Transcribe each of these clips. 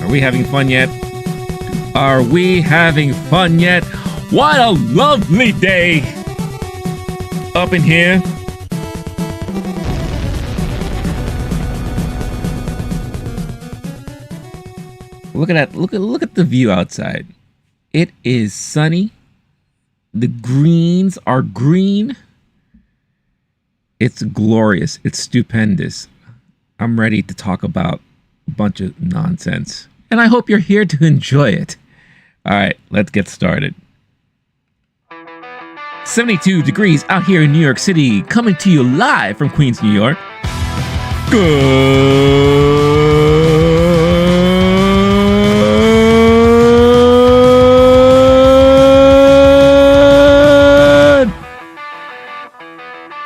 Are we having fun yet? Are we having fun yet? What a lovely day up in here. Look at that. Look at the view outside. It is sunny. The greens are green. It's glorious. It's stupendous. I'm ready to talk about a bunch of nonsense. And I hope you're here to enjoy it. All right, let's get started. 72 degrees out here in New York City, coming to you live from Queens, New York. Good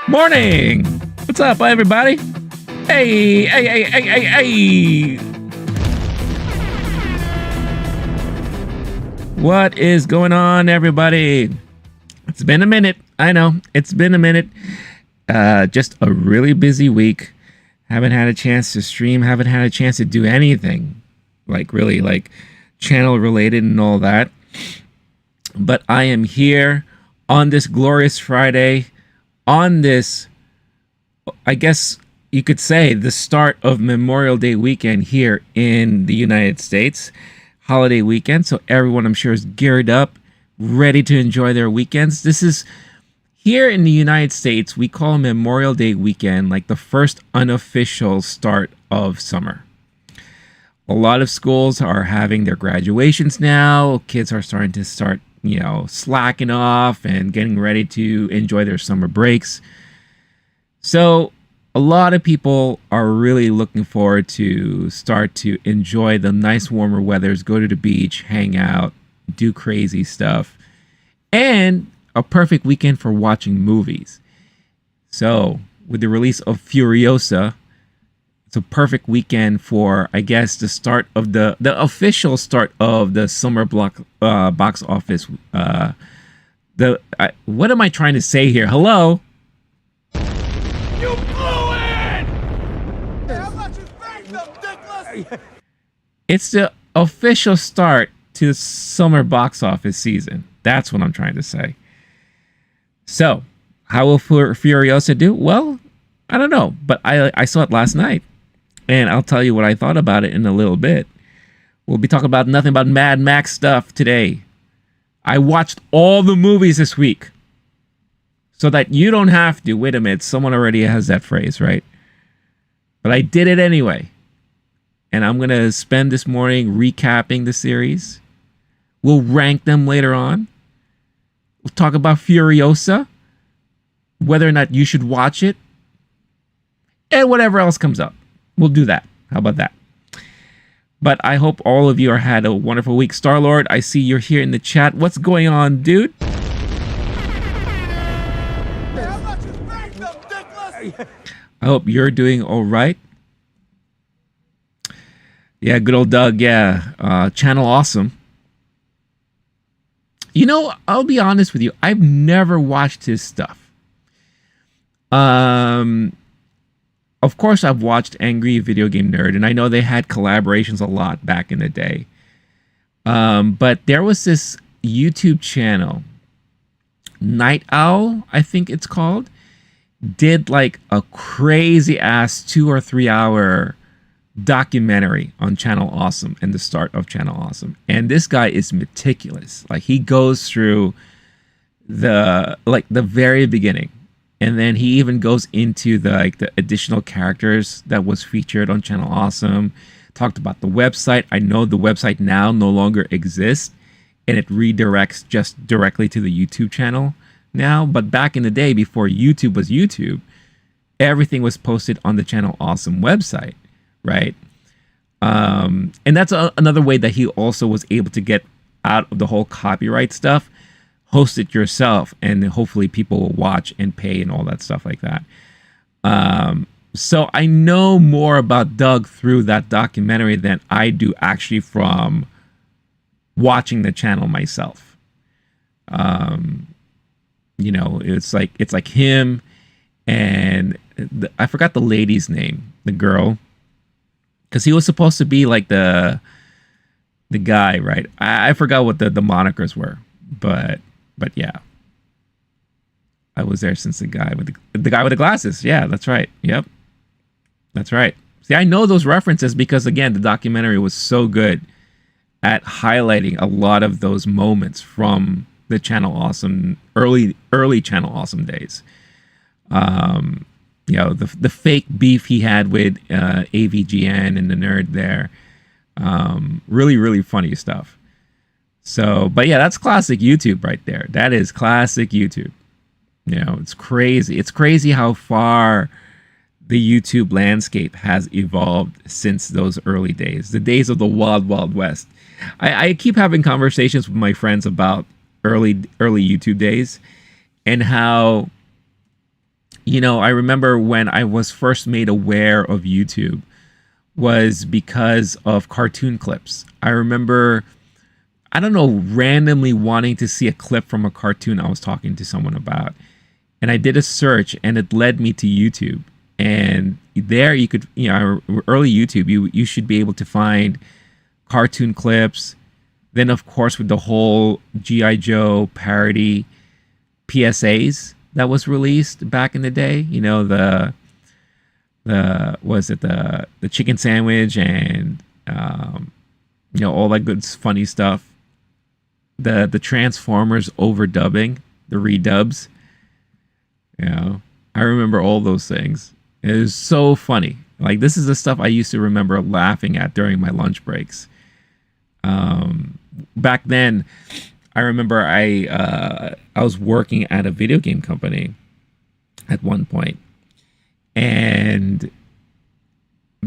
morning. What's up, everybody? Hey. What is going on, everybody? It's been a minute. I know. It's been a minute. Just a really busy week. Haven't had a chance to stream. Haven't had a chance to do anything. Like channel related and all that. But I am here on this glorious Friday. On this, I guess you could say, the start of Memorial Day weekend here in the United States. Holiday weekend, so everyone, I'm sure, is geared up, ready to enjoy their weekends. This is, here in the United States, we call Memorial Day weekend like the first unofficial start of summer. A lot of schools are having their graduations now. Kids are starting to slacking off and getting ready to enjoy their summer breaks. So a lot of people are really looking forward to start to enjoy the nice warmer weathers, go to the beach, hang out, do crazy stuff, and a perfect weekend for watching movies. So with the release of Furiosa, it's a perfect weekend for, I guess, the start of the official start of the summer box office. What am I trying to say here? Hello? It's the official start to the summer box office season. That's what I'm trying to say. So, how will Furiosa do? Well, I don't know, but I saw it last night, and I'll tell you what I thought about it in a little bit. We'll be talking about nothing but MAD MAX stuff today. I watched all the movies this week, so that you don't have to. Wait a minute, someone already has that phrase, right? But I did it anyway. And I'm going to spend this morning recapping the series. We'll rank them later on. We'll talk about Furiosa, whether or not you should watch it, and whatever else comes up. We'll do that. How about that? But I hope all of you had a wonderful week. Star-Lord, I see you're here in the chat. What's going on, dude? I hope you're doing all right. Yeah, good old Doug. Yeah, Channel Awesome. You know, I'll be honest with you. I've never watched his stuff. Of course, I've watched Angry Video Game Nerd, and I know they had collaborations a lot back in the day. But there was this YouTube channel, Night Owl, I think it's called, did like a crazy ass 2 or 3 hour documentary on Channel Awesome and the start of Channel Awesome. And this guy is meticulous. Like, he goes through the very beginning, and then he even goes into the additional characters that was featured on Channel Awesome. Talked about the website. I know the website now no longer exists, and it redirects just directly to the YouTube channel now. But back in the day, before YouTube was YouTube, everything was posted on the Channel Awesome website. Right. And that's another way that he also was able to get out of the whole copyright stuff. Host it yourself, and hopefully people will watch and pay and all that stuff like that. So I know more about Doug through that documentary than I do actually from watching the channel myself. It's like him and I forgot the lady's name, the girl. Because he was supposed to be like the the guy, right? I forgot what the monikers were, but yeah, I was there since the guy with the guy with the glasses. Yeah, that's right. Yep, that's right. See, I know those references because again, the documentary was so good at highlighting a lot of those moments from the Channel Awesome early Channel Awesome days. You know, the fake beef he had with AVGN and the nerd there. Really funny stuff. So, but yeah, that's classic YouTube right there. That is classic YouTube. You know, it's crazy. It's crazy how far the YouTube landscape has evolved since those early days, the days of the wild west. I keep having conversations with my friends about early YouTube days and how, you know, I remember when I was first made aware of YouTube was because of cartoon clips. I remember, I don't know, randomly wanting to see a clip from a cartoon I was talking to someone about. And I did a search and it led me to YouTube. And there you could, you know, early YouTube, you should be able to find cartoon clips. Then, of course, with the whole G.I. Joe parody PSAs that was released back in the day, you know, the chicken sandwich and you know, all that good funny stuff. The Transformers overdubbing, the redubs. You know, I remember all those things. It was so funny. Like, this is the stuff I used to remember laughing at during my lunch breaks. Back then, I remember I was working at a video game company at one point, and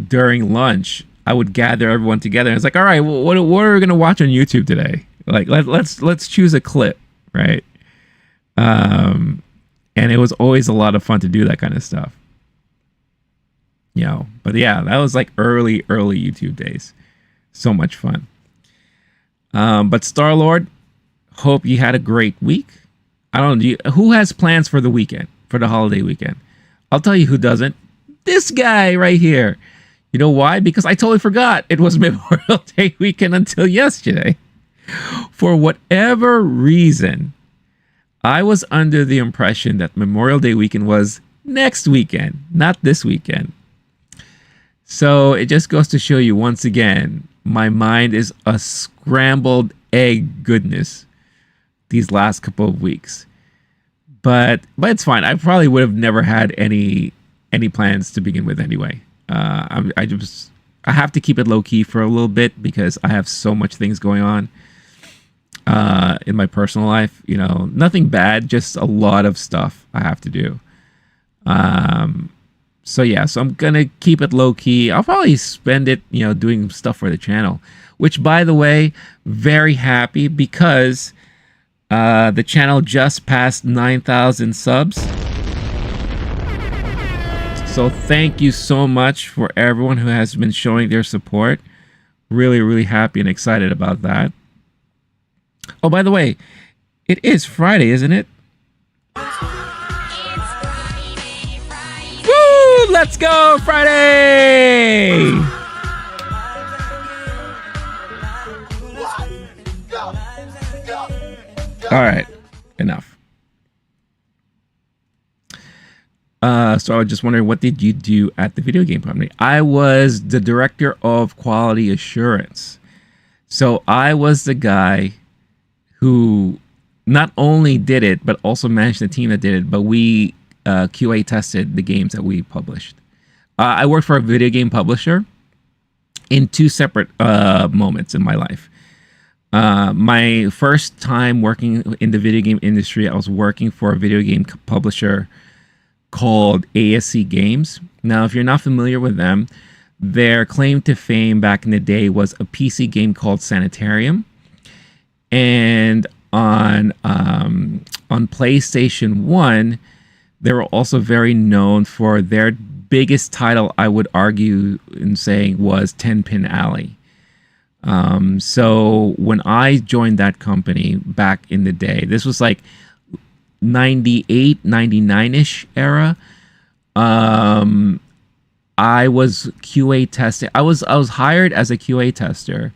during lunch, I would gather everyone together. And it's like, all right, well, what are we gonna watch on YouTube today? Like, let's choose a clip, right? And it was always a lot of fun to do that kind of stuff. You know, but yeah, that was like early YouTube days. So much fun. But Star-Lord, hope you had a great week. I don't know, who has plans for the weekend, for the holiday weekend? I'll tell you who doesn't. This guy right here. You know why? Because I totally forgot it was Memorial Day weekend until yesterday. For whatever reason, I was under the impression that Memorial Day weekend was next weekend, not this weekend. So it just goes to show you once again, my mind is a scrambled egg goodness these last couple of weeks. But it's fine. I probably would have never had any plans to begin with anyway. I have to keep it low key for a little bit because I have so much things going on in my personal life. You know, nothing bad, just a lot of stuff I have to do. So yeah, so I'm gonna keep it low key. I'll probably spend it, you know, doing stuff for the channel. Which, by the way, very happy because the channel just passed 9,000 subs. So thank you so much for everyone who has been showing their support. Really happy and excited about that. Oh, by the way, it is Friday, isn't it? Woo! Let's go, Friday! All right, enough. So I was just wondering, what did you do at the video game company? I was the director of quality assurance. So I was the guy who not only did it, but also managed the team that did it. But we QA tested the games that we published. I worked for a video game publisher in two separate moments in my life. My first time working in the video game industry, I was working for a video game publisher called ASC Games. Now, if you're not familiar with them, their claim to fame back in the day was a PC game called Sanitarium. And on PlayStation 1, they were also very known for their biggest title, I would argue in saying, was 10-Pin Alley. So when I joined that company back in the day, this was like 98, 99-ish era. I was QA testing. I was hired as a QA tester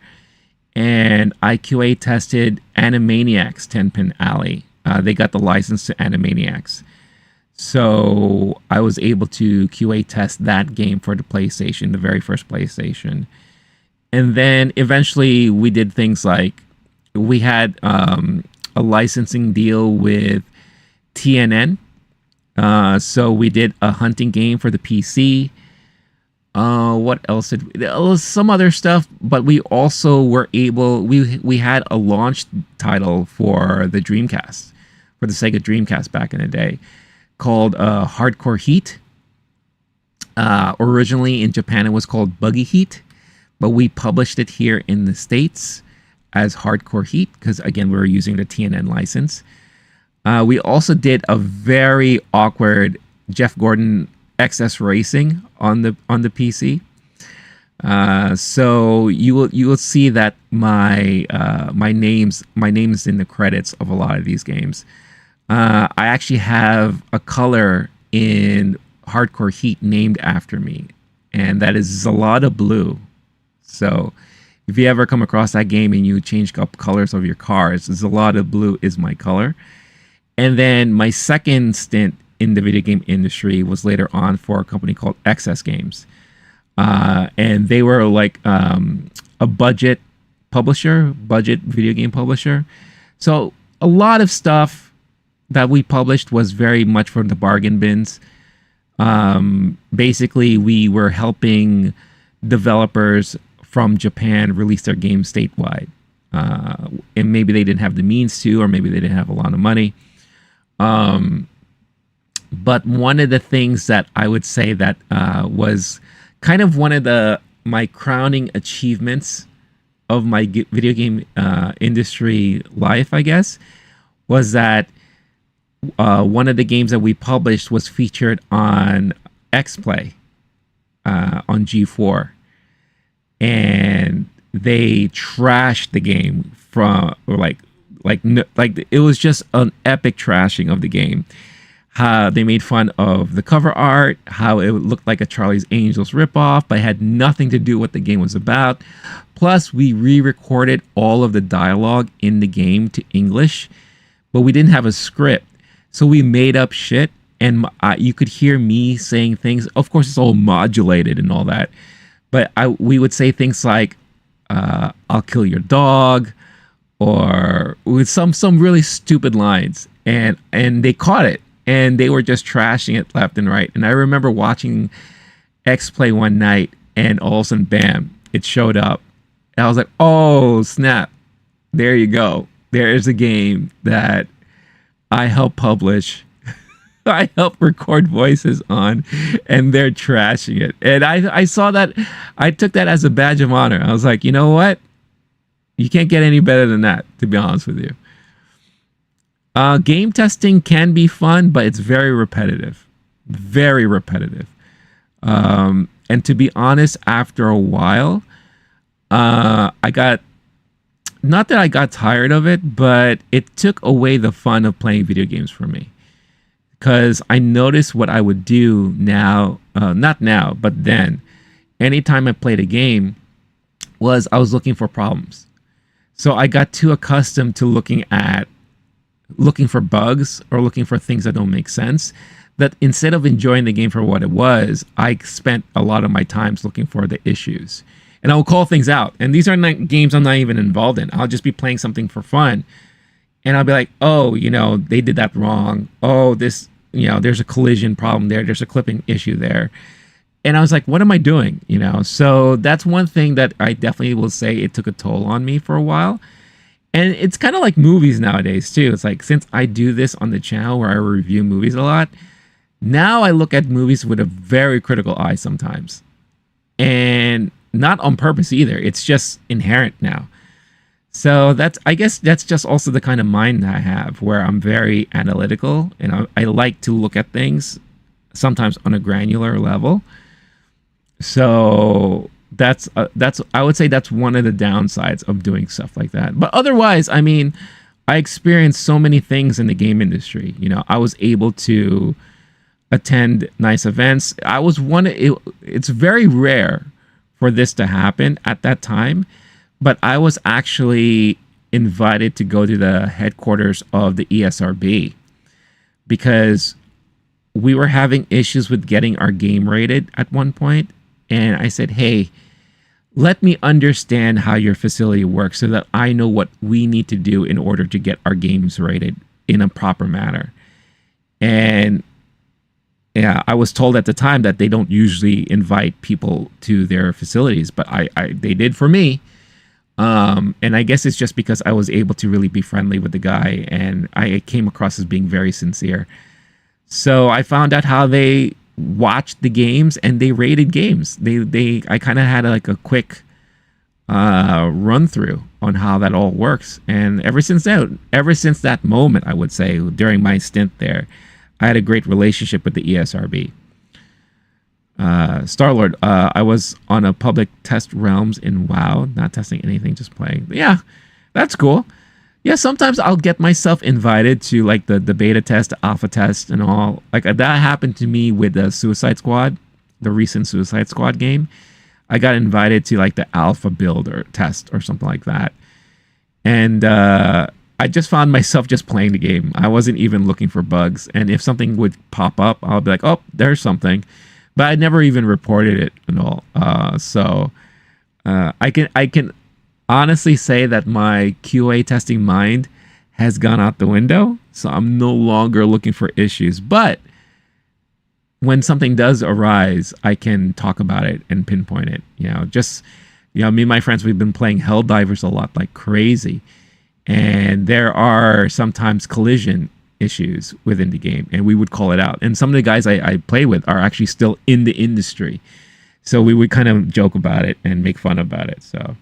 and I QA tested Animaniacs 10-Pin Alley. They got the license to Animaniacs. So I was able to QA test that game for the PlayStation, the very first PlayStation. And then eventually we did things like we had a licensing deal with TNN. So we did a hunting game for the PC. What else did we, there was some other stuff, but we also were able, we had a launch title for the Dreamcast, for the Sega Dreamcast back in the day, called Hardcore Heat. Originally in Japan it was called Buggy Heat, but we published it here in the States as Hardcore Heat because, again, we were using the TNN license. We also did a very awkward Jeff Gordon XS Racing on the PC. So you will see that my name's in the credits of a lot of these games. I actually have a color in Hardcore Heat named after me, and that is Zalata Blue. So if you ever come across that game and you change up colors of your cars, Zalata Blue is my color. And then my second stint in the video game industry was later on for a company called XS Games. And they were like a budget video game publisher. So a lot of stuff that we published was very much from the bargain bins. Basically, we were helping developers from Japan release their games statewide. And maybe they didn't have the means to, or maybe they didn't have a lot of money. But one of the things that I would say that was kind of one of my crowning achievements of my video game industry life, I guess, was that one of the games that we published was featured on XPlay on G4. And they trashed the game from like it was just an epic trashing of the game. How they made fun of the cover art, how it looked like a Charlie's Angels ripoff, but it had nothing to do with what the game was about. Plus, we re-recorded all of the dialogue in the game to English, but we didn't have a script, so we made up shit, and you could hear me saying things. Of course, it's all modulated and all that. But we would say things like, "I'll kill your dog," or with some really stupid lines, and they caught it, and they were just trashing it left and right. And I remember watching XPlay one night, and all of a sudden, bam, it showed up. And I was like, "Oh snap! There you go. There is a game that I helped publish." I help record voices on, and they're trashing it. And I saw that, I took that as a badge of honor. I was like, you know what? You can't get any better than that, to be honest with you. Game testing can be fun, but it's very repetitive. Very repetitive. And to be honest, after a while, not that I got tired of it, but it took away the fun of playing video games for me. Because I noticed what I would do now, not now, but then, anytime I played a game, was I was looking for problems. So I got too accustomed to looking for bugs or looking for things that don't make sense, that instead of enjoying the game for what it was, I spent a lot of my times looking for the issues. And I will call things out. And these are not games I'm not even involved in. I'll just be playing something for fun. And I'll be like, oh, they did that wrong. Oh, this, there's a collision problem there. There's a clipping issue there. And I was like, what am I doing? So that's one thing that I definitely will say it took a toll on me for a while. And it's kind of like movies nowadays too. It's like, since I do this on the channel where I review movies a lot, now I look at movies with a very critical eye sometimes. And not on purpose either. It's just inherent now. So I guess that's just also the kind of mind that I have, where I'm very analytical, and I like to look at things sometimes on a granular level. So that's I would say that's one of the downsides of doing stuff like that. But otherwise, I mean, I experienced so many things in the game industry. I was able to attend nice events. It's very rare for this to happen at that time. but I was actually invited to go to the headquarters of the ESRB because we were having issues with getting our game rated at one point. And I said, hey, let me understand how your facility works so that I know what we need to do in order to get our games rated in a proper manner. And yeah, I was told at the time that they don't usually invite people to their facilities, but they did for me. And I guess it's just because I was able to really be friendly with the guy, and I came across as being very sincere. So I found out how they watched the games and they rated games. I kind of had like a quick run through on how that all works. And ever since that moment, I would say during my stint there, I had a great relationship with the ESRB. Star-Lord, I was on a public test realms in WoW, not testing anything, just playing. But yeah, that's cool. Yeah, sometimes I'll get myself invited to like the beta test, the alpha test, and all. Like that happened to me with the Suicide Squad, the recent Suicide Squad game. I got invited to like the alpha build or test or something like that. And I just found myself just playing the game. I wasn't even looking for bugs. And if something would pop up, I'll be like, oh, there's something. But I never even reported it and all. So I can honestly say that my QA testing mind has gone out the window. So I'm no longer looking for issues. But when something does arise, I can talk about it and pinpoint it. Me and my friends, we've been playing Helldivers a lot like crazy. And there are sometimes collision issues within the game, and we would call it out. And some of the guys I play with are actually still in the industry. So we would kind of joke about it and make fun about it. So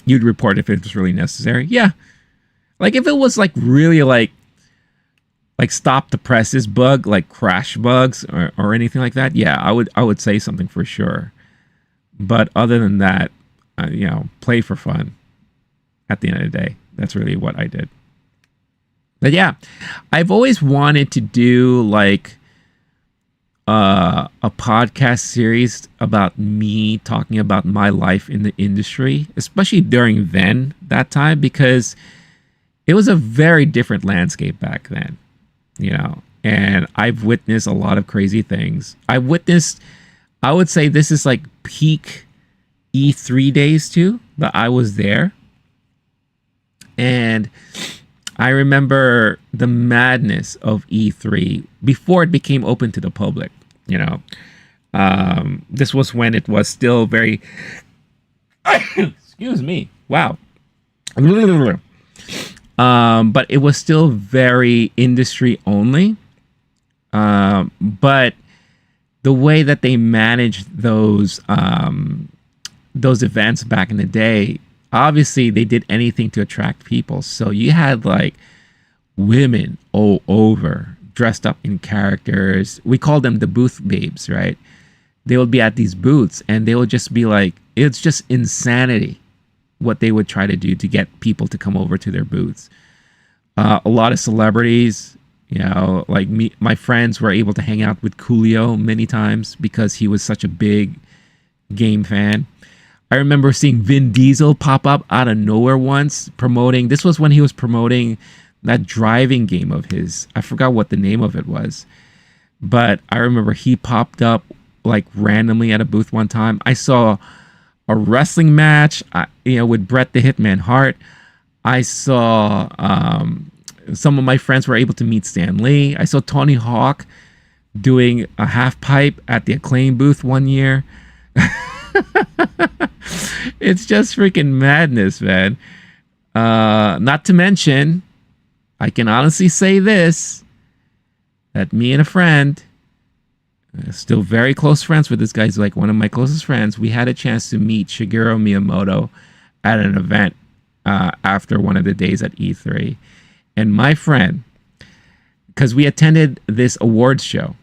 you'd report if it was really necessary. Yeah. Like if it was like really like stop the presses bug, like crash bugs or anything like that. Yeah, I would say something for sure. But other than that, play for fun at the end of the day. That's really what I did. But yeah, I've always wanted to do like a podcast series about me talking about my life in the industry, especially during that time, because it was a very different landscape back then, and I've witnessed a lot of crazy things. I would say this is like peak E3 days too, that I was there. And I remember the madness of E3 before it became open to the public. This was when it was still very excuse me, wow. But it was still very industry only. But the way that they managed those events back in the day, obviously they did anything to attract people. So you had like women all over dressed up in characters. We call them the booth babes, right? They would be at these booths and they would just be like, it's just insanity what they would try to do to get people to come over to their booths. A lot of celebrities, like me, my friends were able to hang out with Coolio many times because he was such a big game fan. I remember seeing Vin Diesel pop up out of nowhere once promoting. This was when he was promoting that driving game of his. I forgot what the name of it was. But I remember he popped up like randomly at a booth one time. I saw a wrestling match, with Bret the Hitman Hart. I saw some of my friends were able to meet Stan Lee. I saw Tony Hawk doing a half pipe at the Acclaim booth one year. It's just freaking madness, man. Not to mention, I can honestly say this, that me and a friend, still very close friends with this guy, he's like one of my closest friends, we had a chance to meet Shigeru Miyamoto at an event after one of the days at E3. And my friend, because we attended this awards show,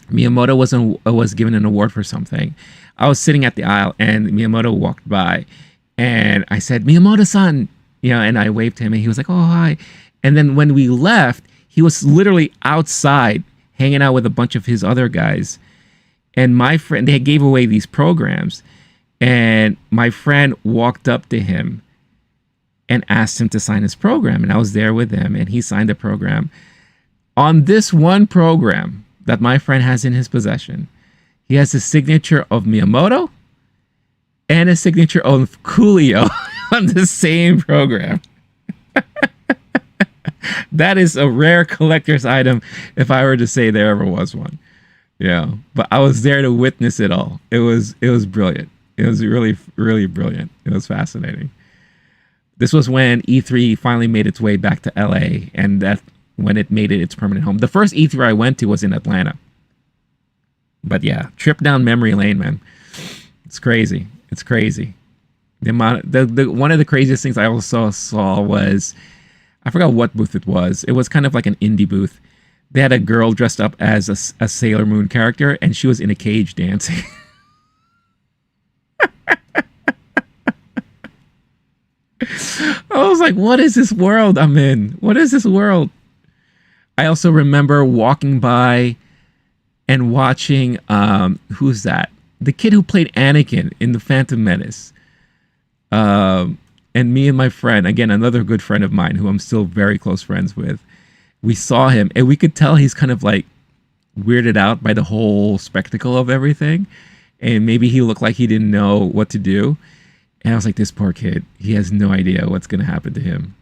Miyamoto was given an award for something. I was sitting at the aisle and Miyamoto walked by and I said, Miyamoto-san, and I waved to him and he was like, oh, hi. And then when we left, he was literally outside hanging out with a bunch of his other guys. And my friend, they gave away these programs. And my friend walked up to him and asked him to sign his program. And I was there with him, and he signed the program. On this one program that my friend has in his possession, he has a signature of Miyamoto and a signature of Coolio on the same program. That is a rare collector's item, if I were to say there ever was one. Yeah, but I was there to witness it all. It was brilliant. It was really, really brilliant. It was fascinating. This was when E3 finally made its way back to LA, and that when it made it its permanent home. The first E3 I went to was in Atlanta. But yeah, trip down memory lane, man. It's crazy. It's crazy. One of the craziest things I also saw was, I forgot what booth it was. It was kind of like an indie booth. They had a girl dressed up as a Sailor Moon character, and she was in a cage dancing. I was like, what is this world I'm in? What is this world? I also remember walking by and watching, who's that? The kid who played Anakin in The Phantom Menace. And me and my friend, again, another good friend of mine who I'm still very close friends with, we saw him and we could tell he's kind of like weirded out by the whole spectacle of everything. And maybe he looked like he didn't know what to do. And I was like, this poor kid, he has no idea what's going to happen to him.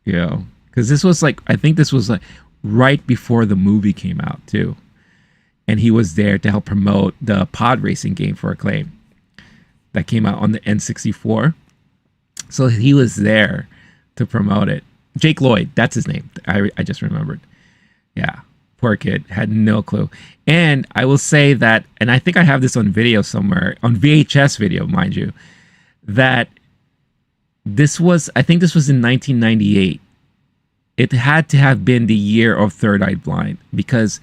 You know, because this was like, I think this was like right before the movie came out too. And he was there to help promote the pod racing game for Acclaim that came out on the N64. So he was there to promote it. Jake Lloyd, that's his name. I just remembered. Yeah, poor kid, had no clue. And I will say that, and I think I have this on video somewhere, on VHS video, mind you, that this was, I think this was in 1998. It had to have been the year of Third Eye Blind, because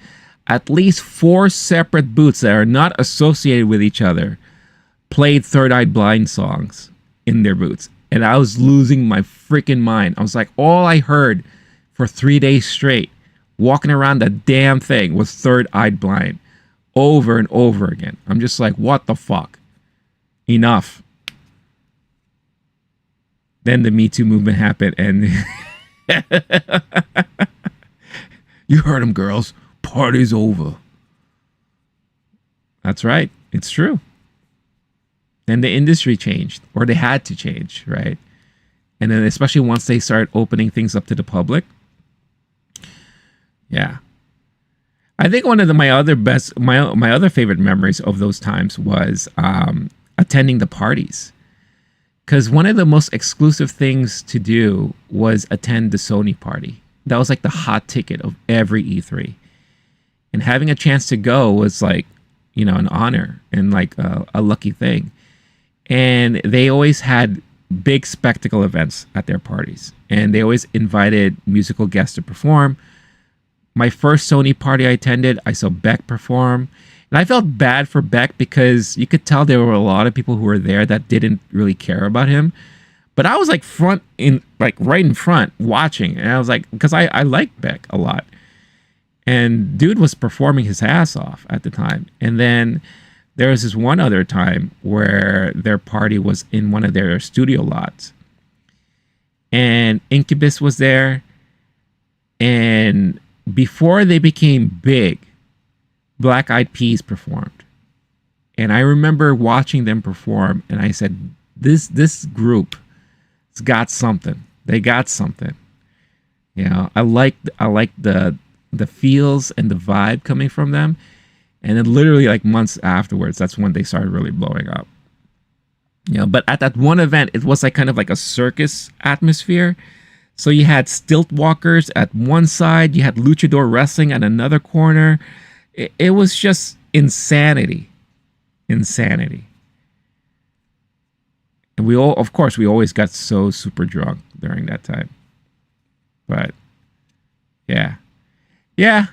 at least 4 separate booths that are not associated with each other played Third Eye Blind songs in their booths. And I was losing my freaking mind. I was like, all I heard for 3 days straight, walking around the damn thing, was Third Eye Blind over and over again. I'm just like, what the fuck? Enough. Then the Me Too movement happened, and you heard him, girls. Party's over. That's right. It's true. And the industry changed, or they had to change, right? And then especially once they started opening things up to the public. Yeah. I think one of my other favorite memories of those times was attending the parties. Because one of the most exclusive things to do was attend the Sony party. That was like the hot ticket of every E3. And having a chance to go was like, you know, an honor and like a lucky thing. And they always had big spectacle events at their parties. And they always invited musical guests to perform. My first Sony party I attended, I saw Beck perform. And I felt bad for Beck because you could tell there were a lot of people who were there that didn't really care about him. But I was like right in front watching. And I was like, because I like Beck a lot. And dude was performing his ass off at the time. And then there was this one other time where their party was in one of their studio lots. And Incubus was there. And before they became big, Black Eyed Peas performed. And I remember watching them perform, and I said, this group has got something. They got something. You know, I like the feels and the vibe coming from them. And then literally like months afterwards, that's when they started really blowing up. You know, but at that one event, it was like kind of like a circus atmosphere. So you had stilt walkers at one side, you had luchador wrestling at another corner. It was just insanity. Insanity. And we always got so super drunk during that time. But yeah. Yeah.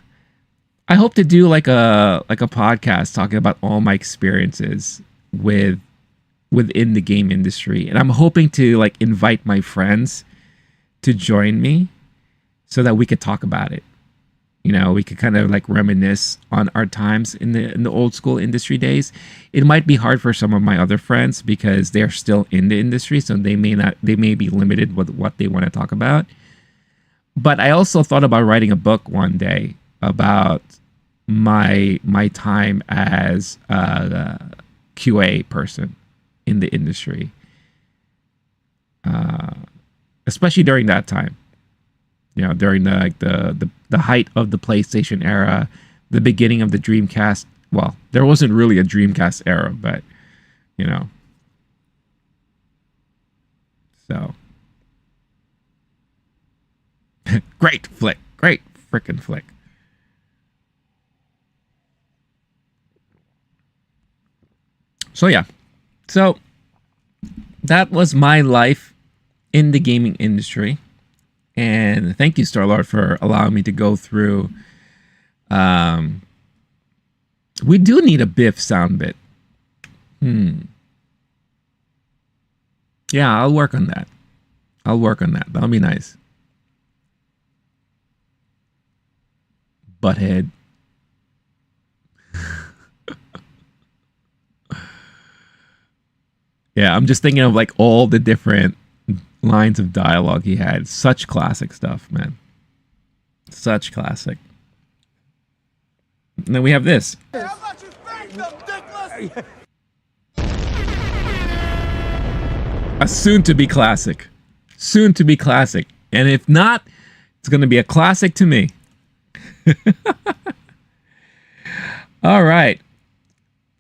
I hope to do like a podcast talking about all my experiences within the game industry. And I'm hoping to like invite my friends to join me so that we could talk about it. You know, we could kind of like reminisce on our times in the old school industry days. It might be hard for some of my other friends because they're still in the industry, so they may be limited with what they want to talk about. But I also thought about writing a book one day about my time as a QA person in the industry, especially during that time. You know, during the height of the PlayStation era, the beginning of the Dreamcast. Well, there wasn't really a Dreamcast era, but you know, so great flick, great freaking flick. So yeah, so that was my life in the gaming industry. And thank you, Starlord, for allowing me to go through. We do need a Biff sound bit. Yeah, I'll work on that. I'll work on that. That'll be nice. Butthead. Yeah, I'm just thinking of like all the different lines of dialogue he had. Such classic stuff, man. Such classic. And then we have this. A soon-to-be classic. Soon-to-be classic. And if not, it's going to be a classic to me. All right.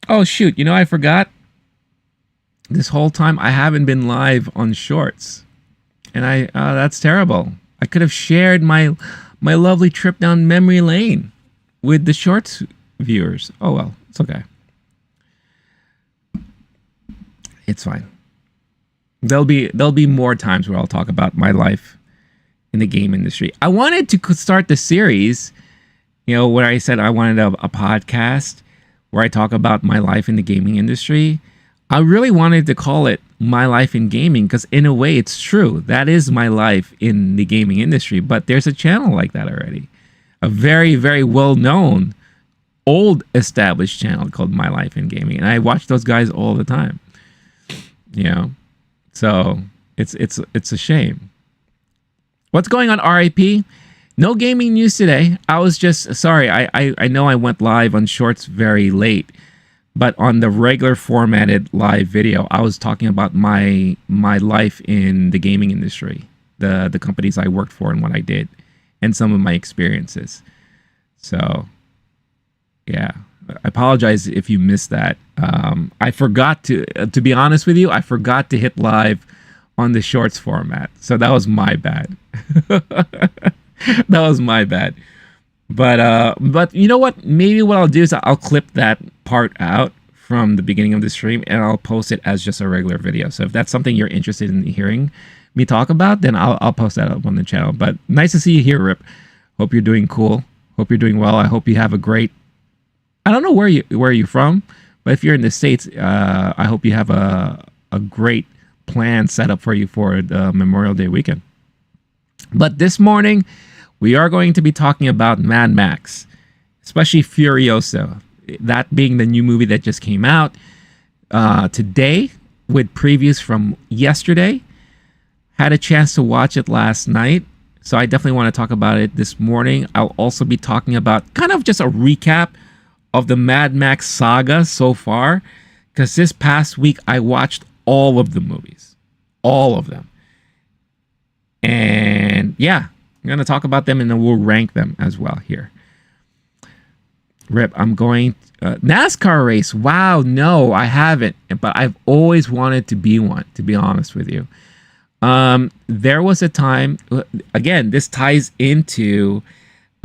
Oh, shoot. You know, I forgot. This whole time, I haven't been live on Shorts. And that's terrible. I could have shared my lovely trip down memory lane with the Shorts viewers. Oh, well. It's okay. It's fine. There'll be more times where I'll talk about my life in the game industry. I wanted to start the series, you know, where I said I wanted a podcast where I talk about my life in the gaming industry. I really wanted to call it My Life in Gaming because in a way it's true. That is my life in the gaming industry. But there's a channel like that already. A very, very well-known, old established channel called My Life in Gaming. And I watch those guys all the time. You know? So it's a shame. What's going on, RIP? No gaming news today. I was just sorry. I know I went live on Shorts very late. But on the regular formatted live video, I was talking about my life in the gaming industry, the companies I worked for and what I did, and some of my experiences. So, yeah, I apologize if you missed that. I forgot to be honest with you, I forgot to hit live on the Shorts format. So that was my bad. That was my bad. But you know what? Maybe what I'll do is I'll clip that part out from the beginning of the stream and I'll post it as just a regular video. So if that's something you're interested in hearing me talk about, then I'll post that up on the channel. But nice to see you here, Rip. Hope you're doing cool. Hope you're doing well. I hope you have a great. I don't know where you're from, but if you're in the States, I hope you have a great plan set up for you for the Memorial Day weekend. But this morning, we are going to be talking about Mad Max, especially Furiosa, that being the new movie that just came out today with previews from yesterday. Had a chance to watch it last night, so I definitely want to talk about it this morning. I'll also be talking about kind of just a recap of the Mad Max Saga so far, because this past week I watched all of the movies, all of them. And yeah, I'm going to talk about them and then we'll rank them as well here. Rip, I'm going NASCAR race. Wow, no, I haven't, but I've always wanted to be one, to be honest with you. There was a time, again, this ties into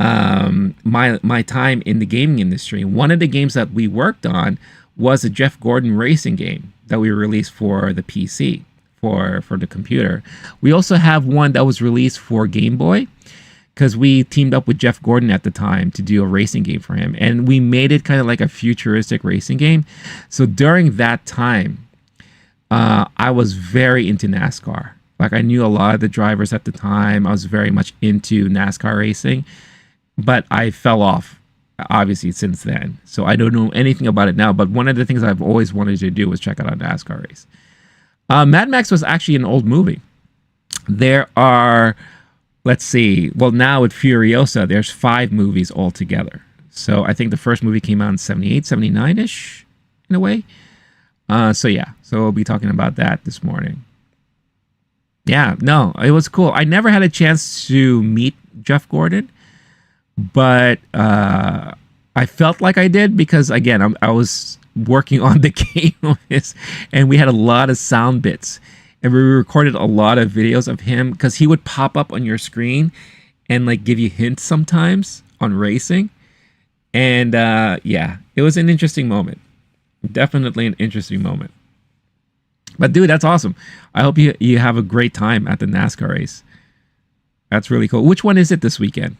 my time in the gaming industry. One of the games that we worked on was a Jeff Gordon racing game that we released for the PC, for the computer. We also have one that was released for Game Boy, because we teamed up with Jeff Gordon at the time to do a racing game for him. And we made it kind of like a futuristic racing game. So during that time, I was very into NASCAR. Like I knew a lot of the drivers at the time. I was very much into NASCAR racing. but I fell off obviously since then. So I don't know anything about it now. But one of the things I've always wanted to do was check out a NASCAR race. Mad Max was actually an old movie. There are, let's see, well, now with Furiosa, there's 5 movies altogether. So I think the first movie came out in 78, 79 ish, in a way. So yeah, so we'll be talking about that this morning. Yeah, no, it was cool. I never had a chance to meet Jeff Gordon, but I felt like I did because, again, I was working on the game and we had a lot of sound bits. And we recorded a lot of videos of him because he would pop up on your screen and like give you hints sometimes on racing. And yeah, it was an interesting moment. Definitely an interesting moment. But dude, that's awesome. I hope you have a great time at the NASCAR race. That's really cool. Which one is it this weekend?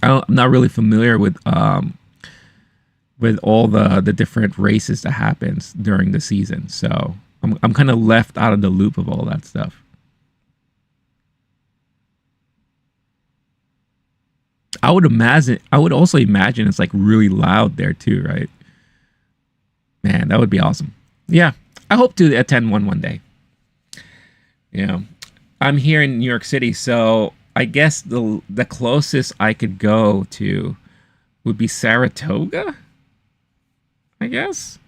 I'm not really familiar with all the different races that happens during the season, so I'm kind of left out of the loop of all that stuff. I would also imagine it's like really loud there too, right? Man, that would be awesome. Yeah, I hope to attend one day. You know, I'm here in New York City, so I guess the closest I could go to would be Saratoga, I guess.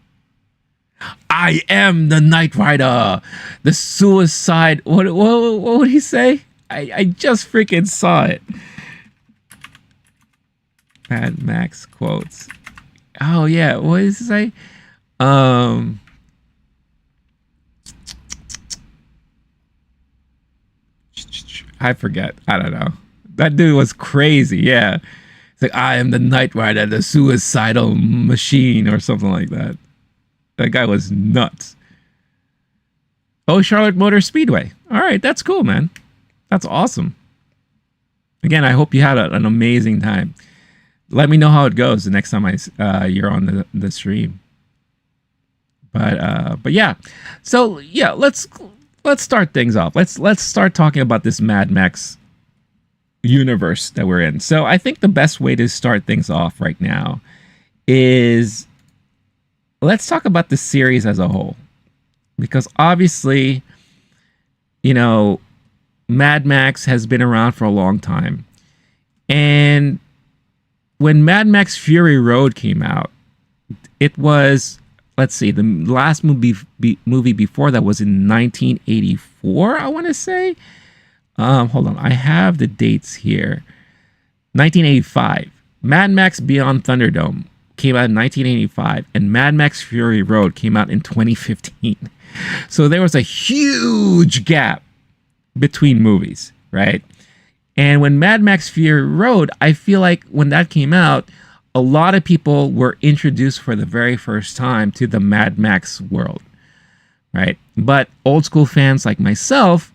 I am the Knight Rider, the suicide. What would he say? I just freaking saw it. Mad Max quotes. Oh yeah, what does it say? I forget. I don't know. That dude was crazy. Yeah. It's like, I am the Knight Rider, the suicidal machine, or something like that. That guy was nuts. Oh, Charlotte Motor Speedway. All right. That's cool, man. That's awesome. Again, I hope you had an amazing time. Let me know how it goes the next time you're on the stream. But yeah. So yeah, let's start things off. Let's start talking about this Mad Max universe that we're in. So I think the best way to start things off right now is let's talk about the series as a whole. Because obviously, you know, Mad Max has been around for a long time. And when Mad Max Fury Road came out, it was, let's see, the last movie before that was in 1984, I want to say. Hold on, I have the dates here. 1985. Mad Max Beyond Thunderdome came out in 1985, and Mad Max Fury Road came out in 2015. So there was a huge gap between movies, right? And when Mad Max Fury Road, I feel like when that came out, a lot of people were introduced for the very first time to the Mad Max world, right? But old school fans like myself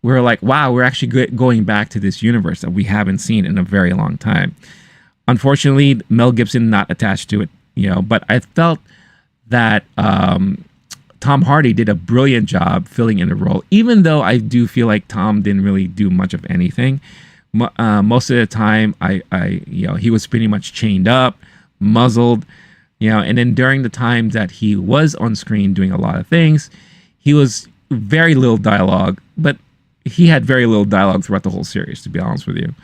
were like, wow, we're actually going back to this universe that we haven't seen in a very long time. Unfortunately, Mel Gibson not attached to it, you know, but I felt that Tom Hardy did a brilliant job filling in the role, even though I do feel like Tom didn't really do much of anything. Most of the time, you know, he was pretty much chained up, muzzled, you know, and then during the time that he was on screen doing a lot of things, he was very little dialogue, but he had very little dialogue throughout the whole series, to be honest with you.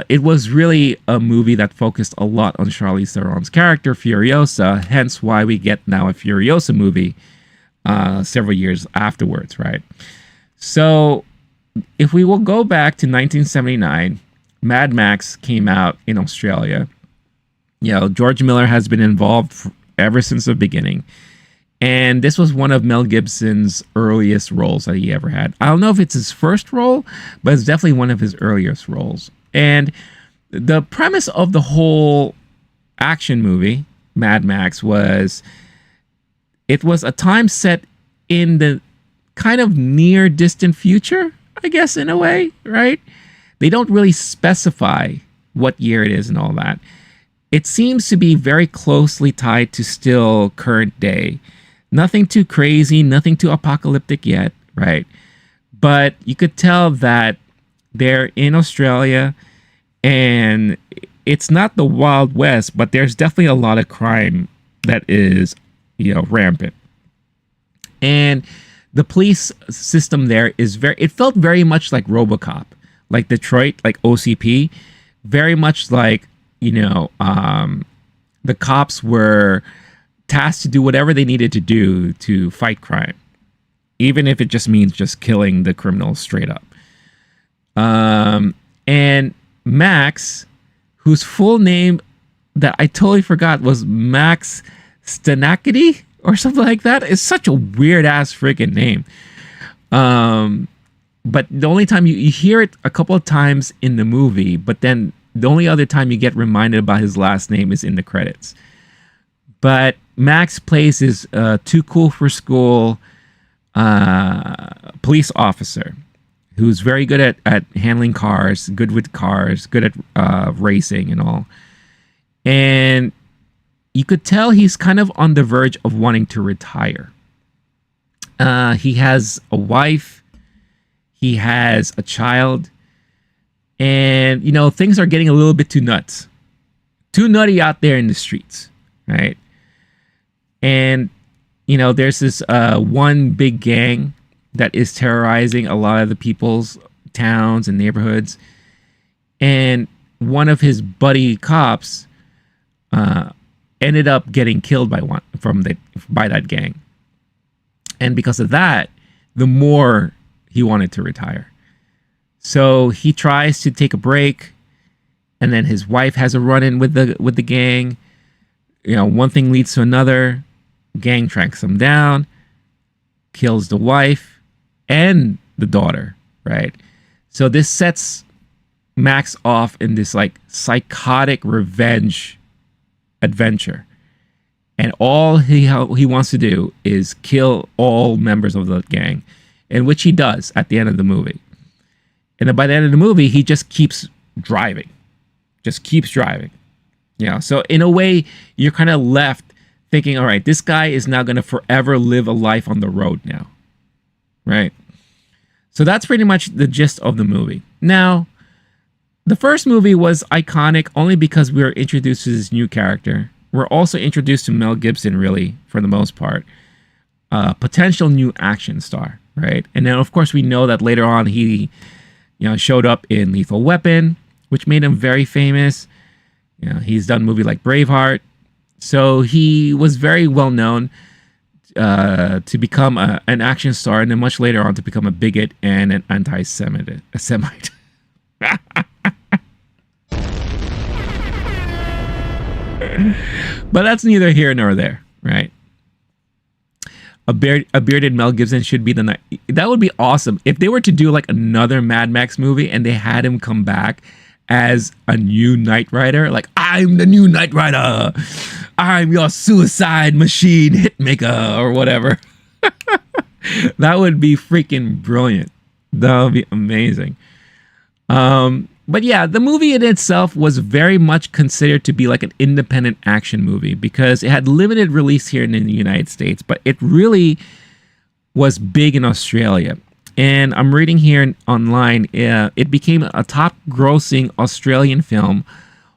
It was really a movie that focused a lot on Charlize Theron's character, Furiosa, hence why we get now a Furiosa movie several years afterwards, right? So if we will go back to 1979, Mad Max came out in Australia. You know, George Miller has been involved ever since the beginning. And this was one of Mel Gibson's earliest roles that he ever had. I don't know if it's his first role, but it's definitely one of his earliest roles. And the premise of the whole action movie, Mad Max, was it was a time set in the kind of near distant future, I guess, in a way, right? They don't really specify what year it is and all that. It seems to be very closely tied to still current day. Nothing too crazy, nothing too apocalyptic yet, right? But you could tell that they're in Australia, and it's not the Wild West, but there's definitely a lot of crime that is, rampant. And the police system there is it felt very much like RoboCop, like Detroit, like OCP, very much like, the cops were tasked to do whatever they needed to do to fight crime, even if it just means just killing the criminals straight up. And Max, whose full name that I totally forgot was Max Stanakity or something like that, is such a weird ass freaking name. But the only time you hear it a couple of times in the movie, but then the only other time you get reminded about his last name is in the credits. But Max plays his too cool for school police officer who's very good at handling cars, good with cars, good at racing and all. And you could tell he's kind of on the verge of wanting to retire. He has a wife. He has a child. And, things are getting a little bit too nuts. Too nutty out there in the streets, right? And, there's this one big gang that is terrorizing a lot of the people's towns and neighborhoods. And one of his buddy cops ended up getting killed by that gang. And because of that, the more he wanted to retire. So he tries to take a break, and then his wife has a run-in with the gang. One thing leads to another. Gang tracks him down, kills the wife and the daughter, right? So this sets Max off in this like psychotic revenge adventure. And all he wants to do is kill all members of the gang, in which he does at the end of the movie. And then by the end of the movie, he just keeps driving. So in a way, you're kind of left thinking, all right, this guy is now going to forever live a life on the road now. Right? So that's pretty much the gist of the movie. Now, the first movie was iconic only because we were introduced to this new character. We're also introduced to Mel Gibson, really, for the most part. Potential new action star, right? And then, of course, we know that later on he, showed up in Lethal Weapon, which made him very famous. He's done movies like Braveheart. So he was very well known to become an action star, and then much later on to become a bigot and an anti-Semite. But that's neither here nor there, right? A bearded Mel Gibson should be that would be awesome if they were to do like another Mad Max movie and they had him come back as a new Knight Rider. Like, I'm the new Knight Rider. I'm your suicide machine hitmaker or whatever. That would be freaking brilliant. That would be amazing. But yeah, the movie in itself was very much considered to be like an independent action movie because it had limited release here in the United States, but it really was big in Australia. And I'm reading here online, it became a top grossing Australian film,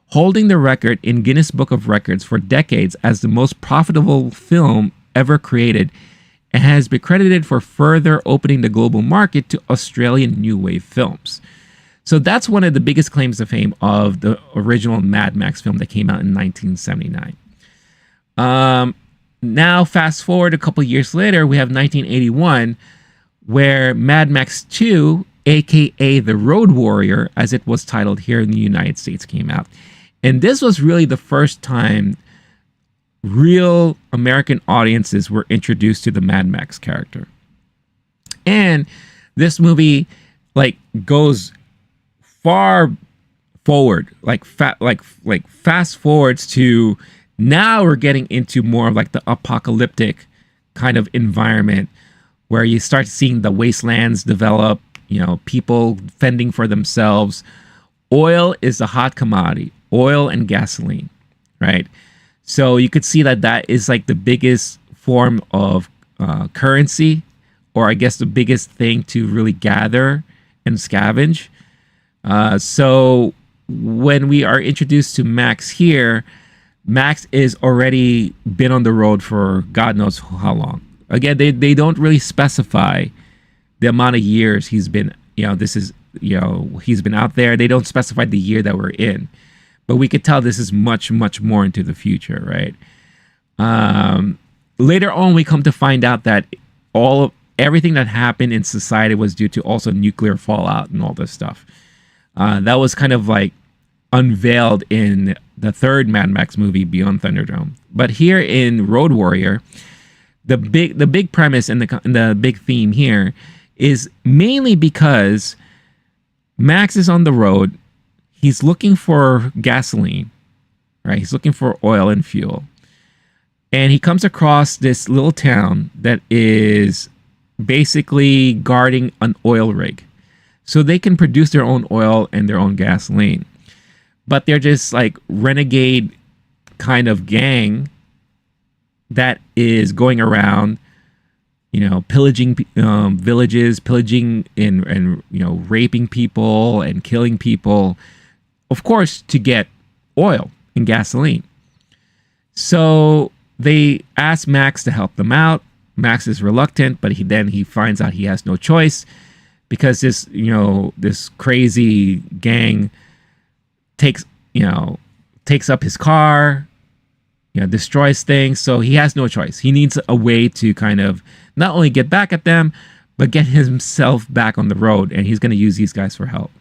holding the record in Guinness Book of Records for decades as the most profitable film ever created, and has been credited for further opening the global market to Australian new wave films. So that's one of the biggest claims to fame of the original Mad Max film that came out in 1979. Now, fast forward a couple years later, we have 1981, where Mad Max 2, aka The Road Warrior, as it was titled here in the United States, came out. And this was really the first time real American audiences were introduced to the Mad Max character. And this movie goes far forward, fast forwards to now we're getting into more of like the apocalyptic kind of environment where you start seeing the wastelands develop, people fending for themselves. Oil is a hot commodity, oil and gasoline, right? So you could see that is like the biggest form of currency, or I guess the biggest thing to really gather and scavenge. So when we are introduced to Max here, Max is already been on the road for God knows how long. Again, they don't really specify the amount of years he's been, he's been out there. They don't specify the year that we're in, but we could tell this is much, much more into the future, right? Later on, we come to find out that everything that happened in society was due to also nuclear fallout and all this stuff. That was kind of like unveiled in the third Mad Max movie, Beyond Thunderdome. But here in Road Warrior, the big premise and the big theme here is mainly because Max is on the road. He's looking for gasoline, right? He's looking for oil and fuel. And he comes across this little town that is basically guarding an oil rig. So they can produce their own oil and their own gasoline. But they're just like renegade kind of gang that is going around, pillaging villages, pillaging and raping people and killing people, of course, to get oil and gasoline. So they ask Max to help them out. Max is reluctant, but he finds out he has no choice because this crazy gang takes up his car, destroys things. So he has no choice. He needs a way to kind of not only get back at them, but get himself back on the road. And he's going to use these guys for help.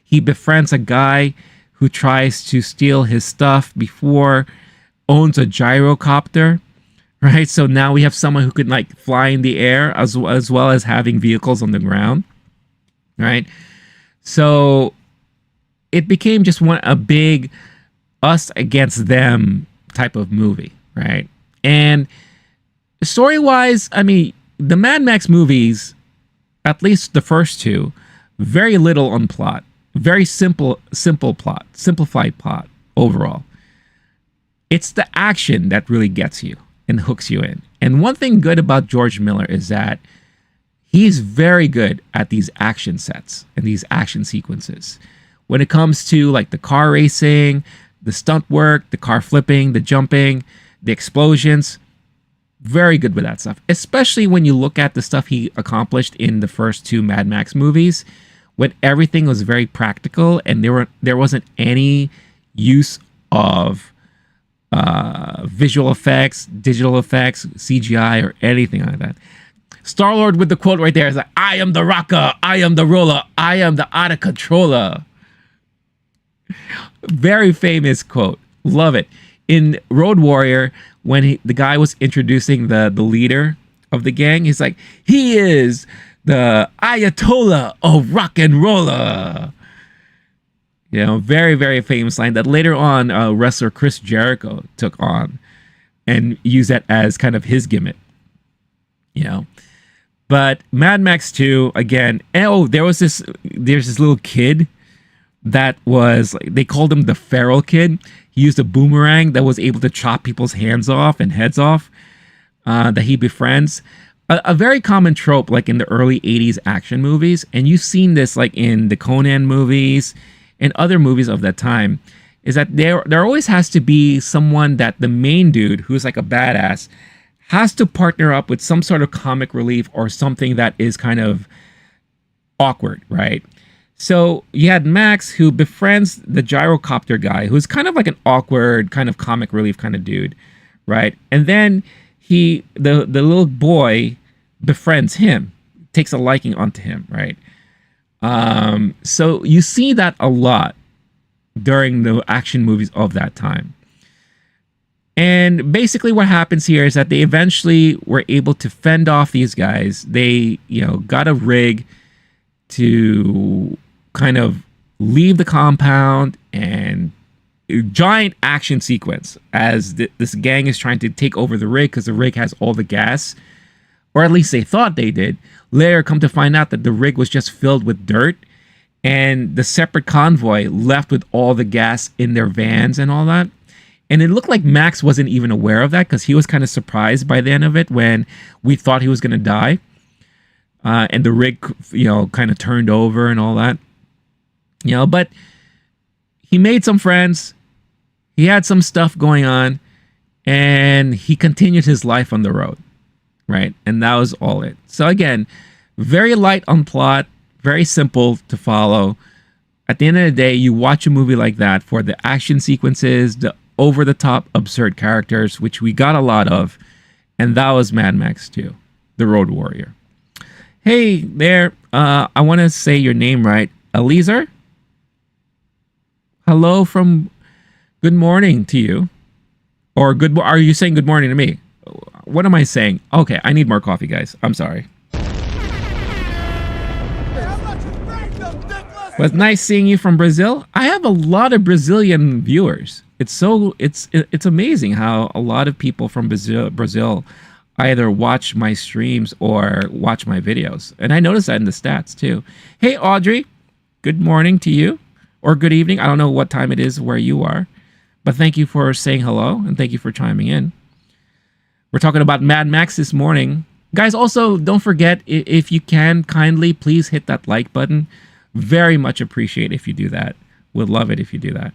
He befriends a guy who tries to steal his stuff before, owns a gyrocopter, right? So now we have someone who could like fly in the air as well as having vehicles on the ground, right? So it became just a big us against them type of movie, right? And story-wise, I mean, the Mad Max movies, at least the first two, very little on plot. Very simple plot, simplified plot overall. It's the action that really gets you and hooks you in. And one thing good about George Miller is that he's very good at these action sets and these action sequences. When it comes to like the car racing, the stunt work, the car flipping, the jumping, the explosions, very good with that stuff. Especially when you look at the stuff he accomplished in the first two Mad Max movies, when everything was very practical and there wasn't any use of visual effects, digital effects, CGI, or anything like that. Star-Lord with the quote right there is like, "I am the rocker, I am the roller, I am the out of controller." Very famous quote. Love it. In Road Warrior, when the guy was introducing the leader of the gang, he's like, "He is the Ayatollah of rock and roller." Very, very famous line that later on wrestler Chris Jericho took on and used that as kind of his gimmick. But Mad Max 2, again, there's this little kid that was, they called him the feral kid. He used a boomerang that was able to chop people's hands off and heads off that he befriends. A very common trope, like in the early 80s action movies, and you've seen this like in the Conan movies and other movies of that time, is that there always has to be someone that the main dude, who's like a badass, has to partner up with some sort of comic relief or something that is kind of awkward, right? So you had Max, who befriends the gyrocopter guy, who's kind of like an awkward kind of comic relief kind of dude, right? And then the little boy befriends him, takes a liking onto him, right? So you see that a lot during the action movies of that time. And basically what happens here is that they eventually were able to fend off these guys. They, got a rig to kind of leave the compound, and a giant action sequence as this gang is trying to take over the rig because the rig has all the gas, or at least they thought they did. Later come to find out that the rig was just filled with dirt, and the separate convoy left with all the gas in their vans and all that. And it looked like Max wasn't even aware of that because he was kind of surprised by the end of it when we thought he was going to die. And the rig, kind of turned over and all that. But he made some friends. He had some stuff going on. And he continued his life on the road. Right? And that was all it. So again, very light on plot. Very simple to follow. At the end of the day, you watch a movie like that for the action sequences, the over-the-top absurd characters, which we got a lot of. And that was Mad Max 2, The Road Warrior. Hey there, I want to say your name right. Eliezer? Hello from good morning to you. Or are you saying good morning to me? What am I saying? Okay, I need more coffee, guys. I'm sorry. But nice seeing you from Brazil. I have a lot of Brazilian viewers. It's amazing how a lot of people from Brazil either watch my streams or watch my videos. And I noticed that in the stats too. Hey Audrey, good morning to you. Or good evening. I don't know what time it is where you are. But thank you for saying hello and thank you for chiming in. We're talking about Mad Max this morning. Guys, also don't forget, if you can, kindly please hit that like button. Very much appreciate if you do that. Would love it if you do that.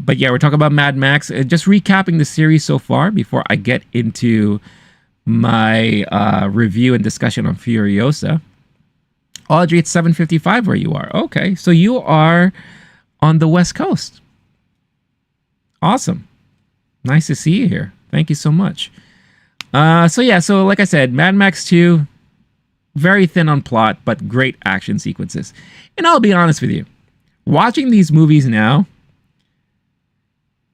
But yeah, we're talking about Mad Max. Just recapping the series so far before I get into my review and discussion on Furiosa. Audrey, it's 7:55 where you are. Okay, so you are on the West Coast. Awesome. Nice to see you here. Thank you so much. So like I said, Mad Max 2, very thin on plot, but great action sequences. And I'll be honest with you, watching these movies now,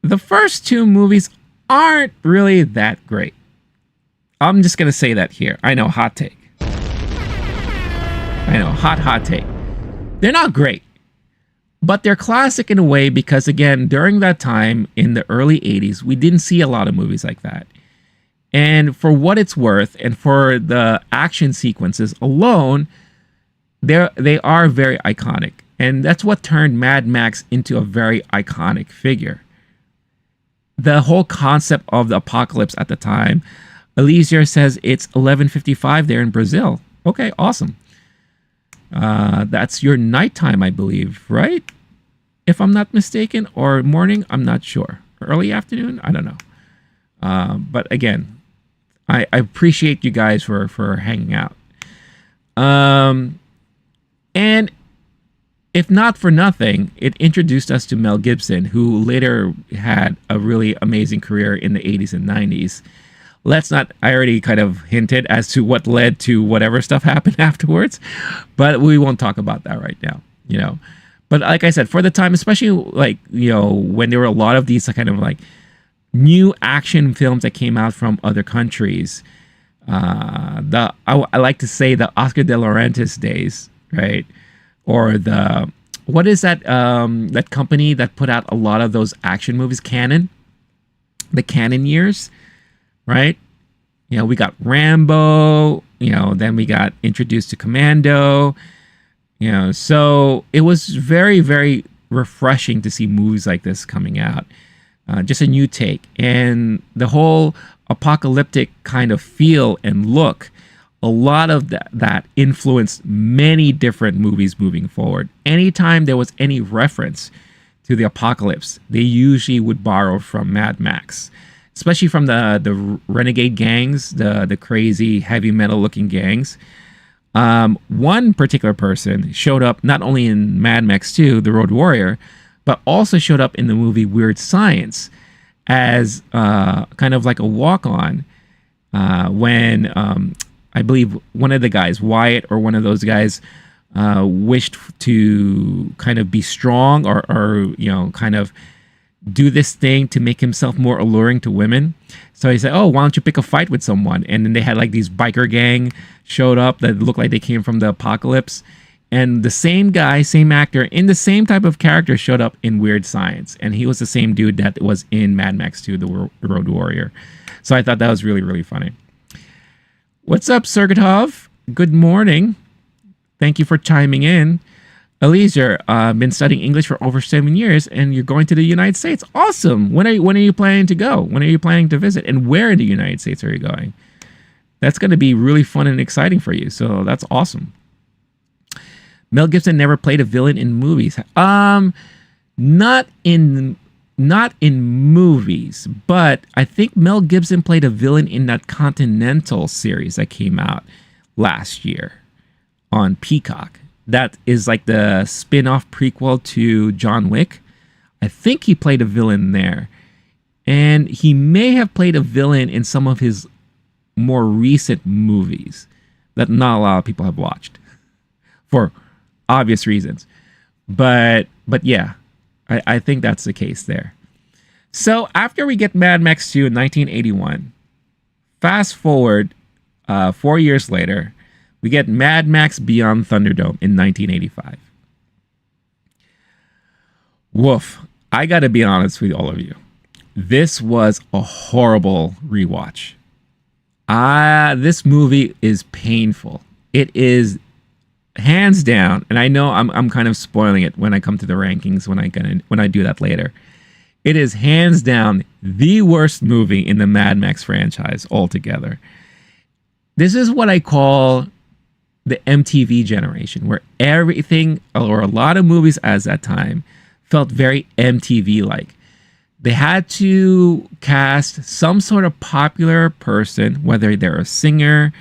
the first two movies aren't really that great. I'm just going to say that here. I know, hot take. I know, hot take. They're not great, but they're classic in a way because, again, during that time in the early 80s, we didn't see a lot of movies like that. And for what it's worth, and for the action sequences alone, they are very iconic. And that's what turned Mad Max into a very iconic figure. The whole concept of the apocalypse at the time, Eliezer says it's 11:55 there in Brazil. Okay, awesome. That's your nighttime, I believe, right? If I'm not mistaken, or morning, I'm not sure. Early afternoon, I don't know. But again, I appreciate you guys for hanging out. And if not for nothing, it introduced us to Mel Gibson, who later had a really amazing career in the 80s and 90s. I already kind of hinted as to what led to whatever stuff happened afterwards, but we won't talk about that right now, But like I said, for the time, especially when there were a lot of these kind of new action films that came out from other countries, I like to say the Oscar de Laurentiis days, right? Or what is that that company that put out a lot of those action movies? Canon, the Canon years, right? We got Rambo, then we got introduced to Commando, so it was very, very refreshing to see movies like this coming out. Just a new take, and the whole apocalyptic kind of feel and look, a lot of that influenced many different movies moving forward. Anytime there was any reference to the apocalypse, they usually would borrow from Mad Max, especially from the renegade gangs, the crazy heavy metal looking gangs. One particular person showed up not only in Mad Max 2, The Road Warrior, but also showed up in the movie Weird Science as kind of like a walk-on when I believe one of the guys, Wyatt, or one of those guys, wished to kind of be strong or kind of do this thing to make himself more alluring to women. So he said, oh, why don't you pick a fight with someone? And then they had these biker gang showed up that looked like they came from the apocalypse. And the same guy, same actor, in the same type of character showed up in Weird Science. And he was the same dude that was in Mad Max 2, The Road Warrior. So I thought that was really, really funny. What's up, Sergatov? Good morning. Thank you for chiming in. Eliezer, been studying English for over 7 years, and you're going to the United States. Awesome. When are you planning to go? When are you planning to visit? And where in the United States are you going? That's going to be really fun and exciting for you. So that's awesome. Mel Gibson never played a villain in movies. Not in movies, but I think Mel Gibson played a villain in that Continental series that came out last year on Peacock. That is like the spin-off prequel to John Wick. I think he played a villain there. And he may have played a villain in some of his more recent movies that not a lot of people have watched for obvious reasons. But yeah, I think that's the case there. So after we get Mad Max 2 in 1981, fast forward 4 years later, we get Mad Max Beyond Thunderdome in 1985. Woof. I got to be honest with all of you. This was a horrible rewatch. This movie is painful. It is hands down, and I know I'm kind of spoiling it when I come to the rankings when I do that later. It is hands down the worst movie in the Mad Max franchise altogether. This is what I call the MTV generation, where everything, or a lot of movies at that time, felt very MTV-like. They had to cast some sort of popular person, whether they're a singer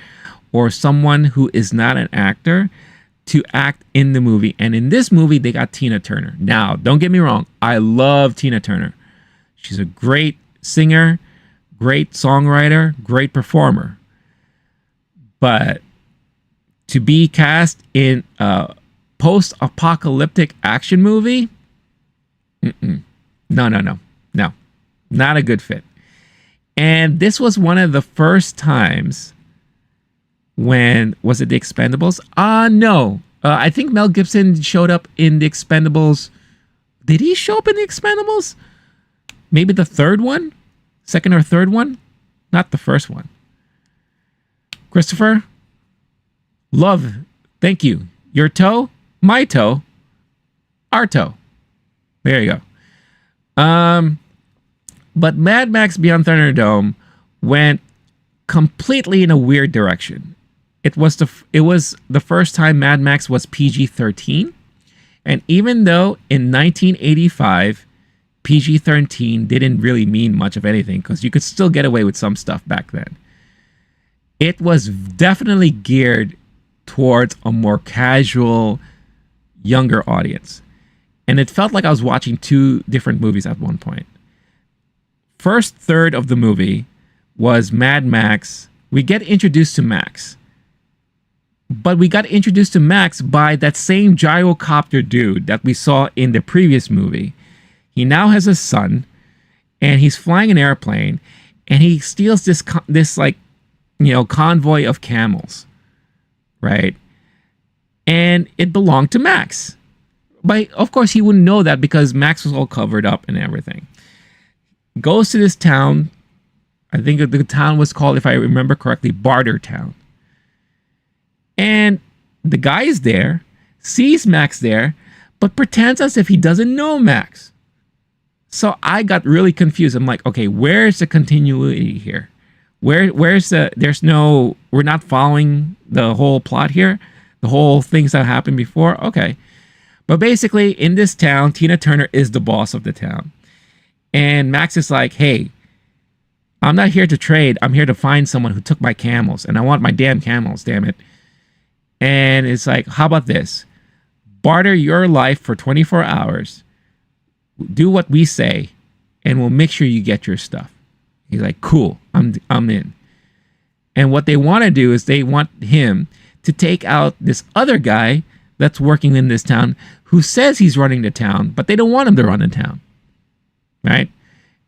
or someone who is not an actor, to act in the movie. And in this movie, they got Tina Turner. Now, don't get me wrong. I love Tina Turner. She's a great singer, great songwriter, great performer. But to be cast in a post-apocalyptic action movie, no, not a good fit. And this was one of the first times when, was it The Expendables? No. I think Mel Gibson showed up in The Expendables. Did he show up in The Expendables? Maybe the third one? Second or third one? Not the first one. Christopher? Love. Thank you. Your toe? My toe? Our toe. There you go. But Mad Max Beyond Thunderdome went completely in a weird direction. It was the first time Mad Max was PG-13, and even though in 1985 PG-13 didn't really mean much of anything because you could still get away with some stuff back then, it was definitely geared towards a more casual, younger audience. And it felt like I was watching two different movies at one point. First third of the movie was Mad Max. We get introduced to Max. But we got introduced to Max by that same gyrocopter dude that we saw in the previous movie. He now has a son, and he's flying an airplane, and he steals this convoy of camels, right? And it belonged to Max. But of course, he wouldn't know that because Max was all covered up and everything. Goes to this town. I think the town was called, if I remember correctly, Barter Town. And the guy is there, sees Max there, but pretends as if he doesn't know Max. So I got really confused. I'm like, okay, where's the continuity here? We're not following the whole plot here. The whole things that happened before. Okay. But basically in this town, Tina Turner is the boss of the town. And Max is like, hey, I'm not here to trade. I'm here to find someone who took my camels. And I want my damn camels, damn it. And it's like, how about this? Barter your life for 24 hours. Do what we say. And we'll make sure you get your stuff. He's like, cool, I'm in. And what they want to do is they want him to take out this other guy that's working in this town who says he's running the town, but they don't want him to run the town. Right?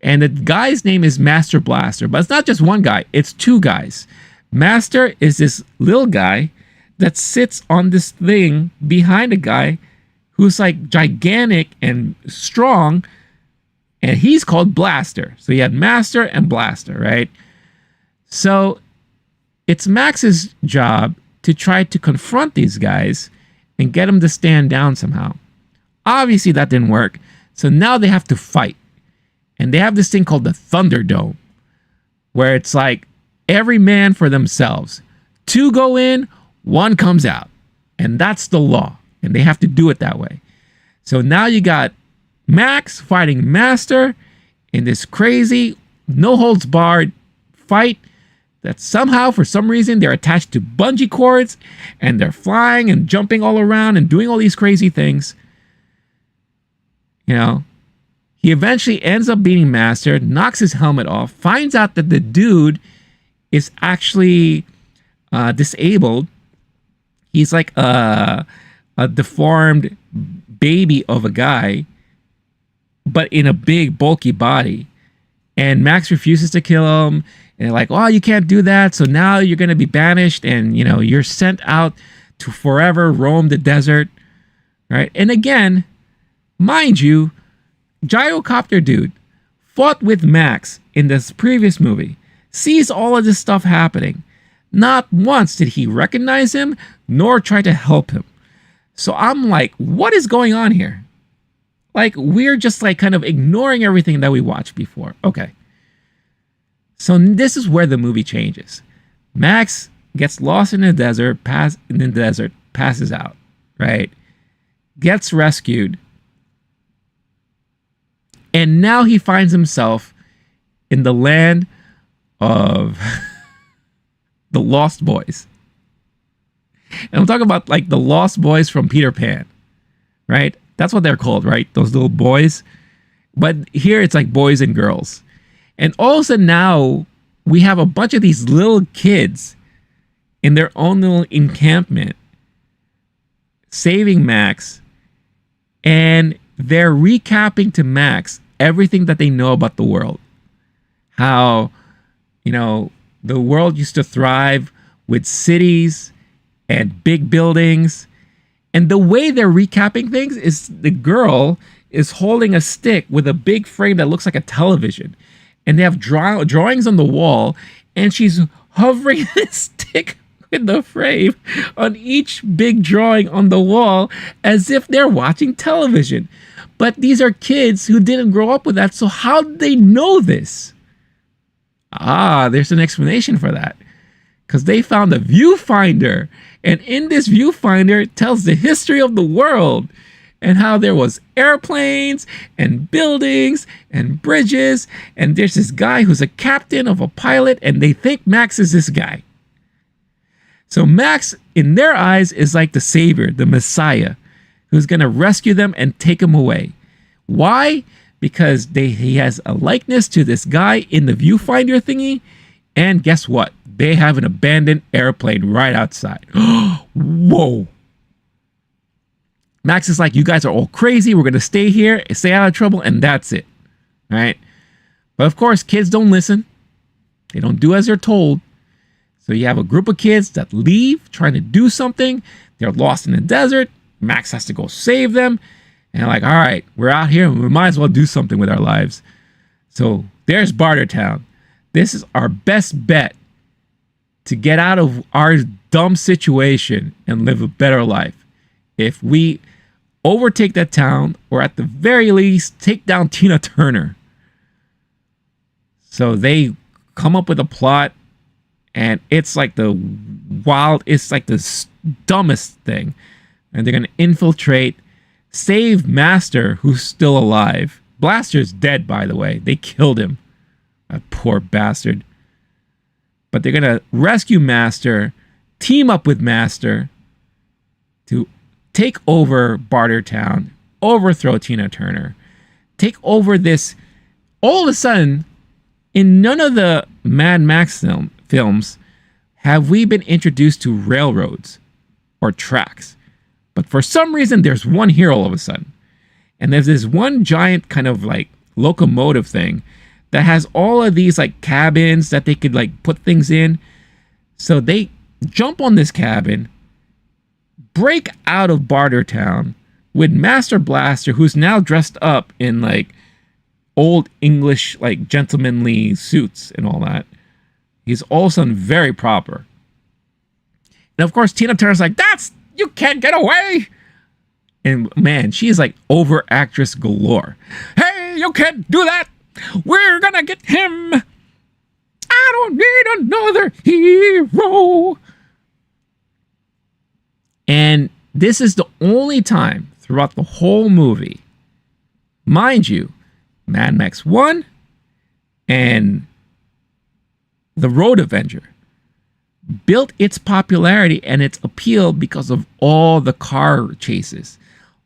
And the guy's name is Master Blaster. But it's not just one guy, it's two guys. Master is this little guy that sits on this thing behind a guy who's like gigantic and strong, and he's called Blaster. So you had Master and Blaster, right? So it's Max's job to try to confront these guys and get him to stand down somehow. Obviously, that didn't work. So now they have to fight. And they have this thing called the Thunderdome, where it's like every man for themselves. 2 go in, 1 comes out. And that's the law. And they have to do it that way. So now you got Max fighting Master in this crazy, no holds barred fight that somehow, for some reason, they're attached to bungee cords and they're flying and jumping all around and doing all these crazy things. You know, he eventually ends up beating Master, knocks his helmet off, finds out that the dude is actually disabled. He's like a deformed baby of a guy, but in a big, bulky body. And Max refuses to kill him. And they're like, oh, you can't do that. So now you're going to be banished and, you know, you're sent out to forever roam the desert. Right? And again, mind you, Gyrocopter dude fought with Max in this previous movie, sees all of this stuff happening. Not once did he recognize him, nor try to help him. So I'm like, what is going on here? Like, we're just like kind of ignoring everything that we watched before. Okay. So this is where the movie changes. Max gets lost in the desert, passes out, right? Gets rescued. And now he finds himself in the land of the Lost Boys. And I'm talking about like the Lost Boys from Peter Pan, right? That's what they're called, right? Those little boys. But here it's like boys and girls. And all of a sudden now we have a bunch of these little kids in their own little encampment saving Max. And they're recapping to Max everything that they know about the world. How, you know, the world used to thrive with cities and big buildings. And the way they're recapping things is the girl is holding a stick with a big frame that looks like a television. And they have drawings on the wall. And she's hovering this stick with the frame on each big drawing on the wall as if they're watching television. But these are kids who didn't grow up with that. So how did they know this? Ah, there's an explanation for that. Because they found a viewfinder. And in this viewfinder, it tells the history of the world. And how there was airplanes and buildings and bridges. And there's this guy who's a captain of a pilot. And they think Max is this guy. So Max, in their eyes, is like the savior, the messiah, who's going to rescue them and take them away. Why? Because he has a likeness to this guy in the viewfinder thingy. And guess what? They have an abandoned airplane right outside. Whoa. Max is like, you guys are all crazy. We're going to stay here, stay out of trouble, and that's it. All right? But of course, kids don't listen. They don't do as they're told. So you have a group of kids that leave, trying to do something. They're lost in the desert. Max has to go save them. And they're like, all right, we're out here. We might as well do something with our lives. So there's Bartertown. This is our best bet to get out of our dumb situation and live a better life. If we overtake that town, or at the very least, take down Tina Turner. So they come up with a plot, and it's like the dumbest thing. And they're going to infiltrate, save Master, who's still alive. Blaster's dead, by the way. They killed him. That poor bastard. But they're going to rescue Master, team up with Master to take over Bartertown, overthrow Tina Turner, take over this. All of a sudden, in none of the Mad Max films have we been introduced to railroads or tracks. But for some reason, there's one here all of a sudden. And there's this one giant kind of like locomotive thing that has all of these like cabins that they could like put things in. So they jump on this cabin, break out of Bartertown with Master Blaster, who's now dressed up in like old English, like gentlemanly suits and all that. He's all of a sudden very proper. And of course, Tina Turner's like, that's You can't get away. And man, she is like over actress galore. Hey, you can't do that. We're gonna get him. I don't need another hero. And this is the only time throughout the whole movie, mind you, Mad Max 1 and The Road Avenger built its popularity and its appeal because of all the car chases,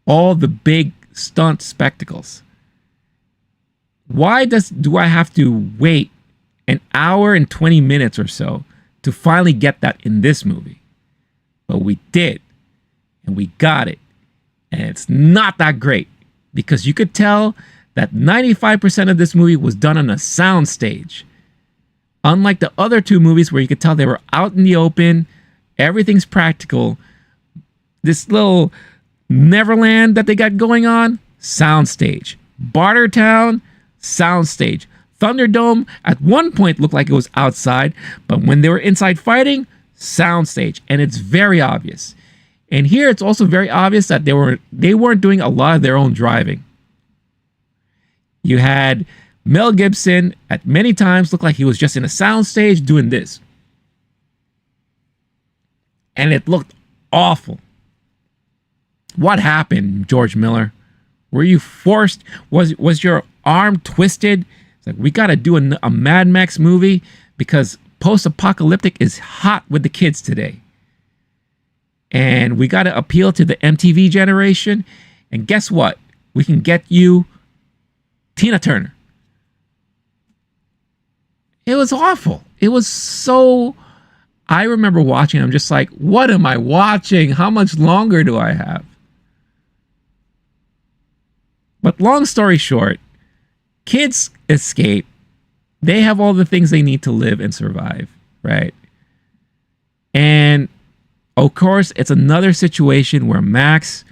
all the big stunt spectacles. Why do I have to wait an hour and 20 minutes or so to finally get that in this movie? But we did, and we got it. And it's not that great because you could tell that 95% of this movie was done on a sound stage. Unlike the other two movies where you could tell they were out in the open, everything's practical. This little Neverland that they got going on, soundstage. Bartertown, soundstage. Thunderdome at one point looked like it was outside, but when they were inside fighting, soundstage. And it's very obvious. And here it's also very obvious that they weren't doing a lot of their own driving. You had Mel Gibson at many times looked like he was just in a soundstage doing this. And it looked awful. What happened, George Miller? Were you forced? Was your arm twisted? It's like, we got to do a Mad Max movie because post-apocalyptic is hot with the kids today. And we got to appeal to the MTV generation. And guess what? We can get you Tina Turner. It was awful. It was so... I remember watching. I'm just like, what am I watching? How much longer do I have? But long story short, kids escape. They have all the things they need to live and survive, right? And of course, it's another situation where Max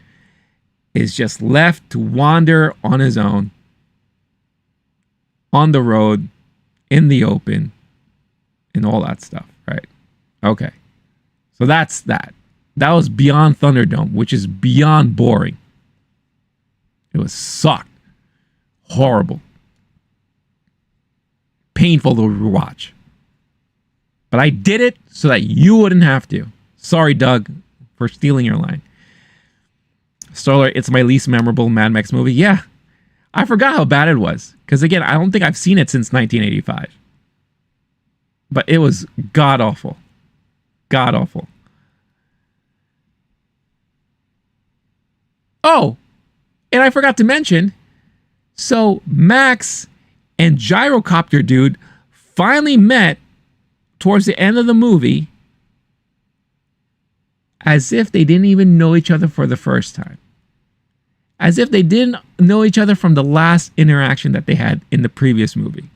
is just left to wander on his own, on the road, in the open, and all that stuff, right? Okay. So that's that. That was beyond Thunderdome, which is beyond boring. It was sucked. Horrible. Painful to watch. But I did it so that you wouldn't have to. Sorry, Doug, for stealing your line. Stoller, it's my least memorable Mad Max movie. Yeah. I forgot how bad it was. Because again, I don't think I've seen it since 1985. But it was god-awful. God-awful. Oh, and I forgot to mention, so Max and Gyrocopter Dude finally met towards the end of the movie as if they didn't even know each other for the first time. As if they didn't know each other from the last interaction that they had in the previous movie.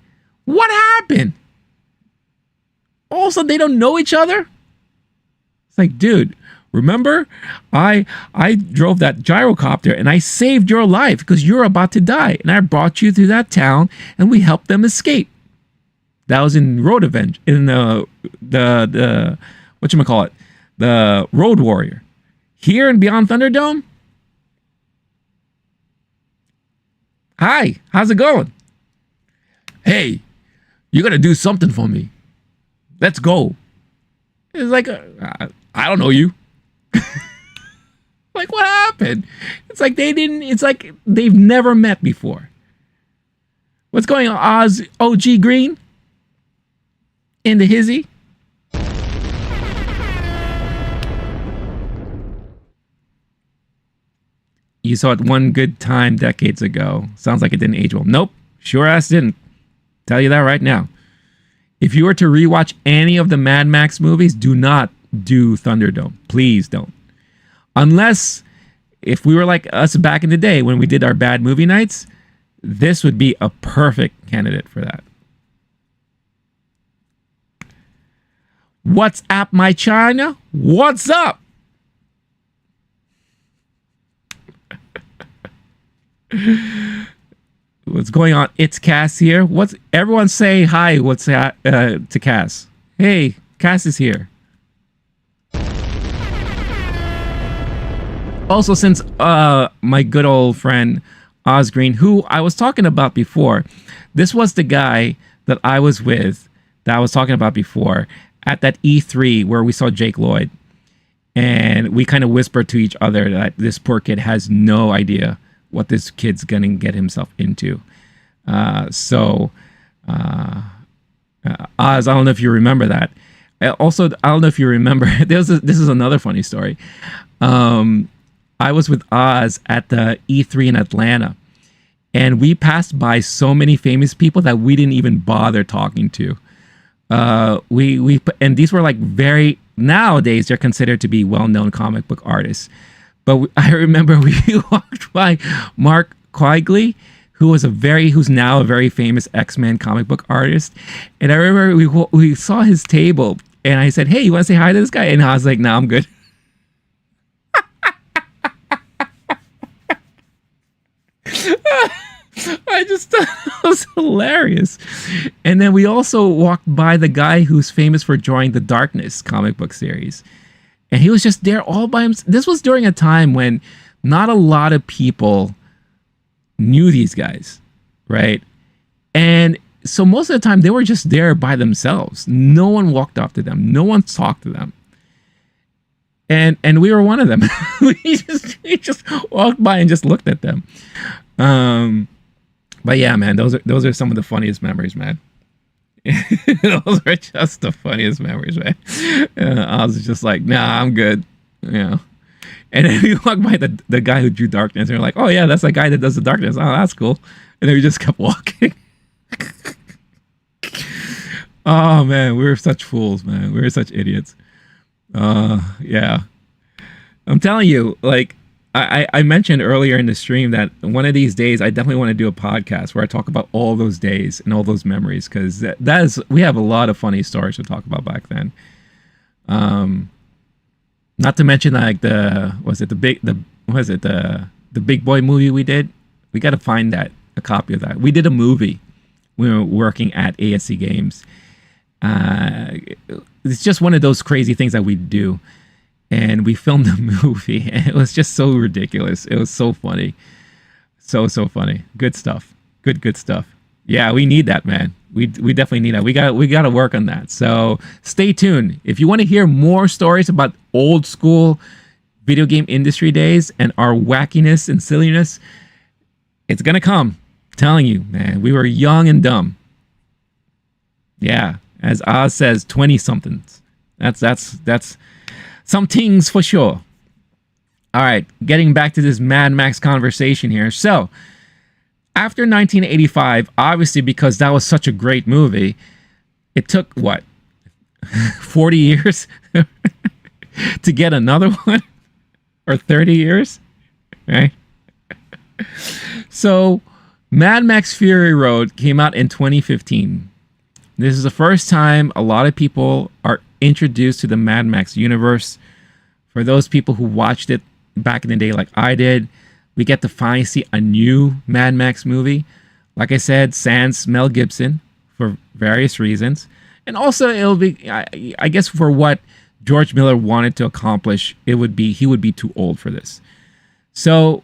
What happened? All of a sudden they don't know each other? It's like, dude, remember? I drove that gyrocopter and I saved your life because you're about to die. And I brought you to that town and we helped them escape. That was in Road Avenger, in the whatchamacallit, the Road Warrior. Here in Beyond Thunderdome? Hi, how's it going? Hey, you gotta do something for me. Let's go. It's like, I don't know you. Like, what happened? It's like it's like they've never met before. What's going on, Oz OG Green? Into hizzy? You saw it one good time decades ago. Sounds like it didn't age well. Nope, sure ass didn't. Tell you that right now. If you were to rewatch any of the Mad Max movies, do not do Thunderdome. Please don't. Unless, if we were like us back in the day when we did our bad movie nights, this would be a perfect candidate for that. What's up, my China? What's up? What's going on? It's Cass here. What's everyone say hi? What's to Cass? Hey, Cass is here. Also, since my good old friend Oz Green, who I was talking about before, this was the guy that I was with, that I was talking about before, at that E3 where we saw Jake Lloyd. And we kind of whispered to each other that this poor kid has no idea what this kid's going to get himself into. Oz, I don't know if you remember that. Also, I don't know if you remember, this is another funny story. I was with Oz at the E3 in Atlanta, and we passed by so many famous people that we didn't even bother talking to. And these were like nowadays they're considered to be well-known comic book artists. But I remember we walked by Mark Quigley, who's now a very famous X-Men comic book artist. And I remember we saw his table, and I said, "Hey, you want to say hi to this guy?" And I was like, "No, I'm good." I just thought it was hilarious. And then we also walked by the guy who's famous for drawing the Darkness comic book series. And he was just there all by himself. This was during a time when not a lot of people knew these guys, right? And so most of the time they were just there by themselves. No one walked up to them. No one talked to them. And we were one of them. we just walked by and just looked at them. But yeah, man, those are some of the funniest memories, man. Those are just the funniest memories, man. I was just like, nah, I'm good, you know. And then we walked by the guy who drew Darkness, and we're like, oh yeah, that's the guy that does the Darkness. Oh, that's cool. And then we just kept walking. Oh man, we were such fools, man. We were such idiots. Yeah, I'm telling you, like. I mentioned earlier in the stream that one of these days I definitely want to do a podcast where I talk about all those days and all those memories, because we have a lot of funny stories to talk about back then. Not to mention like the Big Boy movie we did. We got to find a copy of that. We did a movie when we were working at ASC Games. It's just one of those crazy things that we do. And we filmed a movie, and it was just so ridiculous. It was so funny. So funny. Good stuff. Good stuff. Yeah, we need that, man. We definitely need that. We got to work on that. So stay tuned. If you want to hear more stories about old school video game industry days and our wackiness and silliness, it's going to come. I'm telling you, man. We were young and dumb. Yeah. As Oz says, 20-somethings. That's some things for sure. All right, getting back to this Mad Max conversation here. So, after 1985, obviously because that was such a great movie, it took, 40 years to get another one? Or 30 years? Right? So, Mad Max Fury Road came out in 2015. This is the first time a lot of people are introduced to the Mad Max universe. For those people who watched it back in the day like I did, we get to finally see a new Mad Max movie. Like I said, sans Mel Gibson for various reasons. And also it'll be, I guess for what George Miller wanted to accomplish, he would be too old for this. So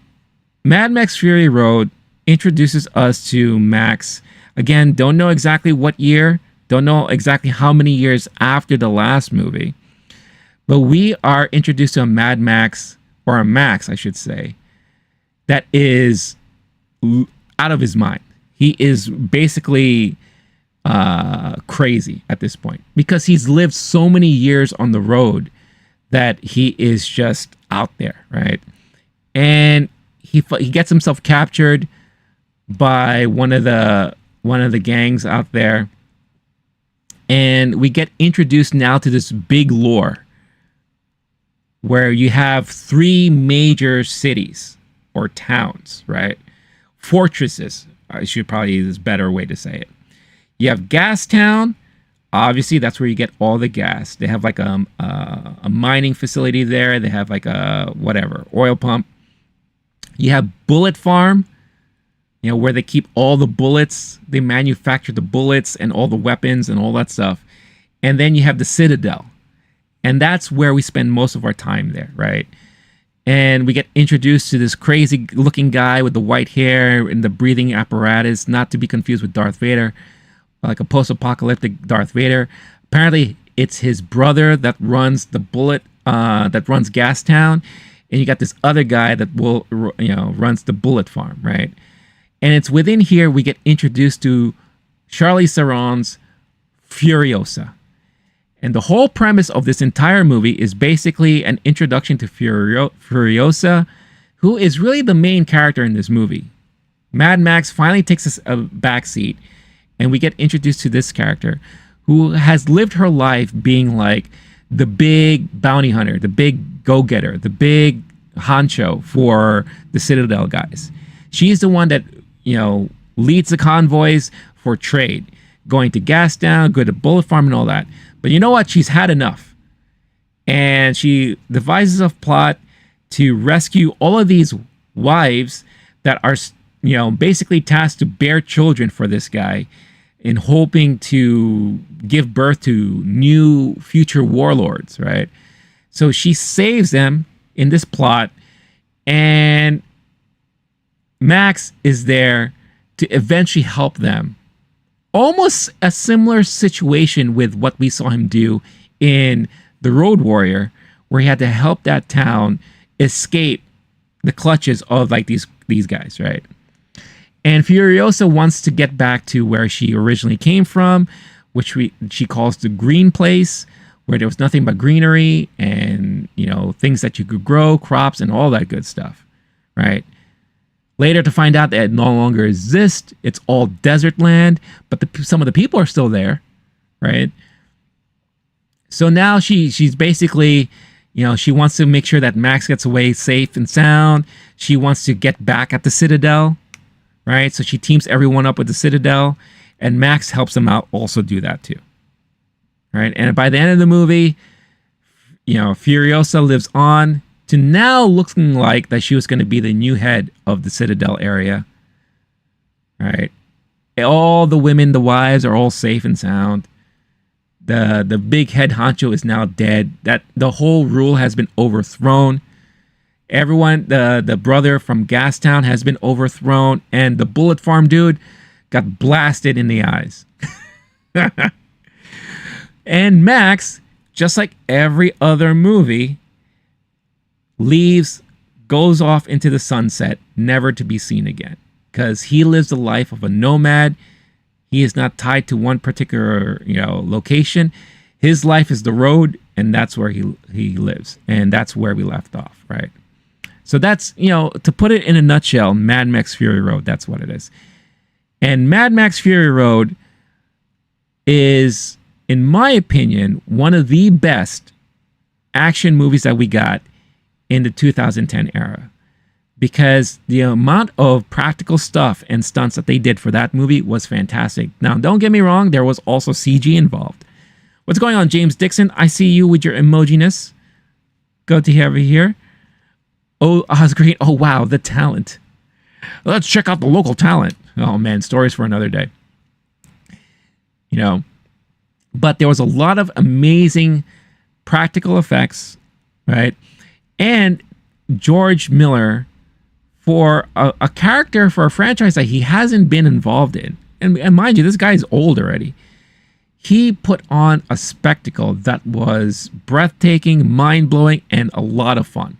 Mad Max Fury Road introduces us to Max. Again, don't know exactly what year. Don't know exactly how many years after the last movie, but we are introduced to a Mad Max, or a Max, I should say, that is out of his mind. He is basically crazy at this point because he's lived so many years on the road that he is just out there, right? And he gets himself captured by one of the gangs out there. And we get introduced now to this big lore where you have 3 major cities or towns, right? Fortresses, I should probably use a better way to say it. You have Gastown. Obviously, that's where you get all the gas. They have like a mining facility there. They have like a oil pump. You have Bullet Farm, where they keep all the bullets. They manufacture the bullets and all the weapons and all that stuff. And then you have the Citadel. And that's where we spend most of our time there, right? And we get introduced to this crazy looking guy with the white hair and the breathing apparatus, not to be confused with Darth Vader, like a post-apocalyptic Darth Vader. Apparently, it's his brother that runs the that runs Gastown, and you got this other guy that runs the Bullet Farm, right? And it's within here we get introduced to Charlize Theron's Furiosa. And the whole premise of this entire movie is basically an introduction to Furiosa, who is really the main character in this movie. Mad Max finally takes a backseat, and we get introduced to this character who has lived her life being like the big bounty hunter, the big go-getter, the big honcho for the Citadel guys. She's the one that, leads the convoys for trade, going to Gastown, go to Bullet Farm and all that. But you know what? She's had enough. And she devises a plot to rescue all of these wives that are, basically tasked to bear children for this guy, in hoping to give birth to new future warlords, right? So she saves them in this plot, and Max is there to eventually help them. Almost a similar situation with what we saw him do in The Road Warrior, where he had to help that town escape the clutches of like these guys, right? And Furiosa wants to get back to where she originally came from, which she calls the green place, where there was nothing but greenery and, things that you could grow, crops and all that good stuff, right? Later to find out that it no longer exists. It's all desert land, but some of the people are still there, right? So now she's basically, she wants to make sure that Max gets away safe and sound. She wants to get back at the Citadel, right? So she teams everyone up with the Citadel, and Max helps them out also do that too, right? And by the end of the movie, Furiosa lives on to now looking like that she was going to be the new head of the Citadel area, right? All the women, the wives, are all safe and sound. The big head honcho is now dead. That the whole rule has been overthrown. Everyone, the brother from Gastown has been overthrown, and the Bullet Farm dude got blasted in the eyes. And Max, just like every other movie, leaves, goes off into the sunset, never to be seen again, because he lives the life of a nomad. He is not tied to one particular location. His life is the road, and that's where he lives, and that's where we left off, right? So that's, to put it in a nutshell, Mad Max Fury Road, that's what it is. And Mad Max Fury Road is, in my opinion, one of the best action movies that we got in the 2010 era, because the amount of practical stuff and stunts that they did for that movie was fantastic. Now, don't get me wrong, there was also CG involved. What's going on, James Dixon? I see you with your emojiness. Good to have you here. Oh, that's great. Oh, wow, the talent. Let's check out the local talent. Oh, man, stories for another day. But there was a lot of amazing practical effects, right? And George Miller, for a character, for a franchise that he hasn't been involved in, and mind you, this guy is old already, he put on a spectacle that was breathtaking, mind-blowing, and a lot of fun.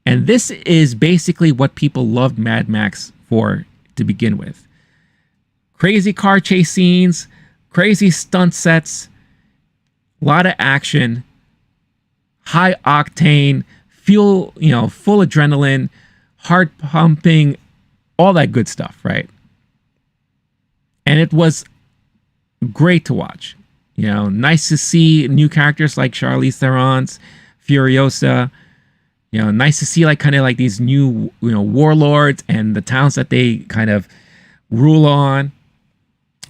And this is basically what people loved Mad Max for to begin with. Crazy car chase scenes, crazy stunt sets, a lot of action, high octane, fuel, full adrenaline, heart pumping, all that good stuff, right? And it was great to watch. Nice to see new characters like Charlize Theron's Furiosa. Nice to see kind of these new, warlords and the towns that they kind of rule on.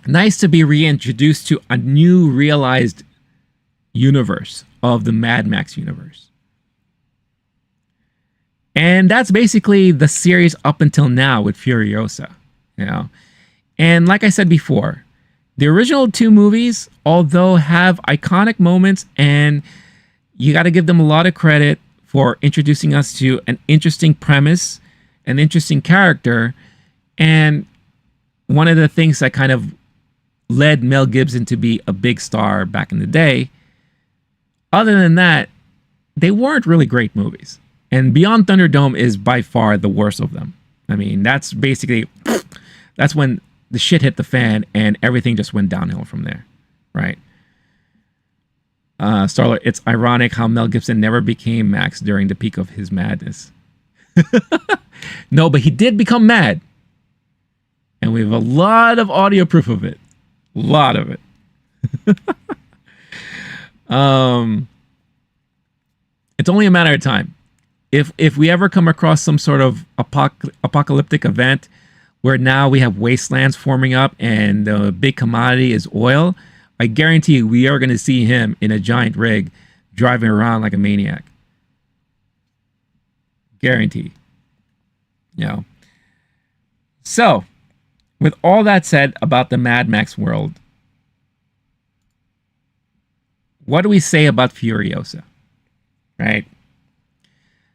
Nice to be reintroduced to a new realized universe of the Mad Max universe. And that's basically the series up until now with Furiosa, And like I said before, the original two movies, although have iconic moments, and you got to give them a lot of credit for introducing us to an interesting premise, an interesting character, and one of the things that kind of led Mel Gibson to be a big star back in the day. Other than that, they weren't really great movies. And Beyond Thunderdome is by far the worst of them. I mean, that's basically, that's when the shit hit the fan and everything just went downhill from there, right? Starlord, it's ironic how Mel Gibson never became Max during the peak of his madness. No, but he did become mad. And we have a lot of audio proof of it. A lot of it. It's only a matter of time. If we ever come across some sort of apocalyptic event where now we have wastelands forming up and the big commodity is oil, I guarantee you we are going to see him in a giant rig driving around like a maniac. Guarantee. You know. So, with all that said about the Mad Max world, what do we say about Furiosa? Right?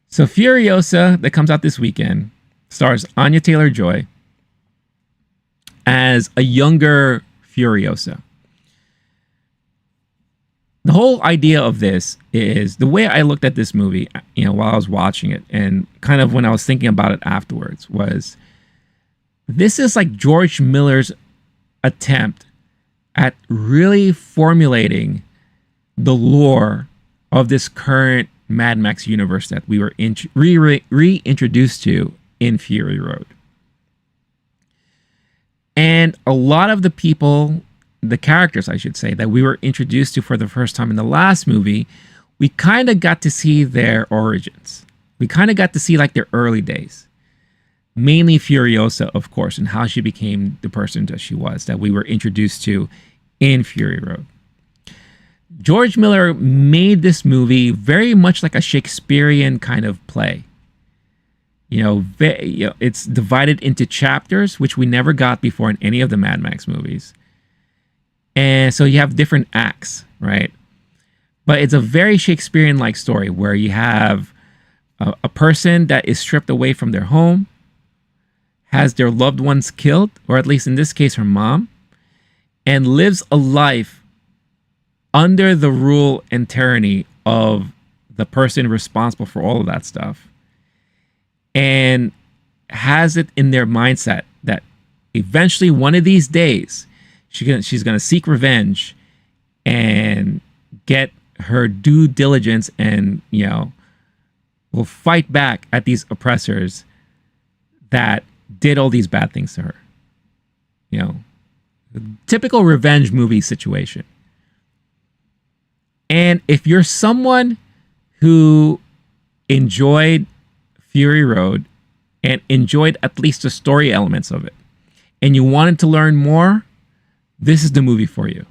So Furiosa, that comes out this weekend, stars Anya Taylor-Joy as a younger Furiosa. The whole idea of this is, the way I looked at this movie, you know, while I was watching it, and kind of when I was thinking about it afterwards, was this is like George Miller's attempt at really formulating the lore of this current Mad Max universe that we were reintroduced to in Fury Road. And a lot of the people, the characters, I should say, that we were introduced to for the first time in the last movie, we kind of got to see their origins. We kind of got to see like their early days. Mainly Furiosa, of course, and how she became the person that she was, that we were introduced to in Fury Road. George Miller made this movie very much like a Shakespearean kind of play. You know, it's divided into chapters, which we never got before in any of the Mad Max movies. And so you have different acts, right? But it's a very Shakespearean-like story where you have a person that is stripped away from their home, has their loved ones killed, or at least in this case, her mom, and lives a life under the rule and tyranny of the person responsible for all of that stuff, and has it in their mindset that eventually one of these days she's gonna seek revenge and get her due diligence, and you know, will fight back at these oppressors that did all these bad things to her. You know, typical revenge movie situation. And if you're someone who enjoyed Fury Road and enjoyed at least the story elements of it, and you wanted to learn more, this is the movie for you.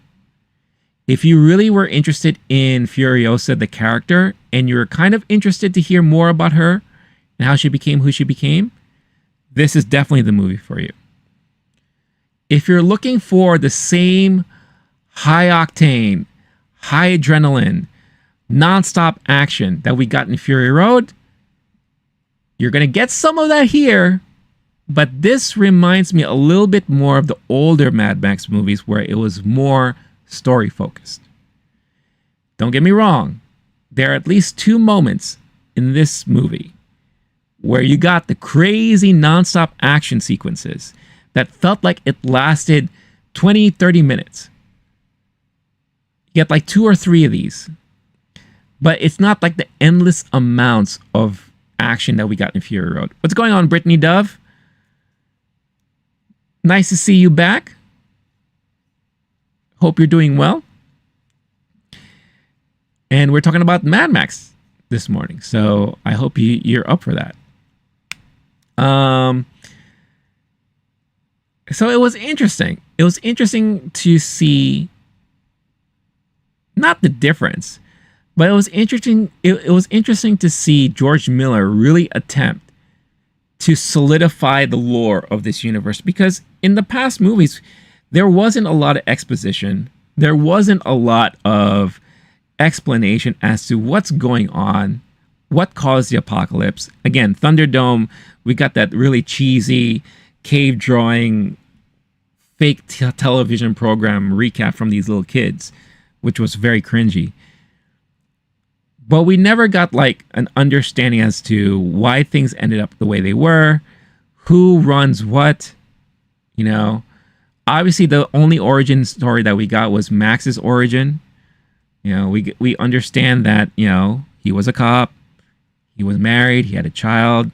If you really were interested in Furiosa, the character, and you're kind of interested to hear more about her and how she became who she became, this is definitely the movie for you. If you're looking for the same high octane, high adrenaline, non-stop action that we got in Fury Road, you're going to get some of that here, but this reminds me a little bit more of the older Mad Max movies where it was more story focused. Don't get me wrong, there are at least 2 moments in this movie where you got the crazy non-stop action sequences that felt like it lasted 20, 30 minutes. You get like 2 or 3 of these. But it's not like the endless amounts of action that we got in Fury Road. What's going on, Brittany Dove? Nice to see you back. Hope you're doing well. And we're talking about Mad Max this morning. So I hope you're up for that. So it was interesting. It was interesting to see not the difference, but it was interesting. It was interesting to see George Miller really attempt to solidify the lore of this universe, because in the past movies, there wasn't a lot of exposition. There wasn't a lot of explanation as to what's going on what caused the apocalypse. Again, Thunderdome, we got that really cheesy cave drawing fake television program recap from these little kids, which was very cringy. But we never got like an understanding as to why things ended up the way they were, who runs what, you know. Obviously, the only origin story that we got was Max's origin. You know, we understand that, you know, he was a cop, he was married, he had a child,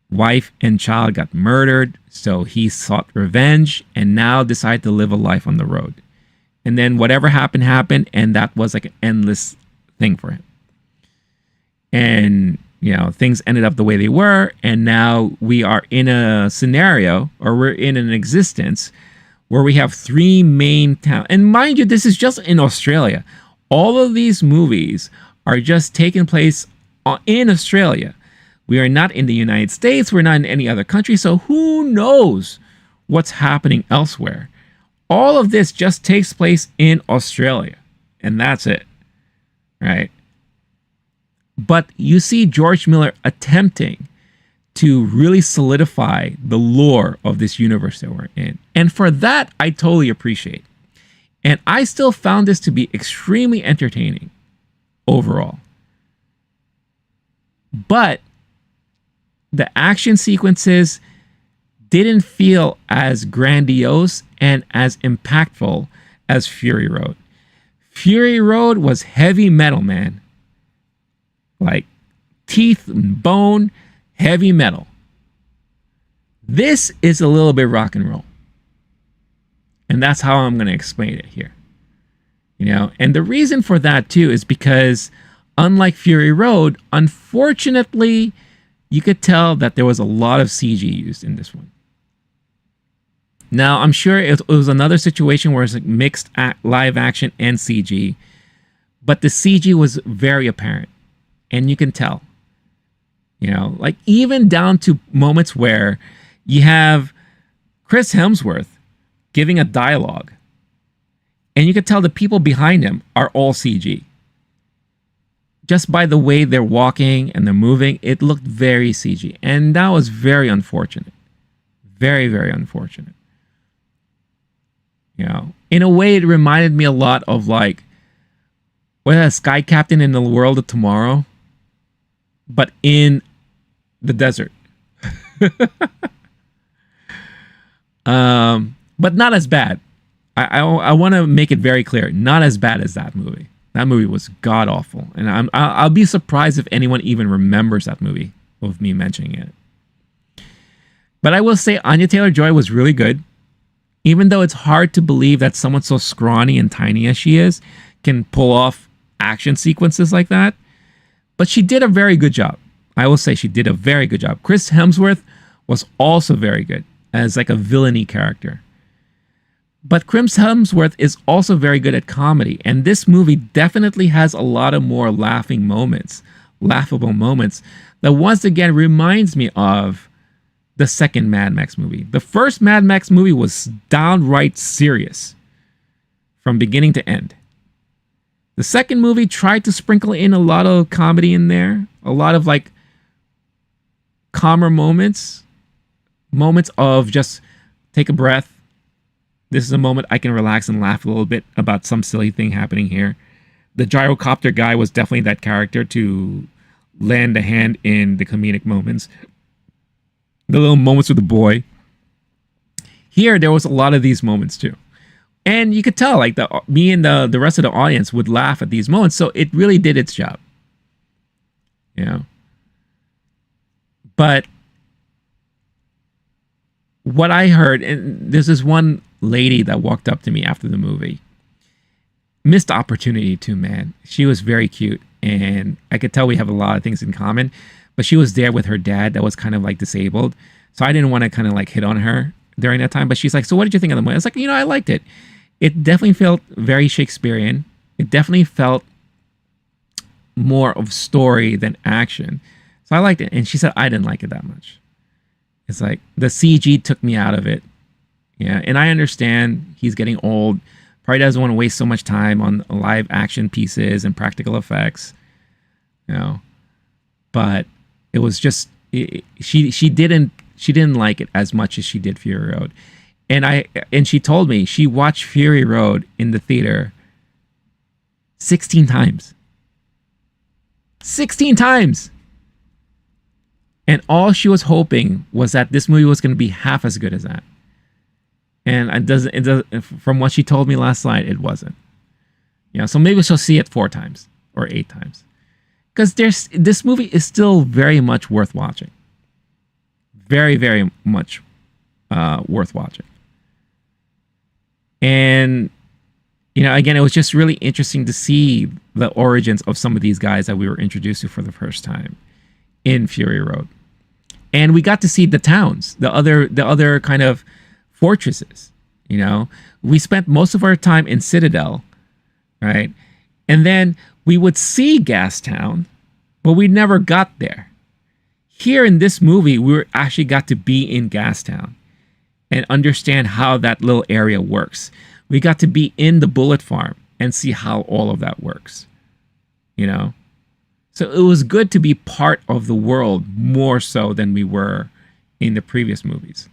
wife and child got murdered, so he sought revenge and now decided to live a life on the road. And then whatever happened, and that was like an endless thing for him. And, you know, things ended up the way they were, and now we are in a scenario, or we're in an existence where we have three main towns. And mind you, this is just in Australia. All of these movies are just taking place in Australia. We are not in the United States. We're not in any other country. So who knows what's happening elsewhere? All of this just takes place in Australia. And that's it. Right? But you see George Miller attempting to really solidify the lore of this universe that we're in. And for that, I totally appreciate. And I still found this to be extremely entertaining overall. But the action sequences didn't feel as grandiose and as impactful as Fury Road. Fury Road was heavy metal, man. Like teeth and bone, heavy metal. This is a little bit rock and roll. And that's how I'm going to explain it here. You know, and the reason for that too is because unlike Fury Road, unfortunately, you could tell that there was a lot of CG used in this one. Now, I'm sure it was another situation where it's like mixed live action and CG, but the CG was very apparent, and you can tell. You know, like even down to moments where you have Chris Hemsworth giving a dialogue, and you can tell the people behind him are all CG. Just by the way they're walking and they're moving, it looked very CG. And that was very unfortunate. Very, very unfortunate. You know, in a way, it reminded me a lot of like, what, a Sky Captain in the World of Tomorrow, but in the desert. But not as bad. I want to make it very clear, not as bad as that movie. That movie was god awful, and I'll be surprised if anyone even remembers that movie of me mentioning it. But I will say Anya Taylor-Joy was really good, even though it's hard to believe that someone so scrawny and tiny as she is can pull off action sequences like that. But she did a very good job. I will say she did a very good job. Chris Hemsworth was also very good as like a villainy character. But Chris Hemsworth is also very good at comedy. And this movie definitely has a lot of more laughable moments that once again reminds me of the second Mad Max movie. The first Mad Max movie was downright serious from beginning to end. The second movie tried to sprinkle in a lot of comedy in there, a lot of like calmer moments of just take a breath. This is a moment I can relax and laugh a little bit about some silly thing happening here. The gyrocopter guy was definitely that character to lend a hand in the comedic moments. The little moments with the boy. Here, there was a lot of these moments too. And you could tell, like, me and the rest of the audience would laugh at these moments. So it really did its job. You know? But what I heard, and there's this one lady that walked up to me after the movie. Missed opportunity too, man. She was very cute, and I could tell we have a lot of things in common. But she was there with her dad that was kind of like disabled, so I didn't want to kind of like hit on her during that time. But she's like, "So what did you think of the movie?" I was like, "You know, I liked it. It definitely felt very Shakespearean. It definitely felt more of story than action. So I liked it." And she said, "I didn't like it that much. It's like the CG took me out of it." Yeah, and I understand he's getting old. Probably doesn't want to waste so much time on live action pieces and practical effects. you know. But it was just she didn't like it as much as she did Fury Road, and she told me she watched Fury Road in the theater 16 times. 16 times. And all she was hoping was that this movie was going to be half as good as that. And it doesn't, from what she told me last night, it wasn't. So maybe she'll see it 4 times or 8 times. Because this movie is still very much worth watching. Very, very much worth watching. And, again, it was just really interesting to see the origins of some of these guys that we were introduced to for the first time in Fury Road. And we got to see the towns, the other kind of fortresses. We spent most of our time in Citadel, right? And then we would see Gastown, but we never got there. Here in this movie, we actually got to be in Gastown and understand how that little area works. We got to be in the bullet farm and see how all of that works. So it was good to be part of the world more so than we were in the previous movies.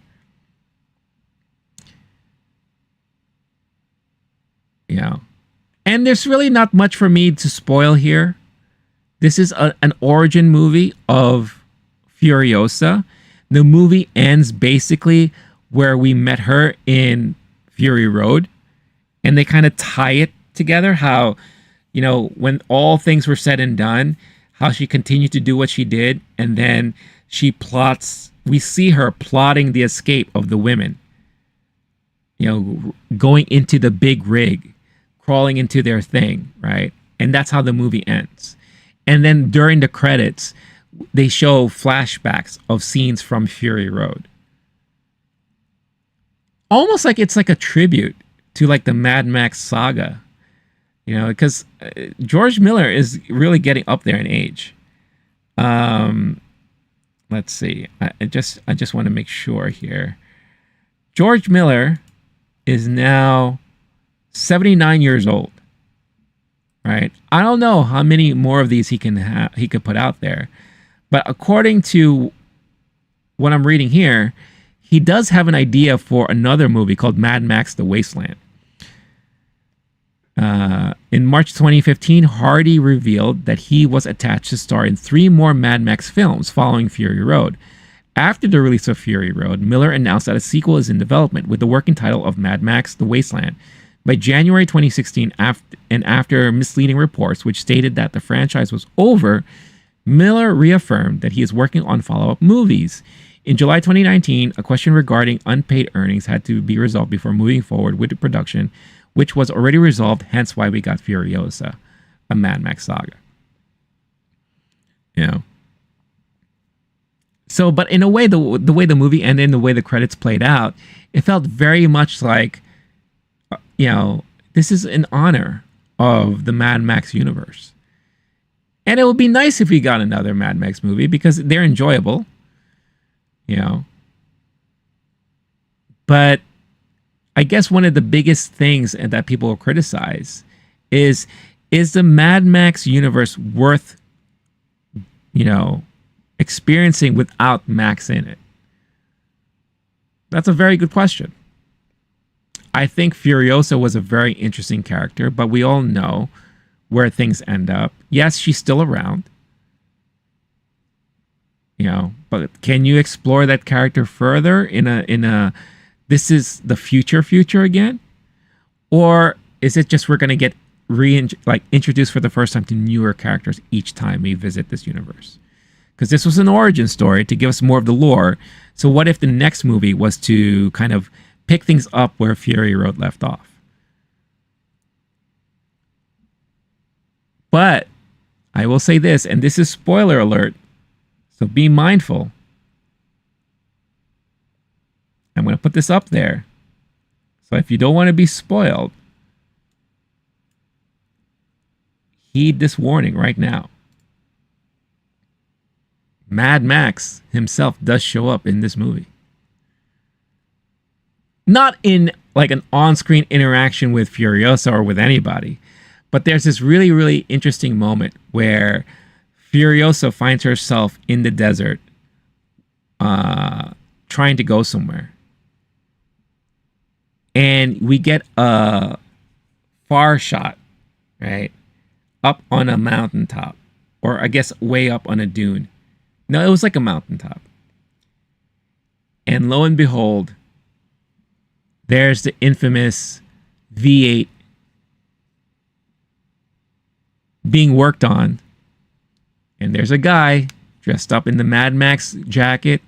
And there's really not much for me to spoil here. This is an origin movie of Furiosa. The movie ends basically where we met her in Fury Road. And they kind of tie it together, how, when all things were said and done, how she continued to do what she did. And then we see her plotting the escape of the women, going into the big rig, crawling into their thing, right? And that's how the movie ends. And then during the credits, they show flashbacks of scenes from Fury Road. Almost like it's like a tribute to like the MAD MAX Saga, because George Miller is really getting up there in age. Let's see. I just want to make sure here. George Miller is now 79 years old. Right? I don't know how many more of these he could put out there, but according to what I'm reading here, he does have an idea for another movie called Mad Max: The Wasteland. In March 2015, Hardy revealed that he was attached to star in 3 more Mad Max films following Fury Road. After the release of Fury Road, Miller announced that a sequel is in development with the working title of Mad Max: The Wasteland. By January 2016, after misleading reports which stated that the franchise was over, Miller reaffirmed that he is working on follow-up movies. In July 2019, a question regarding unpaid earnings had to be resolved before moving forward with the production, which was already resolved, hence why we got Furiosa, a Mad Max Saga. So, but in a way, the way the movie ended and the way the credits played out, it felt very much like, this is in honor of the Mad Max universe. And it would be nice if we got another Mad Max movie because they're enjoyable, But I guess one of the biggest things that people will criticize is the Mad Max universe worth, experiencing without Max in it? That's a very good question. I think Furiosa was a very interesting character, but we all know where things end up. Yes, she's still around. But can you explore that character further in a this is the future again? Or is it just we're going to get introduced for the first time to newer characters each time we visit this universe? Because this was an origin story to give us more of the lore. So what if the next movie was to kind of pick things up where Fury Road left off? But I will say this, and this is spoiler alert, so be mindful. I'm going to put this up there. So if you don't want to be spoiled, heed this warning right now. Mad Max himself does show up in this movie. Not in like an on-screen interaction with Furiosa or with anybody, but there's this really, really interesting moment where Furiosa finds herself in the desert, trying to go somewhere. And we get a far shot, right? Up on a mountaintop. Or I guess way up on a dune. No, it was like a mountaintop. And lo and behold, there's the infamous V8 being worked on. And there's a guy dressed up in the Mad Max jacket,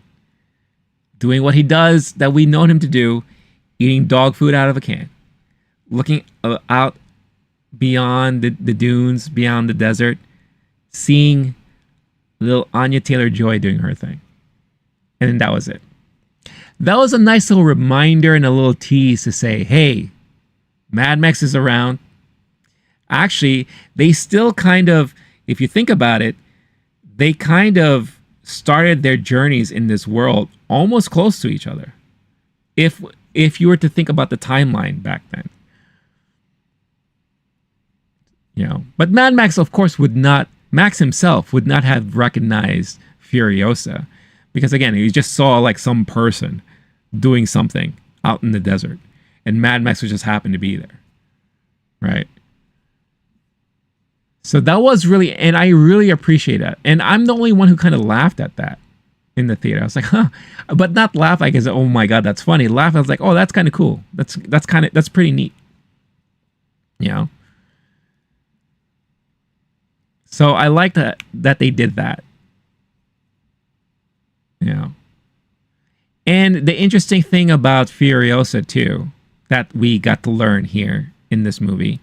doing what he does that we know him to do, eating dog food out of a can, looking out beyond the dunes, beyond the desert, seeing little Anya Taylor-Joy doing her thing. And then that was it. That was a nice little reminder and a little tease to say, hey, Mad Max is around. Actually, they still kind of, if you think about it, they kind of started their journeys in this world almost close to each other. If you were to think about the timeline back then. You know, but Mad Max, of course, Max himself would not have recognized Furiosa, because again, he just saw like some person doing something out in the desert, and Mad Max would just happen to be there, right? So that was really, and I really appreciate that. And I'm the only one who kind of laughed at that in the theater. I was like, huh, but not laugh like as, oh my God, that's funny. Laugh, I was like, oh, that's kind of cool. That's pretty neat. You know? So I like that they did that. You know? And the interesting thing about Furiosa too, that we got to learn here in this movie,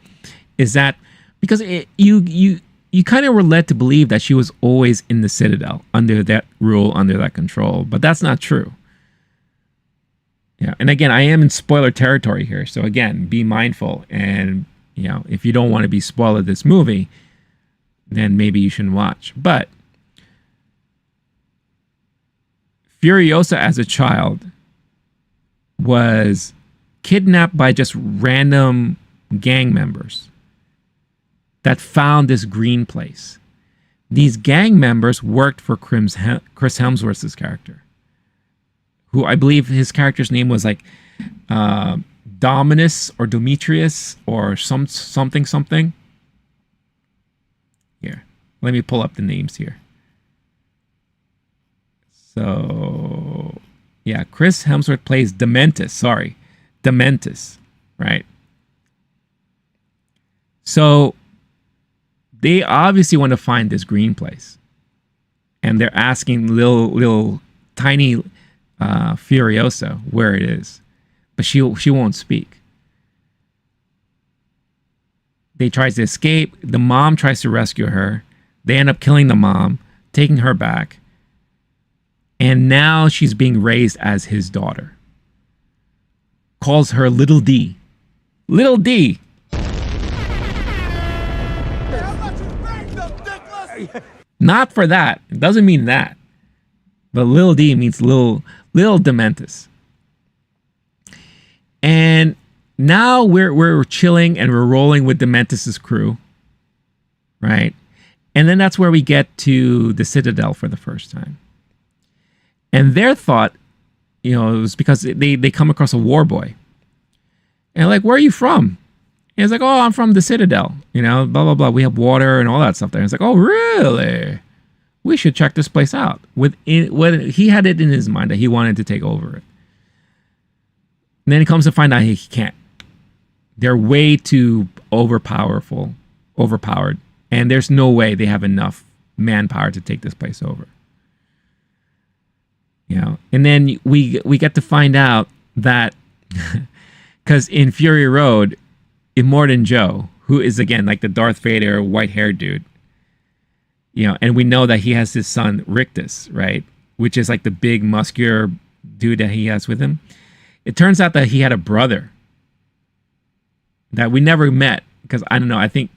is that because you kind of were led to believe that she was always in the Citadel, under that rule, under that control, but that's not true. Yeah, and again, I am in spoiler territory here, so again, be mindful. And you know, if you don't want to be spoiled of this movie, then maybe you shouldn't watch. But Furiosa as a child was kidnapped by just random gang members that found this green place. These gang members worked for Chris Hemsworth's character, who I believe his character's name was like Dominus or Demetrius or something. Here, let me pull up the names here. So, yeah, Chris Hemsworth plays Dementus, right? So, they obviously want to find this green place. And they're asking little tiny Furiosa where it is. But she won't speak. They try to escape. The mom tries to rescue her. They end up killing the mom, taking her back. And now she's being raised as his daughter. Calls her Little D. Little D. Not for that. It doesn't mean that. But Little D means little Dementus. And now we're chilling and we're rolling with Dementus's crew. Right? And then that's where we get to the Citadel for the first time. And their thought, you know, it was because they come across a war boy. And like, where are you from? And he's like, oh, I'm from the Citadel. You know, blah, blah, blah. We have water and all that stuff there. And it's like, oh, really? We should check this place out. He had it in his mind that he wanted to take over it. And then he comes to find out he can't. They're way too overpowered. And there's no way they have enough manpower to take this place over. You know, and then we get to find out that because in Fury Road, Immortan Joe, who is again like the Darth Vader white-haired dude, you know, and we know that he has his son Rictus, right, which is like the big muscular dude that he has with him. It turns out that he had a brother that we never met because I don't know. I think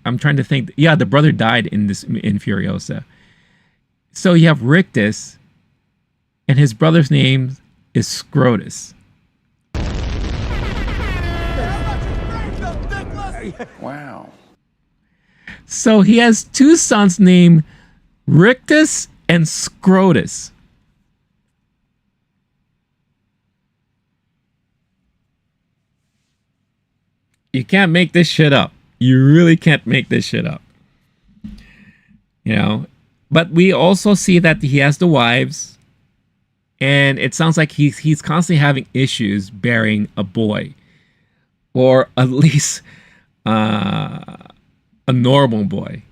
I'm trying to think. Yeah, the brother died in Furiosa. So you have Rictus. And his brother's name is Scrotus. Wow. So he has two sons named Rictus and Scrotus. You can't make this shit up. You really can't make this shit up. You know? But we also see that he has the wives. And it sounds like he's constantly having issues bearing a boy. Or at least a normal boy.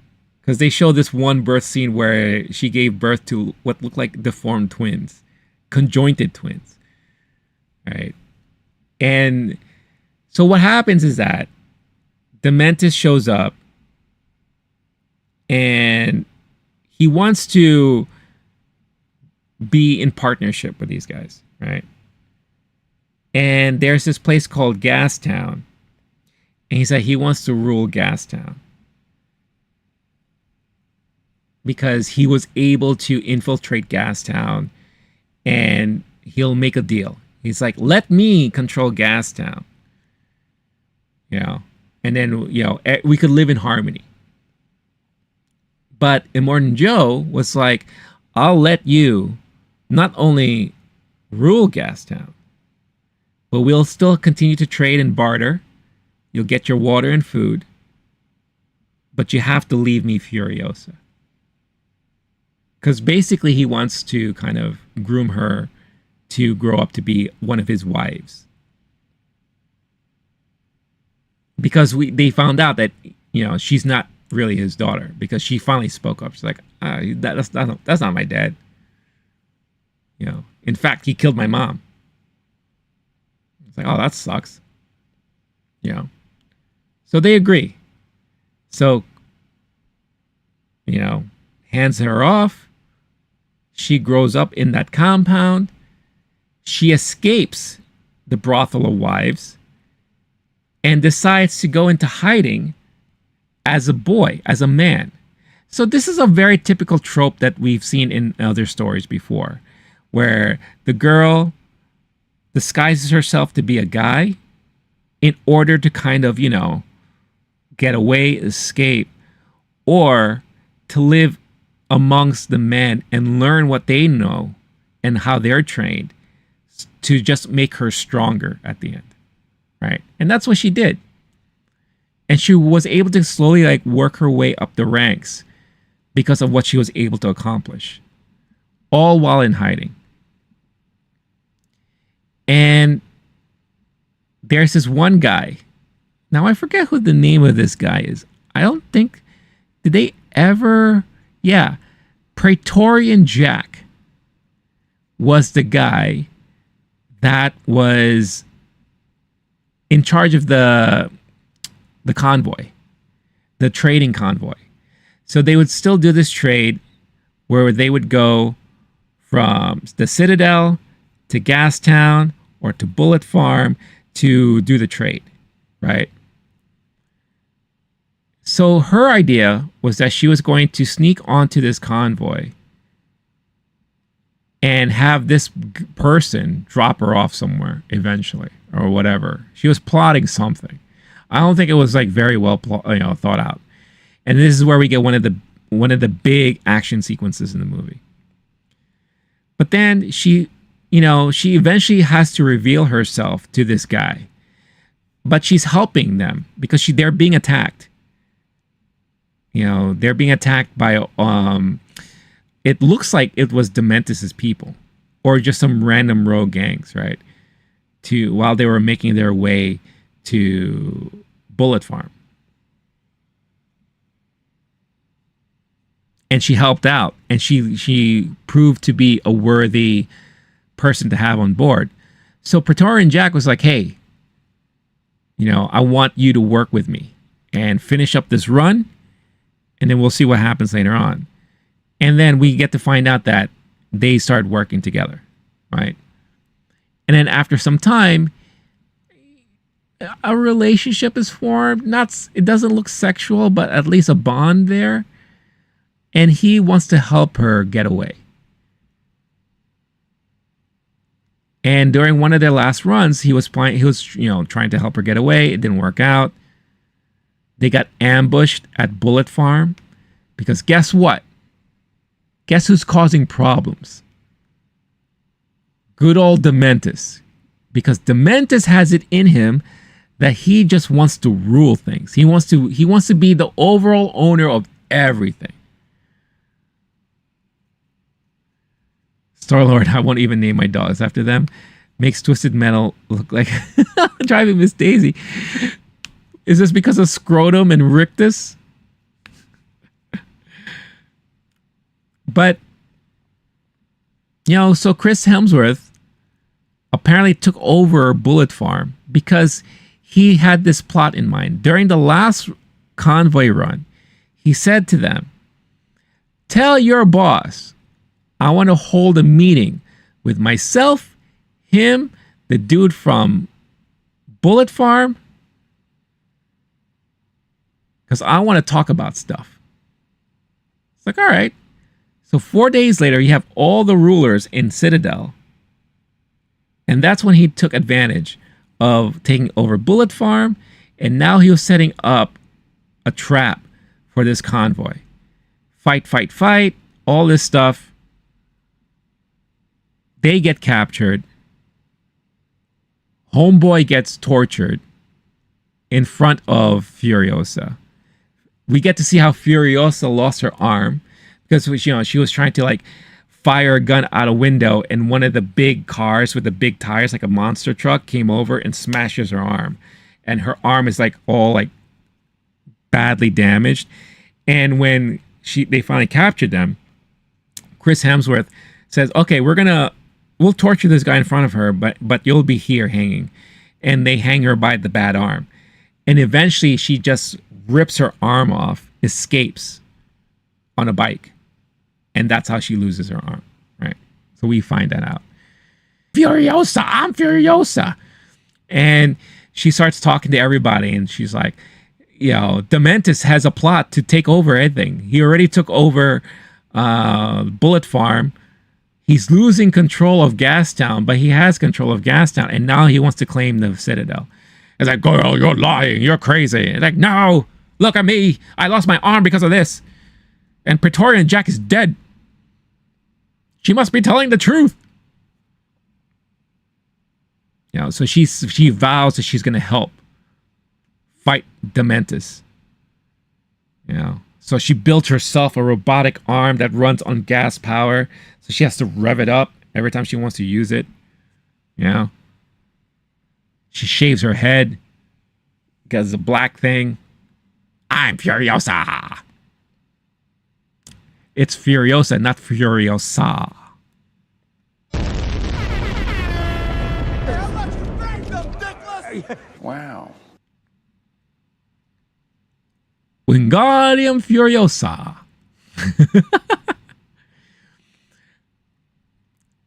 Because they show this one birth scene where she gave birth to what looked like deformed twins. Conjointed twins. Right? And so what happens is that Dementus shows up and he wants to be in partnership with these guys, right? And there's this place called Gastown. And he said he wants to rule Gastown. Because he was able to infiltrate Gastown and he'll make a deal. He's like, let me control Gastown. You know, and then, you know, we could live in harmony. But Immortan Joe was like, I'll let you not only rule Gastown, but we'll still continue to trade and barter. You'll get your water and food, but you have to leave me Furiosa. Because basically he wants to kind of groom her to grow up to be one of his wives. Because they found out that, you know, she's not really his daughter, because she finally spoke up. She's like, that's not my dad. You know, in fact, he killed my mom. It's like, oh, that sucks. You know, so they agree. So, you know, hands her off. She grows up in that compound. She escapes the brothel of wives and decides to go into hiding as a boy, as a man. So this is a very typical trope that we've seen in other stories before, where the girl disguises herself to be a guy in order to kind of, you know, get away, escape, or to live amongst the men and learn what they know and how they're trained to just make her stronger at the end. Right? And that's what she did. And she was able to slowly like work her way up the ranks because of what she was able to accomplish, all while in hiding. And there's this one guy. Now I forget who the name of this guy is. I don't think, did they ever? Yeah, Praetorian Jack was the guy that was in charge of the convoy, the trading convoy. So they would still do this trade where they would go from the Citadel to Gastown or to Bullet Farm to do the trade, right? So her idea was that she was going to sneak onto this convoy and have this person drop her off somewhere eventually or whatever. She was plotting something. I don't think it was like very well thought out. And this is where we get one of the big action sequences in the movie. But then she eventually has to reveal herself to this guy. But she's helping them because they're being attacked. You know, they're being attacked by it looks like it was Dementus's people or just some random rogue gangs, right? While they were making their way to Bullet Farm. And she helped out, and she proved to be a worthy person to have on board. So Praetorian Jack was like, hey, you know, I want you to work with me and finish up this run, and then we'll see what happens later on. And then we get to find out that they start working together, right? And then after some time, a relationship is formed. It doesn't look sexual, but at least a bond there. And he wants to help her get away. And during one of their last runs, he was trying to help her get away. It didn't work out. They got ambushed at Bullet Farm because guess what? Guess who's causing problems? Good old Dementus. Because Dementus has it in him that he just wants to rule things. He wants to be the overall owner of everything. Star-Lord, I won't even name my dogs after them. Makes Twisted Metal look like driving Miss Daisy. Is this because of Scrotum and Rictus? But, you know, so Chris Hemsworth apparently took over Bullet Farm because he had this plot in mind. During the last convoy run, he said to them, tell your boss, I want to hold a meeting with myself, him, the dude from Bullet Farm, because I want to talk about stuff. It's like, all right. So 4 days later, you have all the rulers in Citadel. And that's when he took advantage of taking over Bullet Farm. And now he was setting up a trap for this convoy. Fight, fight, fight. All this stuff. They get captured. Homeboy gets tortured in front of Furiosa. We get to see how Furiosa lost her arm because, you know, she was trying to like fire a gun out a window, and one of the big cars with the big tires, like a monster truck, came over and smashes her arm, and her arm is like all like badly damaged. And when they finally captured them, Chris Hemsworth says, "Okay, we'll torture this guy in front of her, but you'll be here hanging," and they hang her by the bad arm, and eventually she just rips her arm off, escapes on a bike. And that's how she loses her arm, right? So we find that out. Furiosa, I'm Furiosa. And she starts talking to everybody, and she's like, you know, Dementus has a plot to take over everything. He already took over Bullet Farm. He's losing control of Gastown, but he has control of Gastown, and now he wants to claim the Citadel. It's like, girl, you're lying. You're crazy. It's like, no, look at me. I lost my arm because of this. And Praetorian Jack is dead. She must be telling the truth. You know, so she vows that she's going to help fight Dementus. You know, so she built herself a robotic arm that runs on gas power. So she has to rev it up every time she wants to use it. You know, she shaves her head because it's a black thing. I'm Furiosa. It's Furiosa, not Furiosa. Wow. Wingardium Furiosa.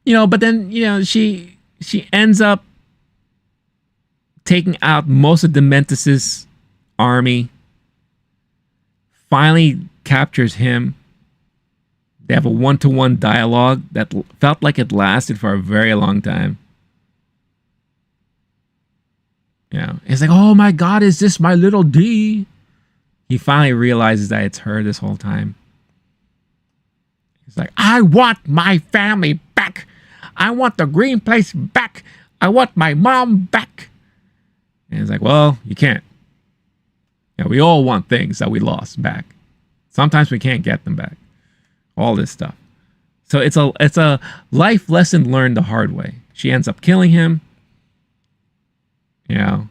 You know, but then, you know, she ends up taking out most of Dementus's army. Finally captures him. They have a one-to-one dialogue that felt like it lasted for a very long time. You know, it's like, oh my God, is this my little D? He finally realizes that it's her this whole time. He's like, I want my family back. I want the green place back. I want my mom back. And he's like, well, you can't. Yeah, we all want things that we lost back. Sometimes we can't get them back. All this stuff. So it's a life lesson learned the hard way. She ends up killing him. You know.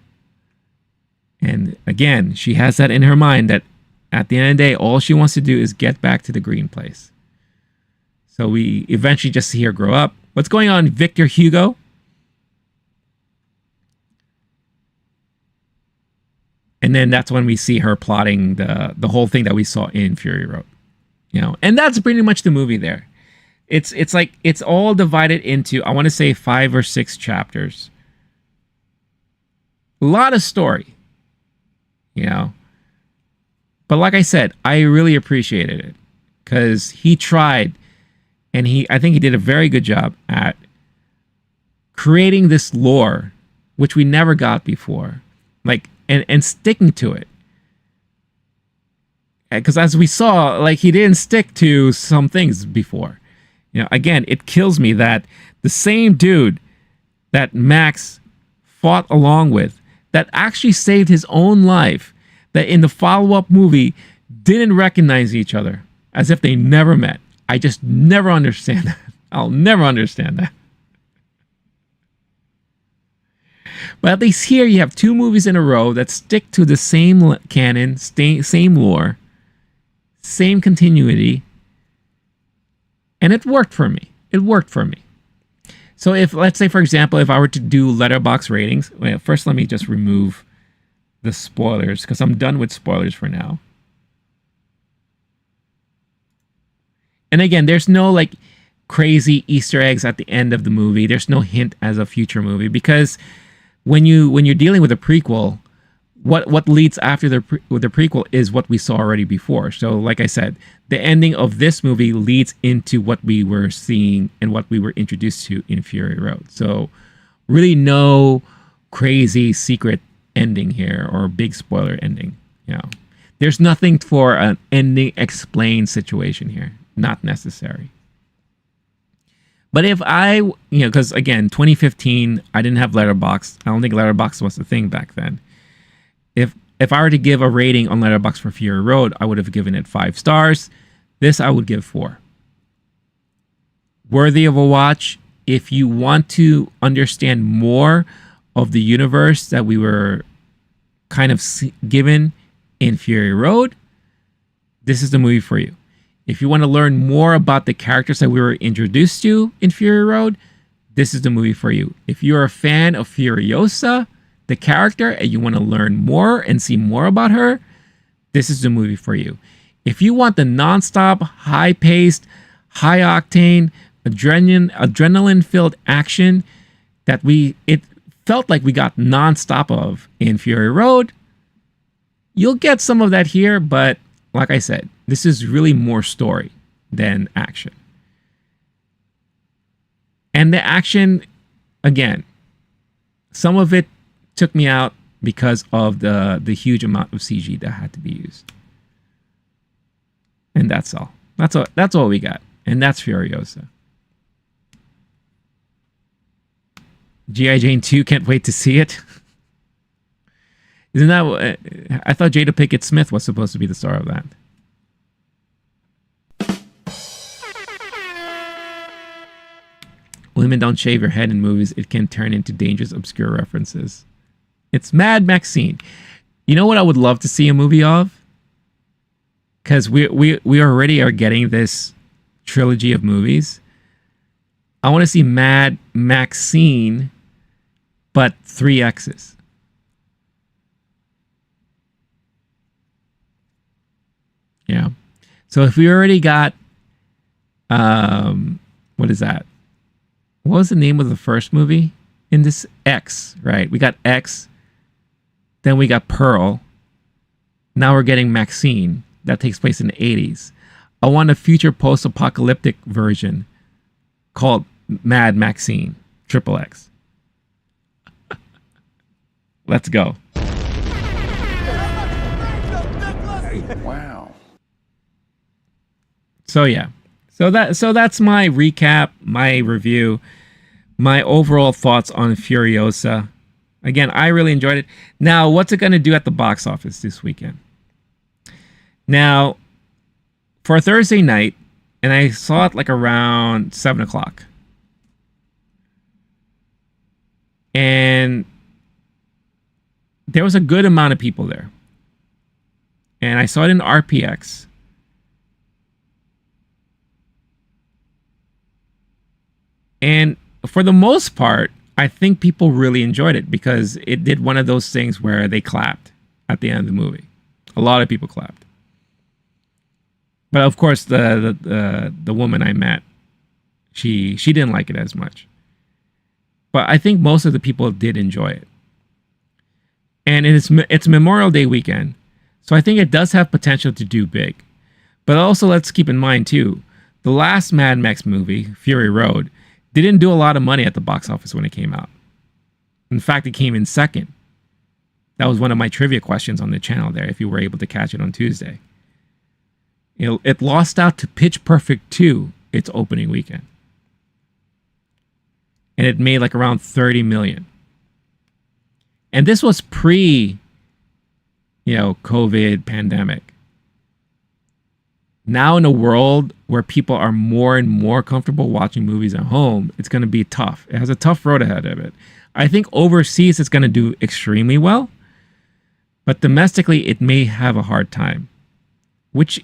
And again, she has that in her mind that at the end of the day, all she wants to do is get back to the green place. So we eventually just see her grow up. What's going on, Victor Hugo? And then that's when we see her plotting the whole thing that we saw in Fury Road. You know, and that's pretty much the movie there. It's like it's all divided into, I want to say, 5 or 6 chapters. A lot of story. You know. But like I said, I really appreciated it. Because he tried, and I think he did a very good job at creating this lore, which we never got before. Like, and sticking to it. because as we saw, like he didn't stick to some things before. You know, again, it kills me that the same dude that Max fought along with, that actually saved his own life, that in the follow-up movie didn't recognize each other as if they never met. I just never understand that. I'll never understand that. But at least here you have 2 movies in a row that stick to the same canon, same lore, same continuity, and it worked for me. It worked for me. So if, let's say, for example, if I were to do Letterboxd ratings, well, first let me just remove the spoilers because I'm done with spoilers for now. And again, there's no like crazy Easter eggs at the end of the movie. There's no hint as a future movie because when you're dealing with a prequel, what leads after the prequel is what we saw already before. So like I said, the ending of this movie leads into what we were seeing and what we were introduced to in Fury Road. So really no crazy secret ending here or big spoiler ending. You know, there's nothing for an ending explained situation here. Not necessary. But if I, because again, 2015, I didn't have Letterboxd. I don't think Letterboxd was a thing back then. If I were to give a rating on Letterboxd for Fury Road, I would have given it 5 stars. This I would give 4. Worthy of a watch. If you want to understand more of the universe that we were kind of given in Fury Road, this is the movie for you. If you want to learn more about the characters that we were introduced to in Fury Road, this is the movie for you. If you're a fan of Furiosa, the character, and you want to learn more and see more about her, this is the movie for you. If you want the nonstop, high-paced, high-octane, adrenaline-filled action that it felt like we got nonstop of in Fury Road, you'll get some of that here, but like I said, this is really more story than action. And the action, again, some of it took me out because of the huge amount of CG that had to be used. And that's all. That's all we got. And that's Furiosa. G.I. Jane 2, can't wait to see it. Isn't that... I thought Jada Pinkett Smith was supposed to be the star of that. Women don't shave your head in movies. It can turn into dangerous, obscure references. It's Mad Max scene. You know what I would love to see a movie of? Because we already are getting this trilogy of movies. I want to see Mad Max scene, but 3 X's. Yeah. So if we already got, what is that? What was the name of the first movie in this? X, right? We got X. Then we got Pearl. Now we're getting Maxine. That takes place in the 80s. I want a future post-apocalyptic version called Mad Maxine. Triple X. Let's go. Wow. So yeah. So that's my recap, my review, my overall thoughts on Furiosa. Again, I really enjoyed it. Now, what's it going to do at the box office this weekend? Now, for a Thursday night, and I saw it like around 7 o'clock. And there was a good amount of people there. And I saw it in RPX. And for the most part, I think people really enjoyed it because it did one of those things where they clapped at the end of the movie. A lot of people clapped. But of course, the woman I met, she didn't like it as much. But I think most of the people did enjoy it. And it's Memorial Day weekend, so I think it does have potential to do big. But also, let's keep in mind too, the last Mad Max movie, Fury Road, didn't do a lot of money at the box office when it came out. In fact, it came in second. That was one of my trivia questions on the channel there, if you were able to catch it on Tuesday. It lost out to Pitch Perfect 2 its opening weekend. And it made like around 30 million. And this was pre, COVID pandemic. Now in a world where people are more and more comfortable watching movies at home, it's going to be tough. It has a tough road ahead of it. I think overseas it's going to do extremely well, but domestically it may have a hard time, which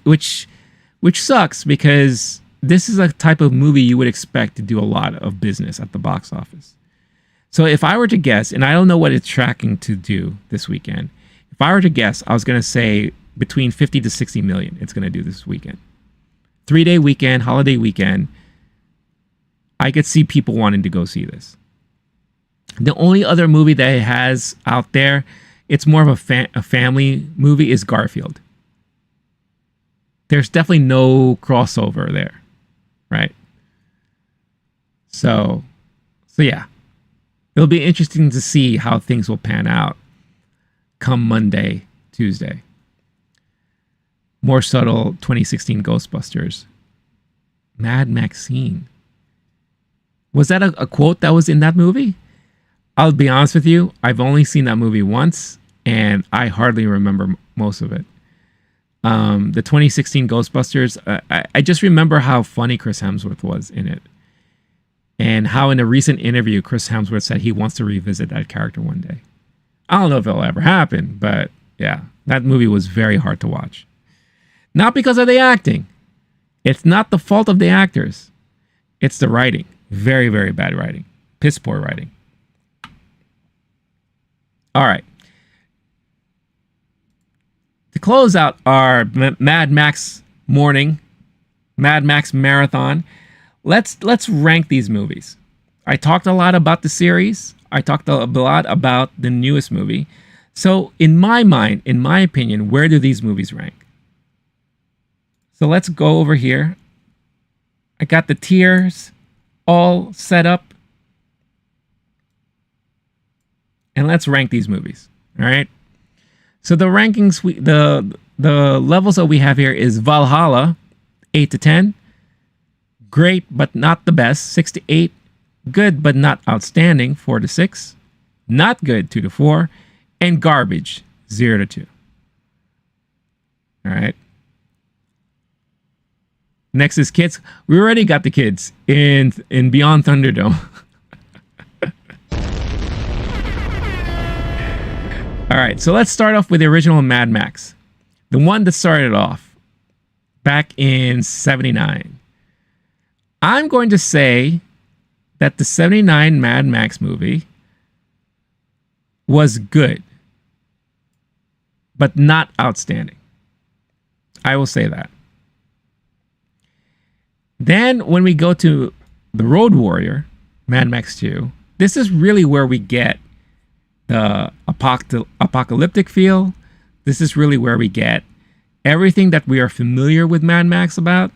sucks because this is a type of movie you would expect to do a lot of business at the box office. So if I were to guess, and I don't know what it's tracking to do this weekend, if I were to guess, I was going to say between 50 to 60 million it's going to do this weekend. 3-day weekend, holiday weekend. I could see people wanting to go see this. The only other movie that it has out there, it's more of a family movie, is Garfield. There's definitely no crossover there, right? So yeah. It'll be interesting to see how things will pan out come Monday, Tuesday. More subtle 2016 Ghostbusters. Mad Maxine. Was that a quote that was in that movie? I'll be honest with you. I've only seen that movie once, and I hardly remember most of it. The 2016 Ghostbusters, I just remember how funny Chris Hemsworth was in it. And how in a recent interview, Chris Hemsworth said he wants to revisit that character one day. I don't know if it'll ever happen, but yeah, that movie was very hard to watch. Not because of the acting. It's not the fault of the actors. It's the writing. Very, very bad writing. Piss poor writing. All right. To close out our Mad Max morning, Mad Max marathon, let's rank these movies. I talked a lot about the series. I talked a lot about the newest movie. So in my mind, in my opinion, where do these movies rank? So let's go over here. I got the tiers all set up. And let's rank these movies. All right. So the rankings, the levels that we have here is Valhalla, 8 to 10. Great, but not the best, 6 to 8. Good, but not outstanding, 4 to 6. Not good, 2 to 4. And garbage, 0 to 2. All right. Next is kids. We already got the kids in Beyond Thunderdome. All right, so let's start off with the original Mad Max. The one that started off back in 79. I'm going to say that the 79 Mad Max movie was good, but not outstanding. I will say that. Then when we go to the Road Warrior, Mad Max 2, this is really where we get the apocalyptic feel. This is really where we get everything that we are familiar with Mad Max about.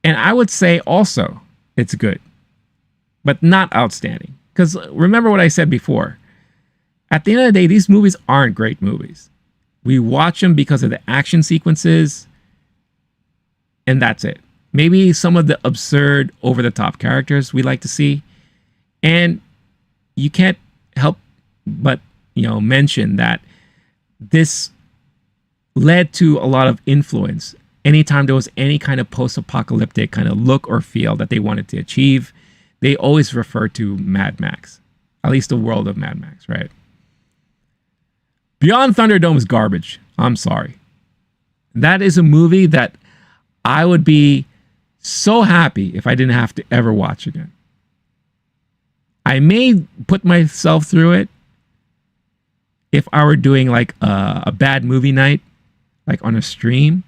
And I would say also it's good, but not outstanding. Because remember what I said before. At the end of the day, these movies aren't great movies. We watch them because of the action sequences, and that's it. Maybe some of the absurd, over-the-top characters we like to see. And you can't help but, mention that this led to a lot of influence. Anytime there was any kind of post-apocalyptic kind of look or feel that they wanted to achieve, they always refer to Mad Max. At least the world of Mad Max, right? Beyond Thunderdome is garbage. I'm sorry. That is a movie that I would be so happy if I didn't have to ever watch again. I may put myself through it if I were doing like a bad movie night, like on a stream,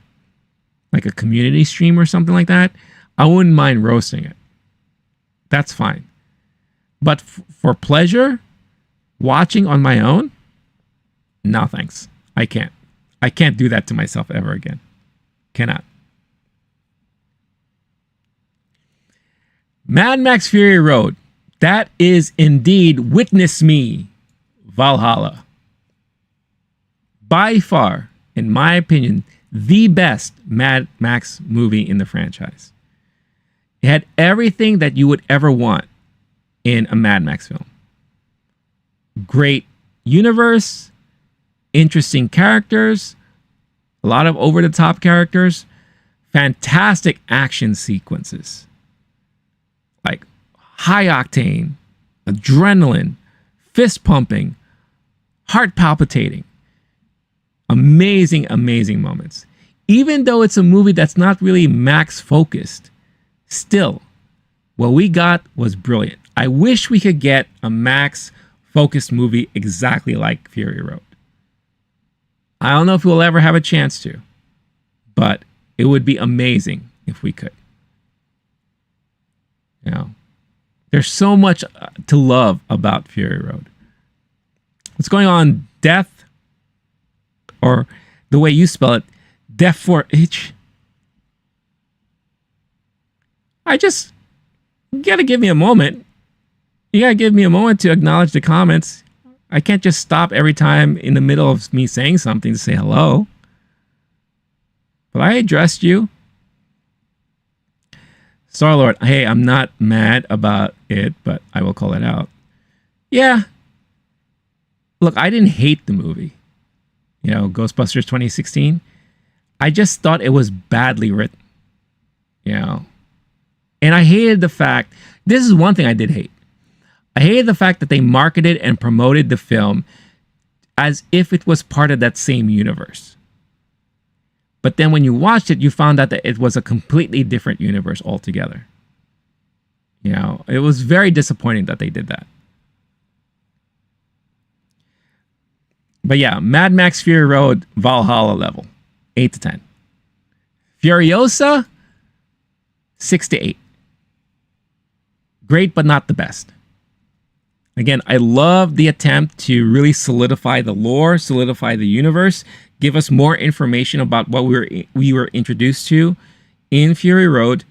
like a community stream or something like that. I wouldn't mind roasting it. That's fine. But for pleasure, watching on my own, no thanks. I can't. I can't do that to myself ever again. Cannot. Mad Max Fury Road. That is indeed Witness Me, Valhalla. By far, in my opinion, the best Mad Max movie in the franchise. It had everything that you would ever want in a Mad Max film. Great universe, interesting characters, a lot of over-the-top characters, fantastic action sequences. Like high octane, adrenaline, fist pumping, heart palpitating. Amazing, amazing moments. Even though it's a movie that's not really Max focused, still, what we got was brilliant. I wish we could get a Max focused movie exactly like Fury Road. I don't know if we'll ever have a chance to, but it would be amazing if we could. You know, there's so much to love about Fury Road. What's going on, Death? Or the way you spell it, Death for H. You gotta give me a moment. You gotta give me a moment to acknowledge the comments. I can't just stop every time in the middle of me saying something to say hello. But I addressed you. Star-Lord, hey, I'm not mad about it, but I will call it out. Yeah. Look, I didn't hate the movie. You know, Ghostbusters 2016. I just thought it was badly written. You know. And I hated the fact, this is one thing I did hate. I hated the fact that they marketed and promoted the film as if it was part of that same universe. But then when you watched it, you found out that it was a completely different universe altogether. You know, it was very disappointing that they did that. But yeah, Mad Max Fury Road, Valhalla level, 8 to 10. Furiosa, 6 to 8. Great, but not the best. Again, I love the attempt to really solidify the lore, solidify the universe, give us more information about what we were introduced to in Fury Road.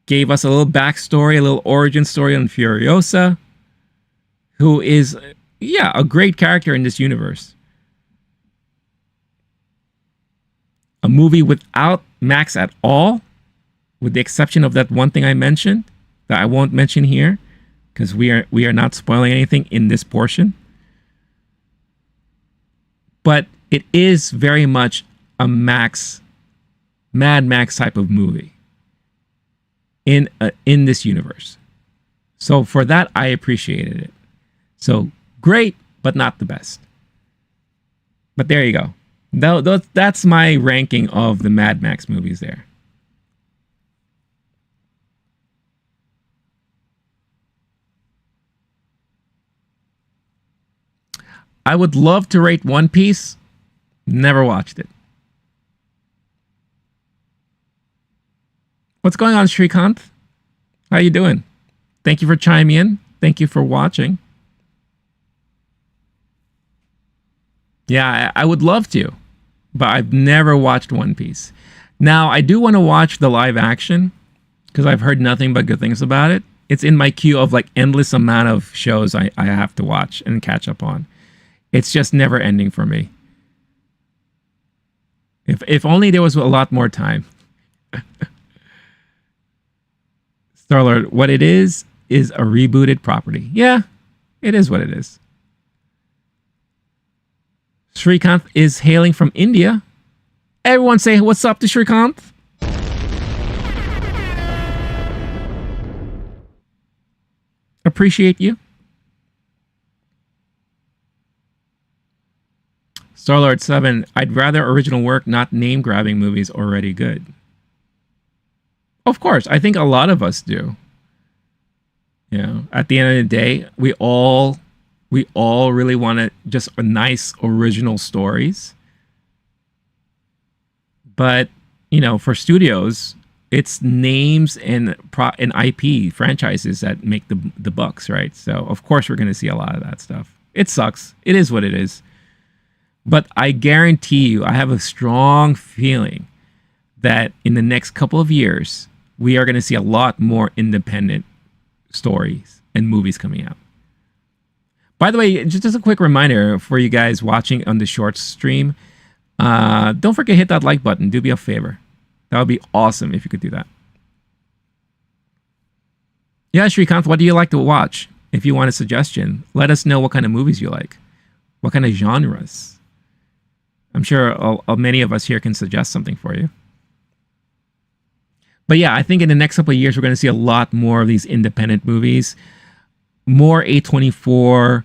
Gave us a little backstory, a little origin story on Furiosa, who is, yeah, a great character in this universe. A movie without Max at all, with the exception of that one thing I mentioned, that I won't mention here, because we are not spoiling anything in this portion. But it is very much a Mad Max type of movie in this universe. So for that, I appreciated it. So great, but not the best. But there you go. That's my ranking of the Mad Max movies there. I would love to rate One Piece. Never watched it. What's going on, Shrikant? How you doing? Thank you for chiming in. Thank you for watching. Yeah, I would love to, but I've never watched One Piece. Now, I do want to watch the live action because I've heard nothing but good things about it. It's in my queue of like endless amount of shows I have to watch and catch up on. It's just never ending for me. If only there was a lot more time. Star-Lord, what it is a rebooted property. Yeah, it is what it is. Srikanth is hailing from India. Everyone say what's up to Srikanth. Appreciate you. Starlord 7, I'd rather original work, not name-grabbing movies already good. Of course, I think a lot of us do. You know, at the end of the day, we all really want just a nice original stories. But, you know, for studios, it's names and IP franchises that make the bucks, right? So, of course, we're going to see a lot of that stuff. It sucks. It is what it is. But I guarantee you, I have a strong feeling that in the next couple of years, we are going to see a lot more independent stories and movies coming out. By the way, just a quick reminder for you guys watching on the short stream, Don't forget to hit that like button. Do me a favor. That would be awesome if you could do that. Yeah, Shrikant, what do you like to watch? If you want a suggestion, let us know what kind of movies you like. What kind of genres? I'm sure many of us here can suggest something for you. But yeah, I think in the next couple of years, we're going to see a lot more of these independent movies, more A24,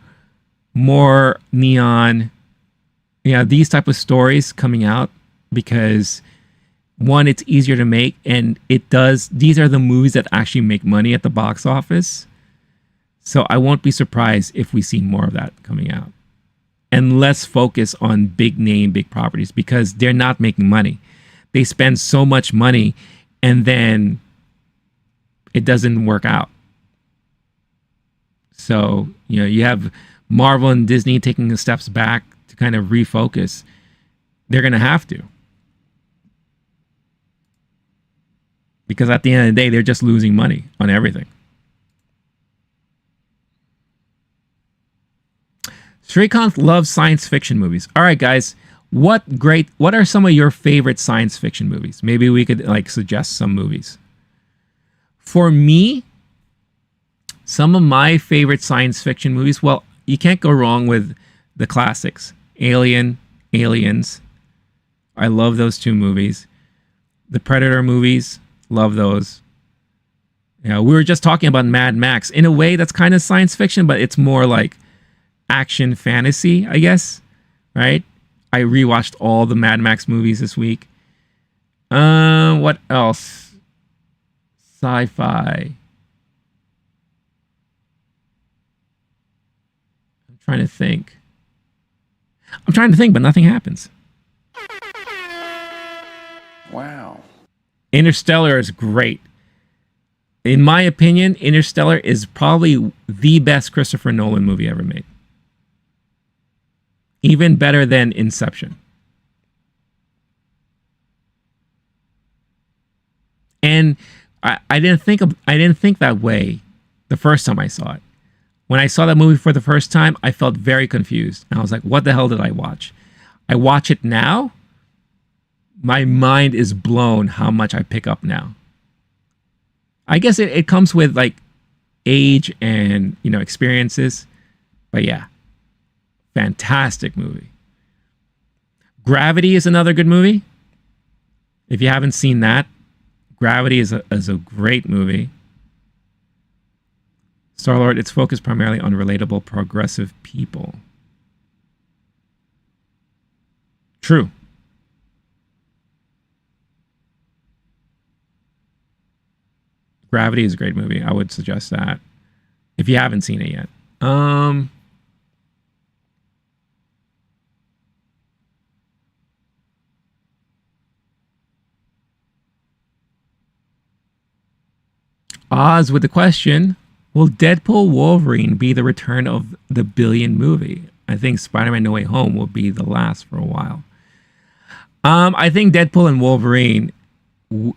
more Neon, yeah, these type of stories coming out because one, it's easier to make, and it does. These are the movies that actually make money at the box office. So I won't be surprised if we see more of that coming out. And less focus on big name, big properties because they're not making money. They spend so much money and then it doesn't work out. So, you have Marvel and Disney taking the steps back to kind of refocus. They're going to have to. Because at the end of the day, they're just losing money on everything. Shrikant loves science fiction movies. All right, guys. What are some of your favorite science fiction movies? Maybe we could suggest some movies. For me, some of my favorite science fiction movies, well, you can't go wrong with the classics. Aliens. I love those two movies. The Predator movies, love those. We were just talking about Mad Max. In a way, that's kind of science fiction, but it's more like action fantasy, I guess. Right? I rewatched all the Mad Max movies this week. What else? Sci-fi. I'm trying to think, but nothing happens. Wow. Interstellar is great. In my opinion, Interstellar is probably the best Christopher Nolan movie ever made. Even better than Inception. And I didn't think that way the first time I saw it. When I saw that movie for the first time, I felt very confused. And I was like, what the hell did I watch? I watch it now. My mind is blown how much I pick up now. I guess it comes with age and experiences. But yeah. Fantastic movie. Gravity is another good movie. If you haven't seen that, Gravity is a great movie. Star-Lord, it's focused primarily on relatable, progressive people. True. Gravity is a great movie. I would suggest that if you haven't seen it yet. Oz with the question, will Deadpool Wolverine be the return of the billion movie? I think Spider-Man No Way Home will be the last for a while. I think Deadpool and Wolverine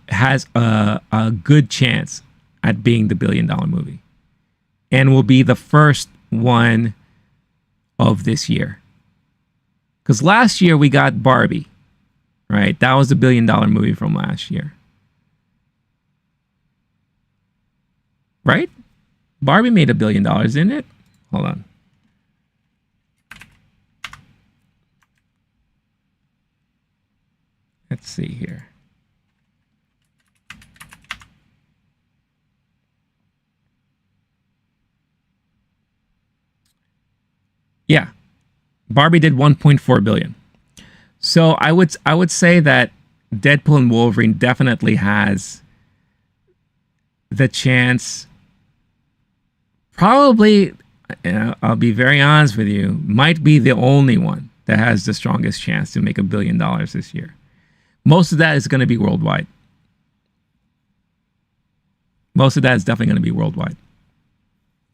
has a good chance at being the billion-dollar movie. And will be the first one of this year. Because last year we got Barbie, right? That was the billion-dollar movie from last year. Right? Barbie made $1 billion, didn't it? Hold on. Let's see here. Yeah. Barbie did 1.4 billion. So I would say that Deadpool and Wolverine definitely has the chance. Probably, I'll be very honest with you, might be the only one that has the strongest chance to make $1 billion this year. Most of that is going to be worldwide. Most of that is definitely going to be worldwide.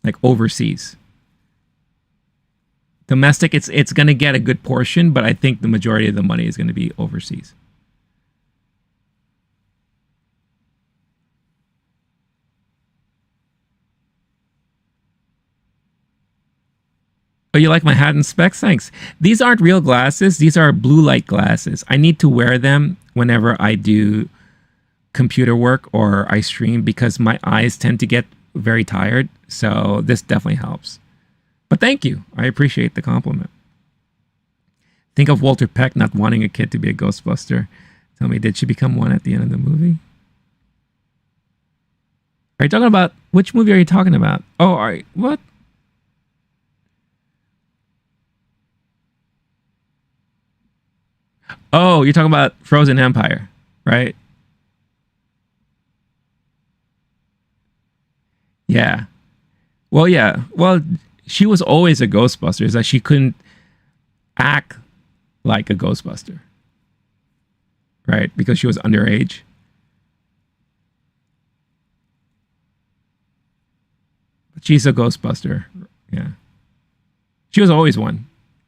Like overseas. Domestic, it's going to get a good portion, but I think the majority of the money is going to be overseas. Oh, you like my hat and specs? Thanks. These aren't real glasses. These are blue light glasses. I need to wear them whenever I do computer work or I stream because my eyes tend to get very tired. So this definitely helps. But thank you. I appreciate the compliment. Think of Walter Peck not wanting a kid to be a Ghostbuster. Tell me, did she become one at the end of the movie? Are you talking about, which movie are you talking about? Oh, all right. What? Oh, you're talking about Frozen Empire, right? Yeah. Well, yeah. Well, she was always a Ghostbuster. It's like she couldn't act like a Ghostbuster, right? Because she was underage. But she's a Ghostbuster. Yeah. She was always one.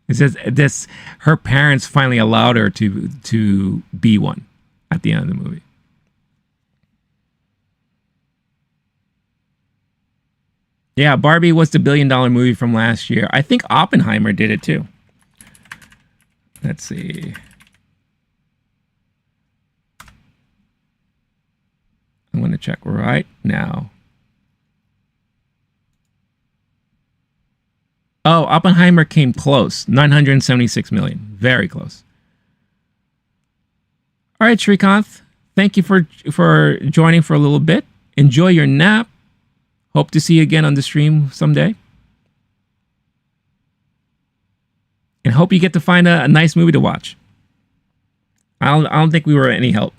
It says this her parents finally allowed her to be one at the end of the movie. Yeah, Barbie was the billion-dollar movie from last year. I think Oppenheimer did it too. Let's see. I'm going to check right now. Oh, Oppenheimer came close. 976 million. Very close. All right, Srikanth. Thank you for joining for a little bit. Enjoy your nap. Hope to see you again on the stream someday. And hope you get to find a nice movie to watch. I don't think we were any help.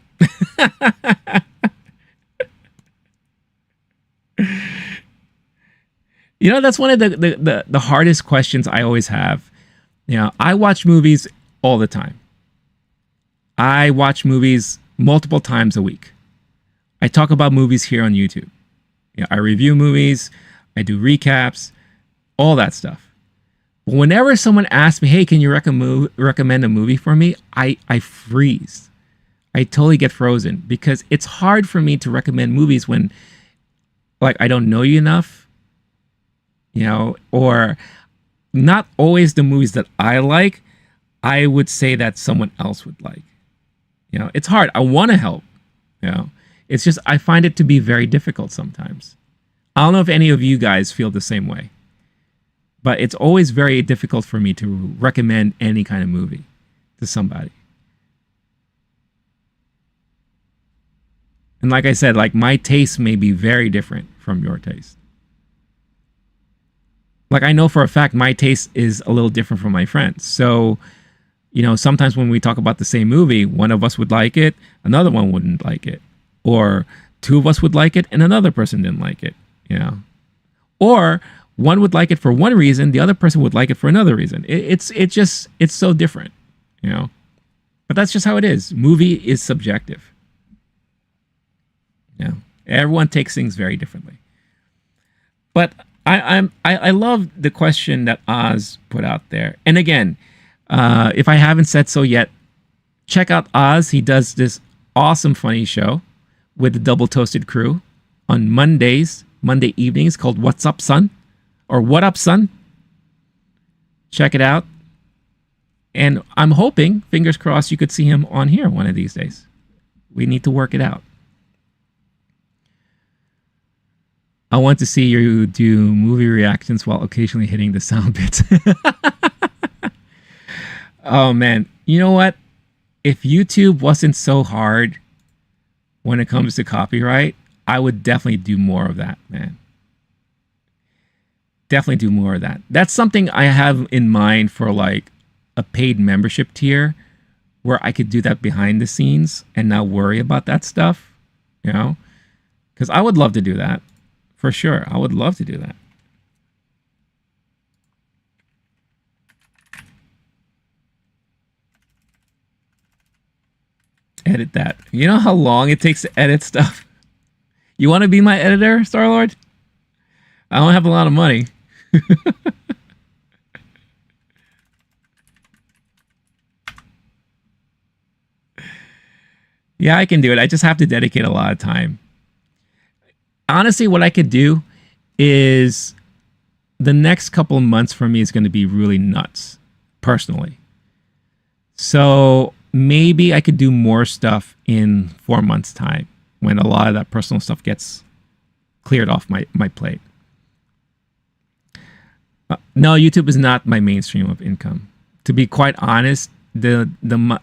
You know, that's one of the hardest questions I always have. You know, I watch movies all the time. I watch movies multiple times a week. I talk about movies here on YouTube. You know, I review movies, I do recaps, all that stuff. But whenever someone asks me, hey, can you recommend a movie for me? I freeze. I totally get frozen because it's hard for me to recommend movies when, like, I don't know you enough, you know, or not always the movies that I like, I would say that someone else would like. You know, it's hard. I want to help, you know. It's just, I find it to be very difficult sometimes. I don't know if any of you guys feel the same way, but it's always very difficult for me to recommend any kind of movie to somebody. And like I said, like my taste may be very different from your taste. Like I know for a fact my taste is a little different from my friends. So, you know, sometimes when we talk about the same movie, one of us would like it, another one wouldn't like it. Or two of us would like it and another person didn't like it, you know. Or one would like it for one reason, the other person would like it for another reason. It's so different, you know. But that's just how it is. Movie is subjective. You know, everyone takes things very differently. But I love the question that Oz put out there. And again, if I haven't said so yet, check out Oz. He does this awesome funny show with the Double Toasted crew on Monday evenings called What's Up, Son? Or What Up, Son? Check it out. And I'm hoping, fingers crossed, you could see him on here one of these days. We need to work it out. I want to see you do movie reactions while occasionally hitting the sound bits. Oh, man. You know what? If YouTube wasn't so hard when it comes to copyright, I would definitely do more of that, man. Definitely do more of that. That's something I have in mind for like a paid membership tier where I could do that behind the scenes and not worry about that stuff, you know? Because I would love to do that. For sure. I would love to do that. Edit that. You know how long it takes to edit stuff? You want to be my editor, Star-Lord? I don't have a lot of money. Yeah, I can do it. I just have to dedicate a lot of time. Honestly, what I could do is the next couple of months for me is going to be really nuts, personally. So maybe I could do more stuff in 4 months' time when a lot of that personal stuff gets cleared off my plate. No, YouTube is not my main stream of income. To be quite honest, the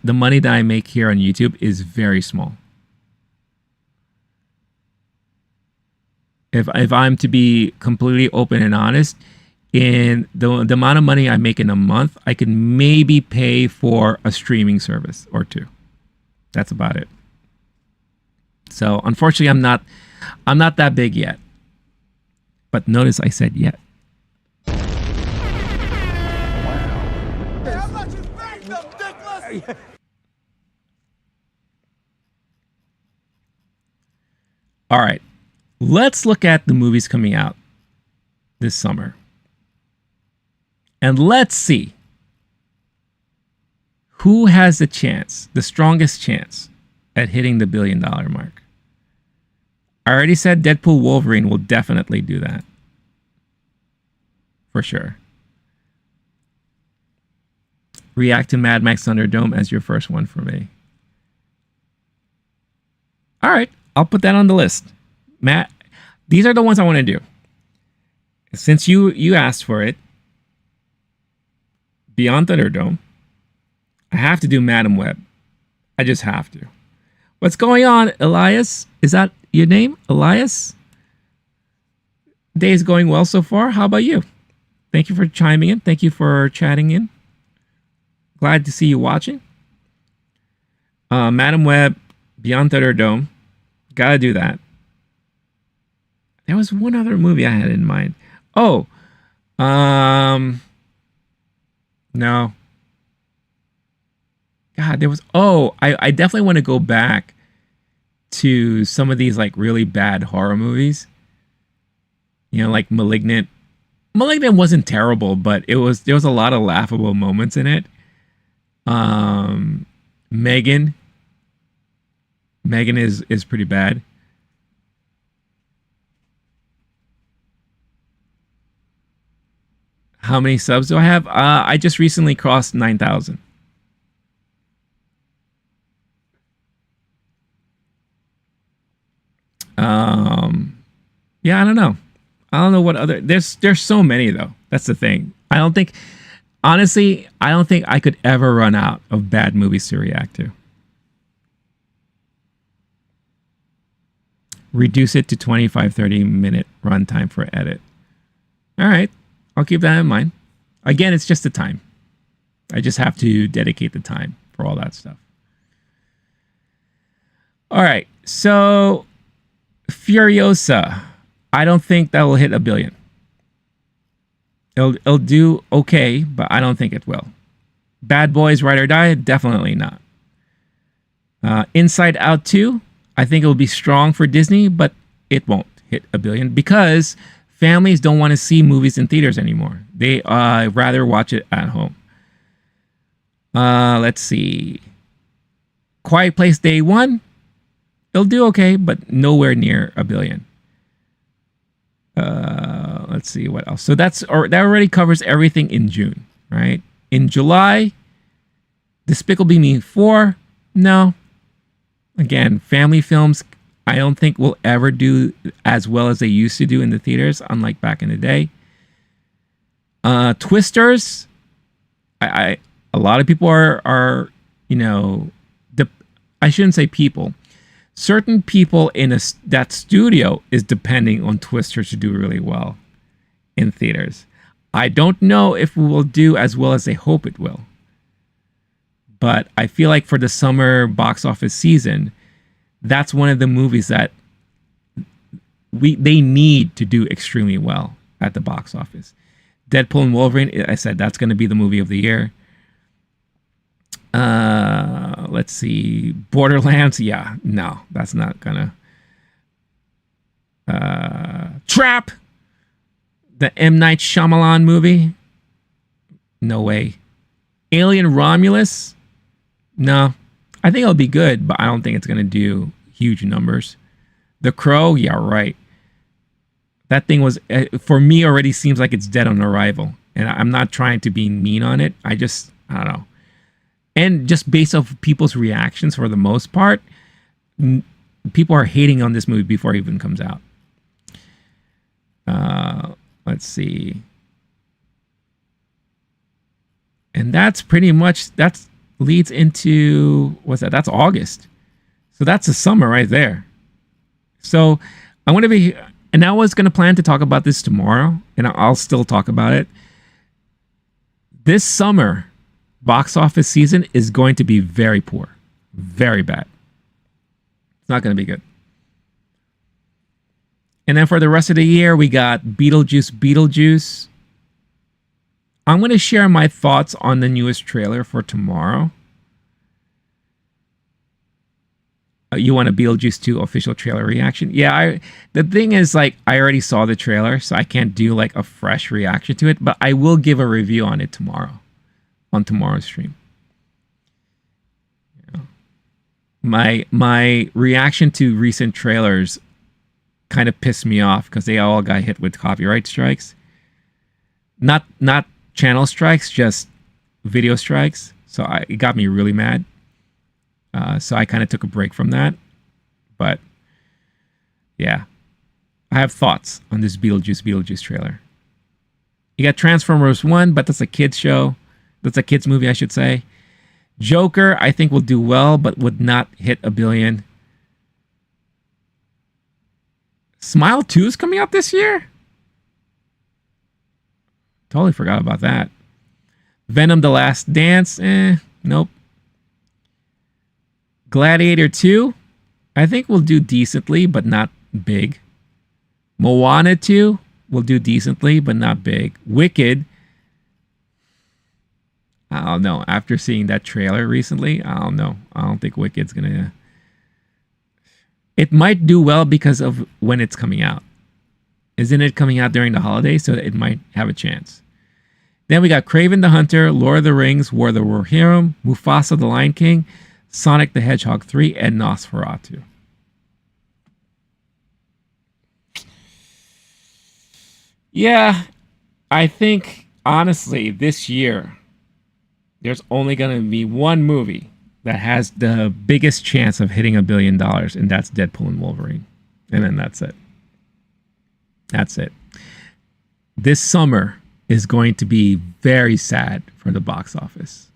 money that I make here on YouTube is very small. If I'm to be completely open and honest, in the amount of money I make in a month, I can maybe pay for a streaming service or two. That's about it. So unfortunately, I'm not that big yet. But notice I said yet. Wow. Hey, I'm not your victim, dickless! All right. Let's look at the movies coming out this summer. And let's see who has the chance, the strongest chance at hitting the $1 billion mark. I already said Deadpool Wolverine will definitely do that. For sure. React to Mad Max Thunderdome as your first one for me. All right, I'll put that on the list. Matt, these are the ones I want to do. Since you asked for it, Beyond Thunderdome, I have to do Madam Web. I just have to. What's going on, Elias? Is that your name, Elias? Day's going well so far. How about you? Thank you for chiming in. Thank you for chatting in. Glad to see you watching. Madam Web, Beyond Thunderdome. Gotta do that. There was one other movie I had in mind. Oh, no. God, there was. Oh, I definitely want to go back to some of these like really bad horror movies. You know, like Malignant. Malignant wasn't terrible, but there was a lot of laughable moments in it. Megan. Megan is pretty bad. How many subs do I have? I just recently crossed 9,000. Yeah, I don't know. I don't know what other. There's so many though. That's the thing. Honestly, I don't think I could ever run out of bad movies to react to. Reduce it to 25-30 minute runtime for edit. All right. I'll keep that in mind. Again, it's just the time. I just have to dedicate the time for all that stuff. All right. So, Furiosa. I don't think that will hit $1 billion. It'll do okay, but I don't think it will. Bad Boys, Ride or Die? Definitely not. Inside Out 2? I think it will be strong for Disney, but it won't hit $1 billion because families don't want to see movies in theaters anymore. They rather watch it at home. Let's see. Quiet Place Day 1. They'll do okay, but nowhere near $1 billion. Let's see what else. So that already covers everything in June, right? In July, Despicable Me 4. No. Again, family films, I don't think will ever do as well as they used to do in the theaters, unlike back in the day. Twisters, a lot of people are you know, I shouldn't say people. Certain people in that studio is depending on Twisters to do really well in theaters. I don't know if we will do as well as they hope it will. But I feel like for the summer box office season, that's one of the movies that they need to do extremely well at the box office. Deadpool and Wolverine, I said that's going to be the movie of the year. Let's see. Borderlands, yeah, no, that's not gonna. Trap, the M. Night Shyamalan movie, no way. Alien Romulus, no. I think it'll be good, but I don't think it's gonna do huge numbers. The Crow, yeah, right. That thing was, for me, already seems like it's dead on arrival. And I'm not trying to be mean on it. I don't know. And just based off people's reactions for the most part, people are hating on this movie before it even comes out. Let's see. And that's pretty much, that leads into, what's that? That's August. So that's the summer right there. So I'm going to be, and I was going to plan to talk about this tomorrow, and I'll still talk about it. This summer box office season is going to be very poor, very bad. It's not going to be good. And then for the rest of the year, we got Beetlejuice. I'm going to share my thoughts on the newest trailer for tomorrow. You want a Beetlejuice 2 official trailer reaction? Yeah, the thing is, like, I already saw the trailer, so I can't do like a fresh reaction to it, but I will give a review on it tomorrow, on tomorrow's stream. Yeah. My reaction to recent trailers kind of pissed me off because they all got hit with copyright strikes. Not channel strikes, just video strikes. So it got me really mad. So I kind of took a break from that. But yeah, I have thoughts on this Beetlejuice trailer. You got Transformers 1, but that's a kid's show. That's a kid's movie, I should say. Joker, I think will do well, but would not hit $1 billion. Smile 2 is coming out this year? Totally forgot about that. Venom: The Last Dance, nope. Gladiator 2, I think will do decently, but not big. Moana 2 will do decently, but not big. Wicked, I don't know. After seeing that trailer recently, I don't know. I don't think Wicked's gonna... It might do well because of when it's coming out. Isn't it coming out during the holidays? So it might have a chance. Then we got Kraven the Hunter, Lord of the Rings, War of the Rohirrim, Mufasa the Lion King, Sonic the Hedgehog 3, and Nosferatu. Yeah, I think, honestly, this year, there's only going to be one movie that has the biggest chance of hitting $1 billion, and that's Deadpool and Wolverine. And then that's it. That's it. This summer is going to be very sad for the box office.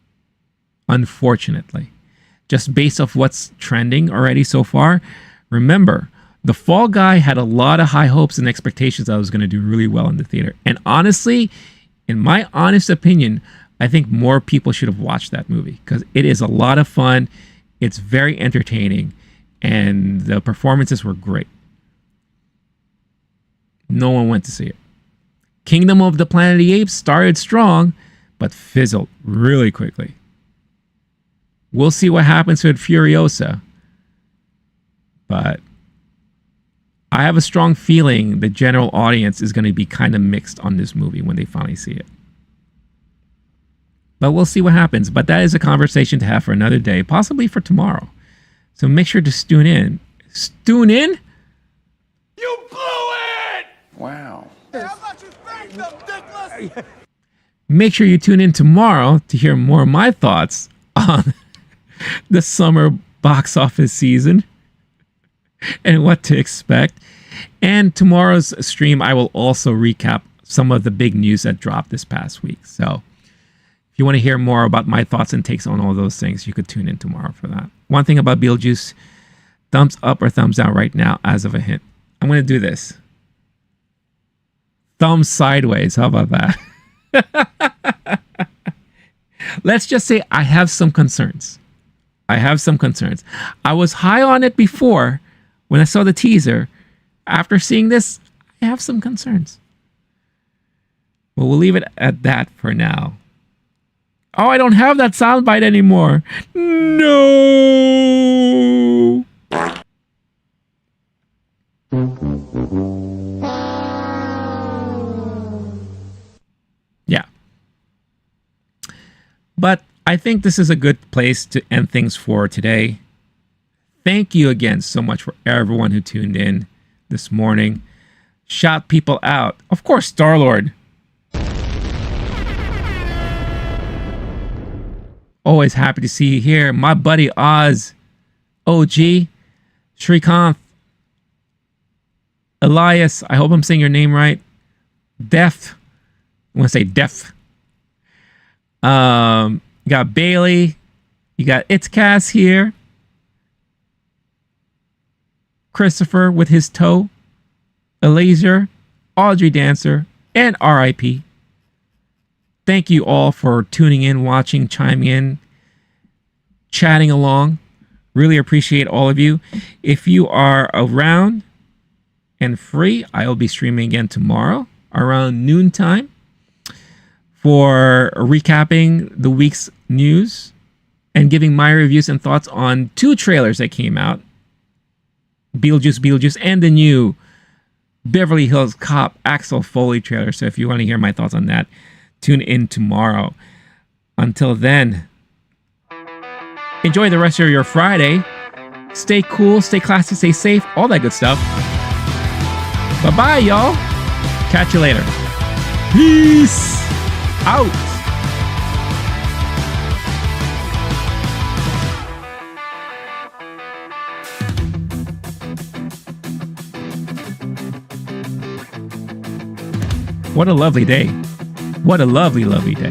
Unfortunately. Just based off what's trending already so far. Remember, The Fall Guy had a lot of high hopes and expectations that I was going to do really well in the theater. And honestly, in my honest opinion, I think more people should have watched that movie because it is a lot of fun. It's very entertaining and the performances were great. No one went to see it. Kingdom of the Planet of the Apes started strong, but fizzled really quickly. We'll see what happens with Furiosa. But I have a strong feeling the general audience is going to be kind of mixed on this movie when they finally see it. But we'll see what happens. But that is a conversation to have for another day, possibly for tomorrow. So make sure to tune in. Tune in? You blew it! Wow. How much you think, them dickless? Make sure you tune in tomorrow to hear more of my thoughts on the summer box office season and what to expect. And tomorrow's stream, I will also recap some of the big news that dropped this past week. So if you want to hear more about my thoughts and takes on all those things, you could tune in tomorrow for that. One thing about Beetlejuice, thumbs up or thumbs down right now as of a hint. I'm going to do this. Thumb sideways. How about that? Let's just say I have some concerns. I was high on it before when I saw the teaser. After seeing this, I have some concerns. But we'll leave it at that for now. Oh, I don't have that soundbite anymore. No. Yeah. But I think this is a good place to end things for today. Thank you again so much for everyone who tuned in this morning. shout people out. Of course, Star-Lord. Always happy to see you here. My buddy Oz, OG, Srikanth, Elias, I hope I'm saying your name right. Def, I want to say Def. You got Bailey, you got It's Cass here. Christopher with his toe, Elazer, Audrey Dancer, and RIP. Thank you all for tuning in, watching, chiming in, chatting along. Really appreciate all of you. If you are around and free, I will be streaming again tomorrow around noontime for recapping the week's news and giving my reviews and thoughts on 2 trailers that came out. Beetlejuice, and the new Beverly Hills Cop Axel Foley trailer. So if you want to hear my thoughts on that, tune in tomorrow. Until then, enjoy the rest of your Friday. Stay cool, stay classy, stay safe, all that good stuff. Bye-bye, y'all. Catch you later. Peace out. What a lovely day. What a lovely, lovely day.